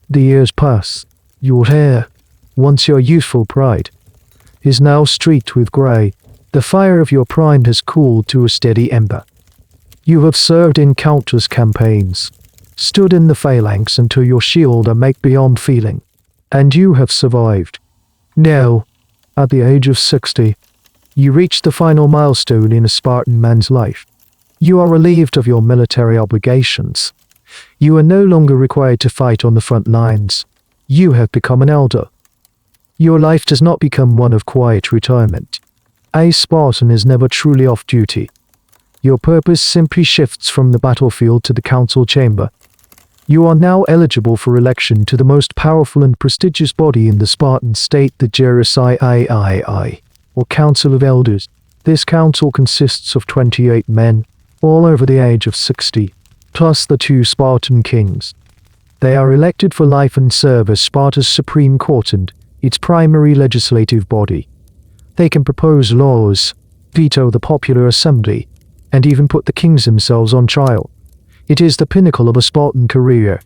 The years pass. Your hair, once your youthful pride, is now streaked with grey. The fire of your prime has cooled to a steady ember. You have served in countless campaigns, stood in the phalanx until your shield make beyond feeling, and you have survived. Now, at the age of 60, you reach the final milestone in a Spartan man's life. You are relieved of your military obligations. You are no longer required to fight on the front lines. You have become an elder. Your life does not become one of quiet retirement. A Spartan is never truly off duty. Your purpose simply shifts from the battlefield to the council chamber. You are now eligible for election to the most powerful and prestigious body in the Spartan state, the HYGIENE, or Council of Elders. This council consists of 28 men, all over the age of 60, plus the 2 Spartan kings. They are elected for life and serve as Sparta's Supreme Court and its primary legislative body. They can propose laws, veto the popular assembly, and even put the kings themselves on trial. It is the pinnacle of a Spartan career.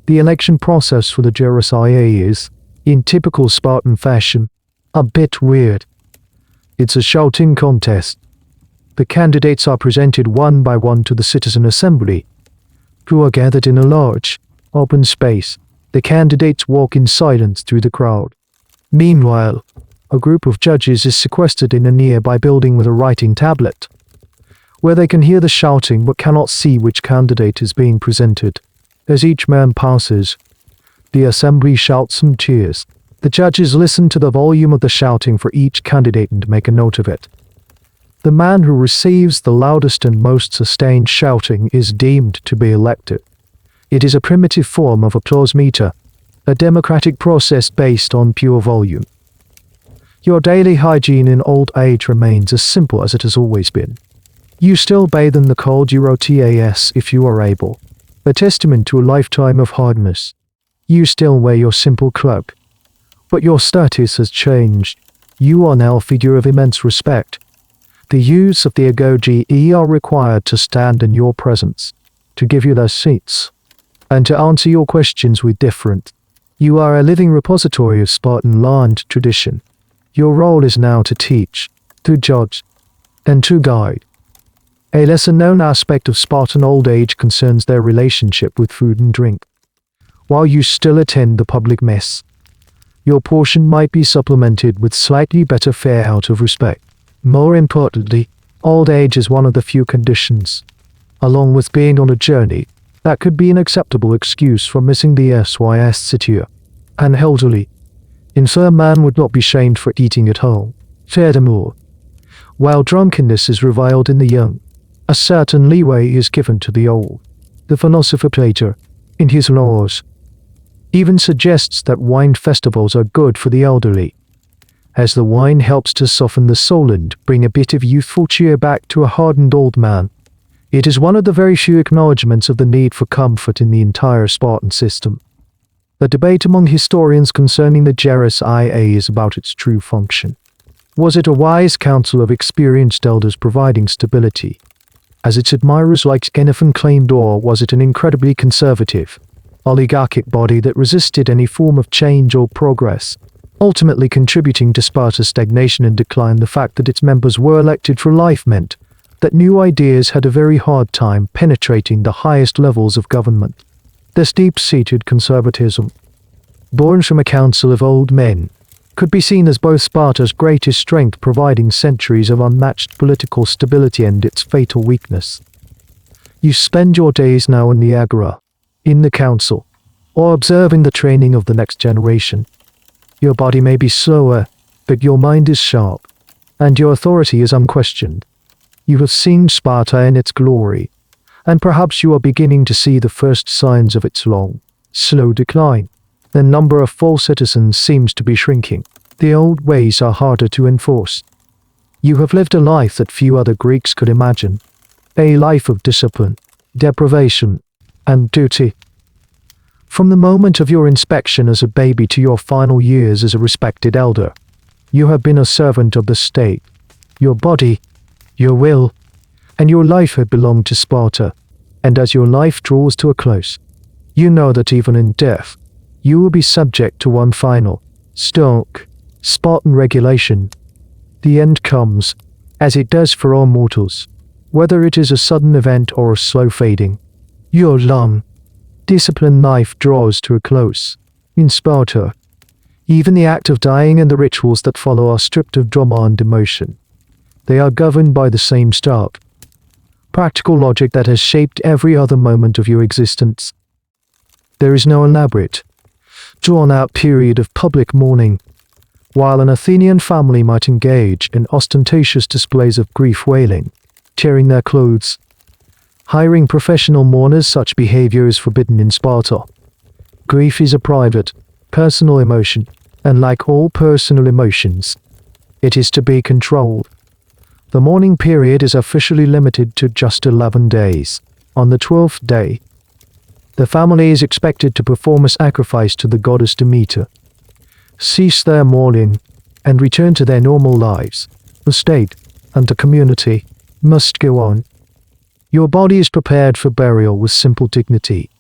The election process for the HYGIENE is, in typical Spartan fashion, a bit weird. It's a shouting contest. The candidates are presented one by one to the citizen assembly, who are gathered in a large, open space. The candidates walk in silence through the crowd. Meanwhile, a group of judges is sequestered in a nearby building with a writing tablet, where they can hear the shouting but cannot see which candidate is being presented. As each man passes, the assembly shouts and cheers. The judges listen to the volume of the shouting for each candidate and make a note of it. The man who receives the loudest and most sustained shouting is deemed to be elected. It is a primitive form of applause meter, a democratic process based on pure volume. Your daily hygiene in old age remains as simple as it has always been. You still bathe in the cold UOTAS if you are able, a testament to a lifetime of hardness. You still wear your simple cloak. But your status has changed. You are now a figure of immense respect. The youths of the Agoge are required to stand in your presence, to give you their seats, and to answer your questions with different. You are a living repository of Spartan law and tradition. Your role is now to teach, to judge, and to guide. A lesser-known aspect of Spartan old age concerns their relationship with food and drink. While you still attend the public mess, your portion might be supplemented with slightly better fare out of respect. More importantly, old age is one of the few conditions, along with being on a journey, that could be an acceptable excuse for missing the SYS. An elderly, infirm man would not be shamed for eating at home. Furthermore, while drunkenness is reviled in the young, a certain leeway is given to the old. The philosopher Plato, in his Laws, even suggests that wine festivals are good for the elderly. as the wine helps to soften the soul and bring a bit of youthful cheer back to a hardened old man. It is one of the very few acknowledgements of the need for comfort in the entire Spartan system. The debate among historians concerning the Geras IA is about its true function. Was it a wise council of experienced elders providing stability, as its admirers like Xenophon claimed, or was it an incredibly conservative, oligarchic body that resisted any form of change or progress, ultimately contributing to Sparta's stagnation and decline? The fact that its members were elected for life meant that new ideas had a very hard time penetrating the highest levels of government. This deep-seated conservatism, born from a council of old men, could be seen as both Sparta's greatest strength, providing centuries of unmatched political stability, and its fatal weakness. You spend your days now in the Agora, in the council, or observing the training of the next generation. Your body may be slower, but your mind is sharp, and your authority is unquestioned. You have seen Sparta in its glory, and perhaps you are beginning to see the first signs of its long, slow decline. The number of full citizens seems to be shrinking. The old ways are harder to enforce. You have lived a life that few other Greeks could imagine, a life of discipline, deprivation, and duty. From the moment of your inspection as a baby to your final years as a respected elder, you have been a servant of the state. Your body, your will, and your life have belonged to Sparta, and as your life draws to a close, you know that even in death, you will be subject to one final, stark, Spartan regulation. The end comes, as it does for all mortals, whether it is a sudden event or a slow fading. Your long, disciplined life draws to a close. In Sparta, even the act of dying and the rituals that follow are stripped of drama and emotion. They are governed by the same stark, practical logic that has shaped every other moment of your existence. There is no elaborate, drawn-out period of public mourning. While an Athenian family might engage in ostentatious displays of grief, wailing, tearing their clothes, hiring professional mourners, such behavior is forbidden in Sparta. Grief is a private, personal emotion, and like all personal emotions, it is to be controlled. The mourning period is officially limited to just 11 days. On the 12th day, the family is expected to perform a sacrifice to the goddess Demeter, cease their mourning, and return to their normal lives. The state and the community must go on. Your body is prepared for burial with simple dignity.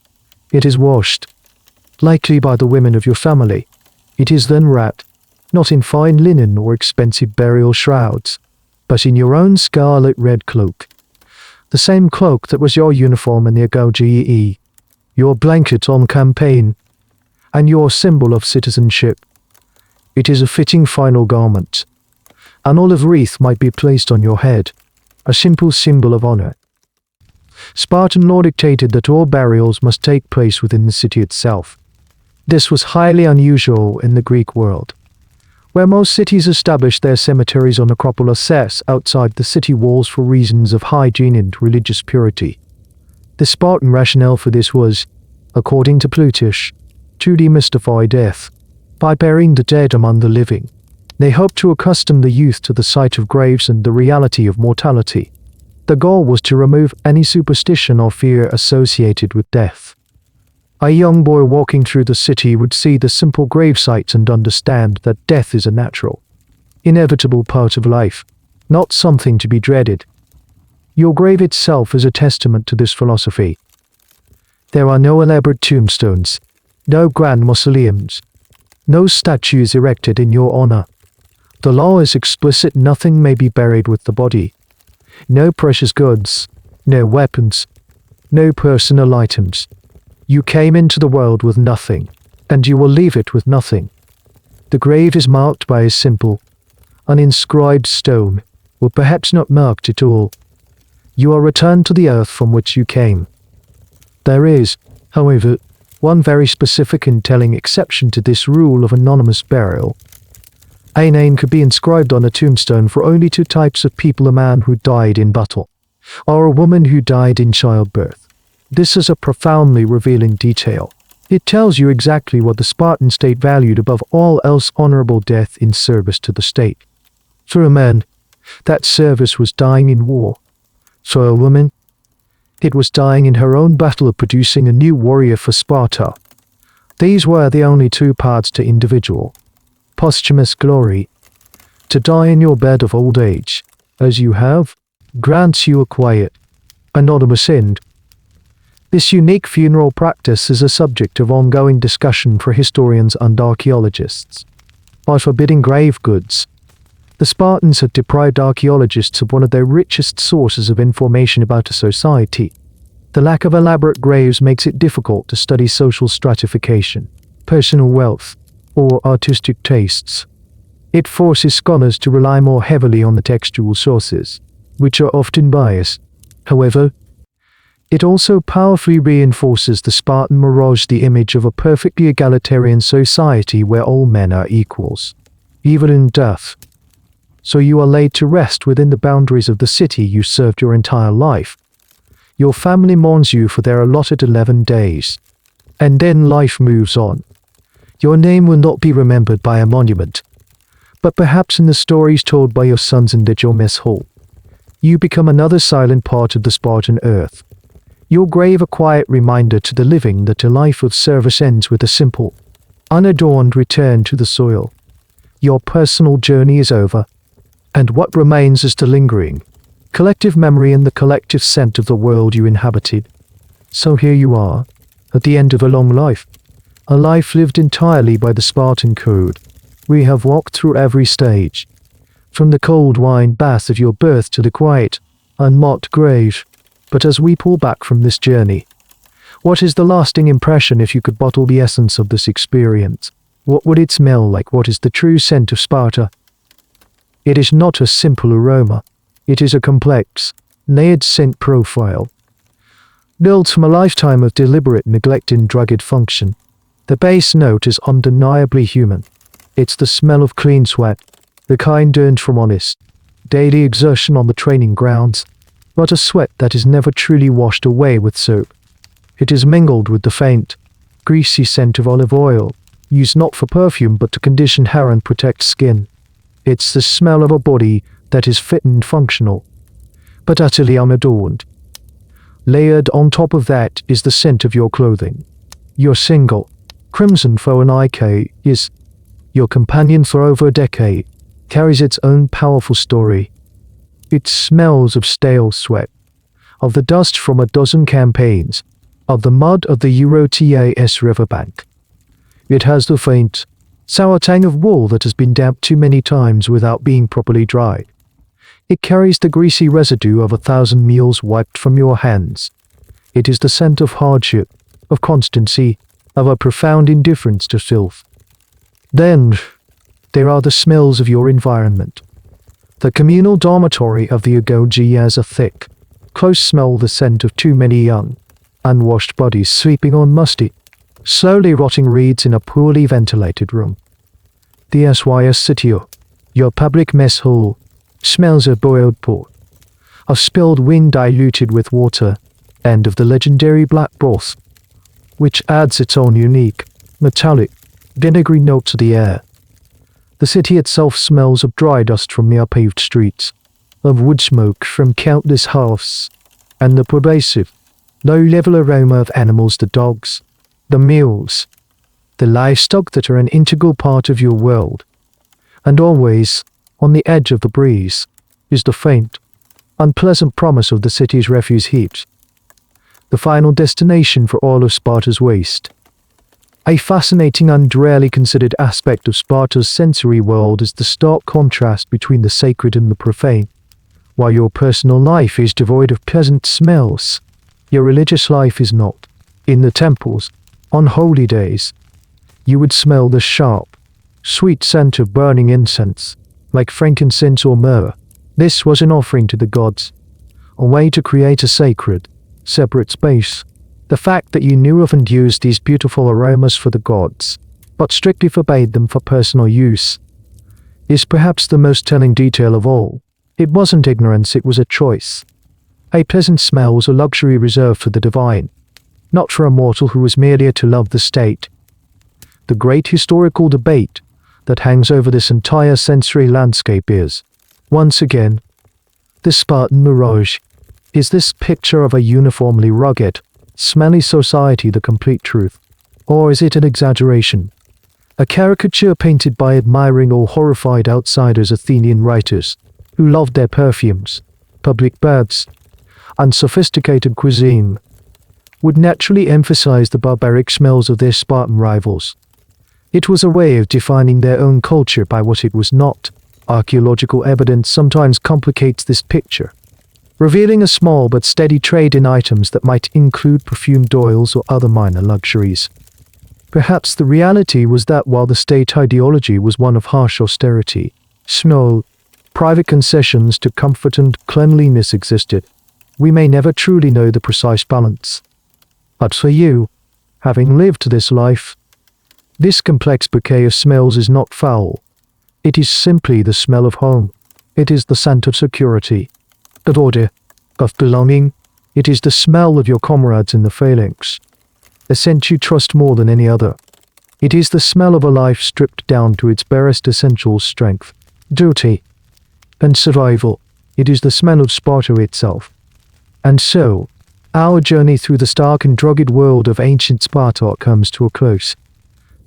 It is washed, likely by the women of your family. It is then wrapped, not in fine linen or expensive burial shrouds, but in your own scarlet red cloak. The same cloak that was your uniform in the Agoge, your blanket on campaign, and your symbol of citizenship. It is a fitting final garment. An olive wreath might be placed on your head, a simple symbol of honor. Spartan law dictated that all burials must take place within the city itself. This was highly unusual in the Greek world, where most cities established their cemeteries on necropolises outside the city walls for reasons of hygiene and religious purity. The Spartan rationale for this was, according to Plutarch, to demystify death. By burying the dead among the living, they hoped to accustom the youth to the sight of graves and the reality of mortality. The goal was to remove any superstition or fear associated with death. A young boy walking through the city would see the simple grave sites and understand that death is a natural, inevitable part of life, not something to be dreaded. Your grave itself is a testament to this philosophy. There are no elaborate tombstones, no grand mausoleums, no statues erected in your honor. The law is explicit: nothing may be buried with the body. No precious goods, no weapons, no personal items. You came into the world with nothing, and you will leave it with nothing. The grave is marked by a simple, uninscribed stone, or perhaps not marked at all. You are returned to the earth from which you came. There is, however, one very specific and telling exception to this rule of anonymous burial. A name could be inscribed on a tombstone for only two types of people: a man who died in battle, or a woman who died in childbirth. This is a profoundly revealing detail. It tells you exactly what the Spartan state valued above all else: honorable death in service to the state. For a man, that service was dying in war. For a woman, it was dying in her own battle of producing a new warrior for Sparta. These were the only two paths to individual, posthumous glory. To die in your bed of old age, as you have, grants you a quiet, anonymous end. This unique funeral practice is a subject of ongoing discussion for historians and archaeologists. By forbidding grave goods, the Spartans had deprived archaeologists of one of their richest sources of information about a society. The lack of elaborate graves makes it difficult to study social stratification, personal wealth, or artistic tastes. It forces scholars to rely more heavily on the textual sources, which are often biased. However, it also powerfully reinforces the Spartan mirage, the image of a perfectly egalitarian society where all men are equals, even in death. So you are laid to rest within the boundaries of the city you served your entire life. Your family mourns you for their allotted 11 days. And then life moves on. Your name will not be remembered by a monument, but perhaps in the stories told by your sons and at your mess hall. You become another silent part of the Spartan earth. Your grave a quiet reminder to the living that a life of service ends with a simple, unadorned return to the soil. Your personal journey is over, and what remains is the lingering, collective memory and the collective scent of the world you inhabited. So here you are, at the end of a long life, a life lived entirely by the Spartan code. We have walked through every stage, from the cold wine bath of your birth to the quiet, unmarked grave. But as we pull back from this journey, what is the lasting impression if you could bottle the essence of this experience? What would it smell like? What is the true scent of Sparta? It is not a simple aroma. It is a complex, layered scent profile, built from a lifetime of deliberate neglect and drugged function. The base note is undeniably human. It's the smell of clean sweat, the kind earned from honest, daily exertion on the training grounds, but a sweat that is never truly washed away with soap. It is mingled with the faint, greasy scent of olive oil, used not for perfume but to condition hair and protect skin. It's the smell of a body that is fit and functional, but utterly unadorned. Layered on top of that is the scent of your clothing. Your single, crimson for an IK is your companion for over a decade, carries its own powerful story. It smells of stale sweat, of the dust from a dozen campaigns, of the mud of the Eurotas riverbank. It has the faint, sour tang of wool that has been damped too many times without being properly dried. It carries the greasy residue of 1,000 meals wiped from your hands. It is the scent of hardship, of constancy, of a profound indifference to filth. Then, there are the smells of your environment. The communal dormitory of the Agoge has a thick, close smell, the scent of too many young, unwashed bodies sleeping on musty, slowly rotting reeds in a poorly ventilated room. The SYS Sitio, your public mess hall, smells of boiled pork, of spilled wind diluted with water, and of the legendary black broth, which adds its own unique, metallic, vinegary note to the air. The city itself smells of dry dust from the unpaved streets, of wood smoke from countless hearths, and the pervasive, low-level aroma of animals, the dogs, the mules, the livestock that are an integral part of your world. And always, on the edge of the breeze, is the faint, unpleasant promise of the city's refuse heaps, the final destination for all of Sparta's waste. A fascinating and rarely considered aspect of Sparta's sensory world is the stark contrast between the sacred and the profane. While your personal life is devoid of pleasant smells, your religious life is not. In the temples, on holy days, you would smell the sharp, sweet scent of burning incense, like frankincense or myrrh. This was an offering to the gods, a way to create a sacred, separate space. The fact that you knew of and used these beautiful aromas for the gods, but strictly forbade them for personal use, is perhaps the most telling detail of all. It wasn't ignorance, it was a choice. A pleasant smell was a luxury reserved for the divine, not for a mortal who was merely to love the state. The great historical debate that hangs over this entire sensory landscape is, once again, the Spartan mirage. Is this picture of a uniformly rugged, smelly society the complete truth? Or is it an exaggeration? A caricature painted by admiring or horrified outsiders Athenian writers, who loved their perfumes, public baths, and sophisticated cuisine, would naturally emphasize the barbaric smells of their Spartan rivals. It was a way of defining their own culture by what it was not. Archaeological evidence sometimes complicates this picture, revealing a small but steady trade in items that might include perfumed oils or other minor luxuries. Perhaps the reality was that while the state ideology was one of harsh austerity, small, private concessions to comfort and cleanliness existed. We may never truly know the precise balance. But for you, having lived this life, this complex bouquet of smells is not foul. It is simply the smell of home. It is the scent of security, of order, of belonging. It is the smell of your comrades in the phalanx, a scent you trust more than any other. It is the smell of a life stripped down to its barest essentials: strength, duty, and survival. It is the smell of Sparta itself. And so, our journey through the stark and rugged world of ancient Sparta comes to a close.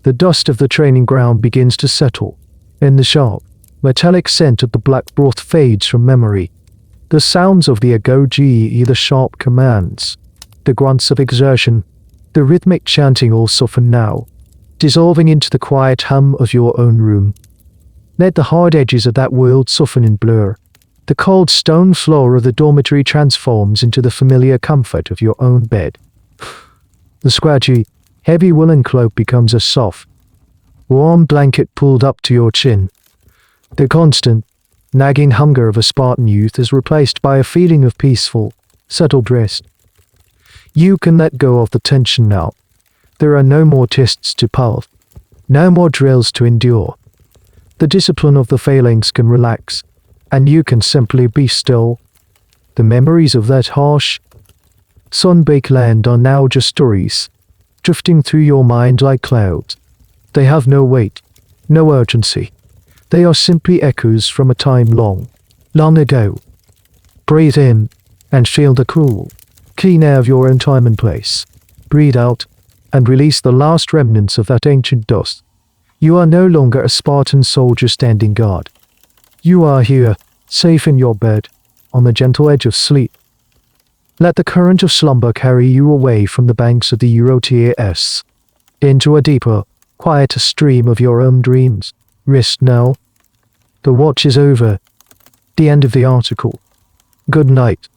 The dust of the training ground begins to settle, and the sharp, metallic scent of the black broth fades from memory. The sounds of the Agoge, the sharp commands, the grunts of exertion, the rhythmic chanting all soften now, dissolving into the quiet hum of your own room. Let the hard edges of that world soften and blur. The cold stone floor of the dormitory transforms into the familiar comfort of your own bed. The scratchy, heavy woolen cloak becomes a soft, warm blanket pulled up to your chin. The constant, nagging hunger of a Spartan youth is replaced by a feeling of peaceful, settled rest. You can let go of the tension now. There are no more tests to pass, no more drills to endure. The discipline of the phalanx can relax, and you can simply be still. The memories of that harsh, sun-baked land are now just stories, drifting through your mind like clouds. They have no weight, no urgency. They are simply echoes from a time long, long ago. Breathe in and feel the cool, clean air of your own time and place. Breathe out and release the last remnants of that ancient dust. You are no longer a Spartan soldier standing guard. You are here, safe in your bed, on the gentle edge of sleep. Let the current of slumber carry you away from the banks of the Eurotas, into a deeper, quieter stream of your own dreams. Rest now. The watch is over. The end of the article. Good night.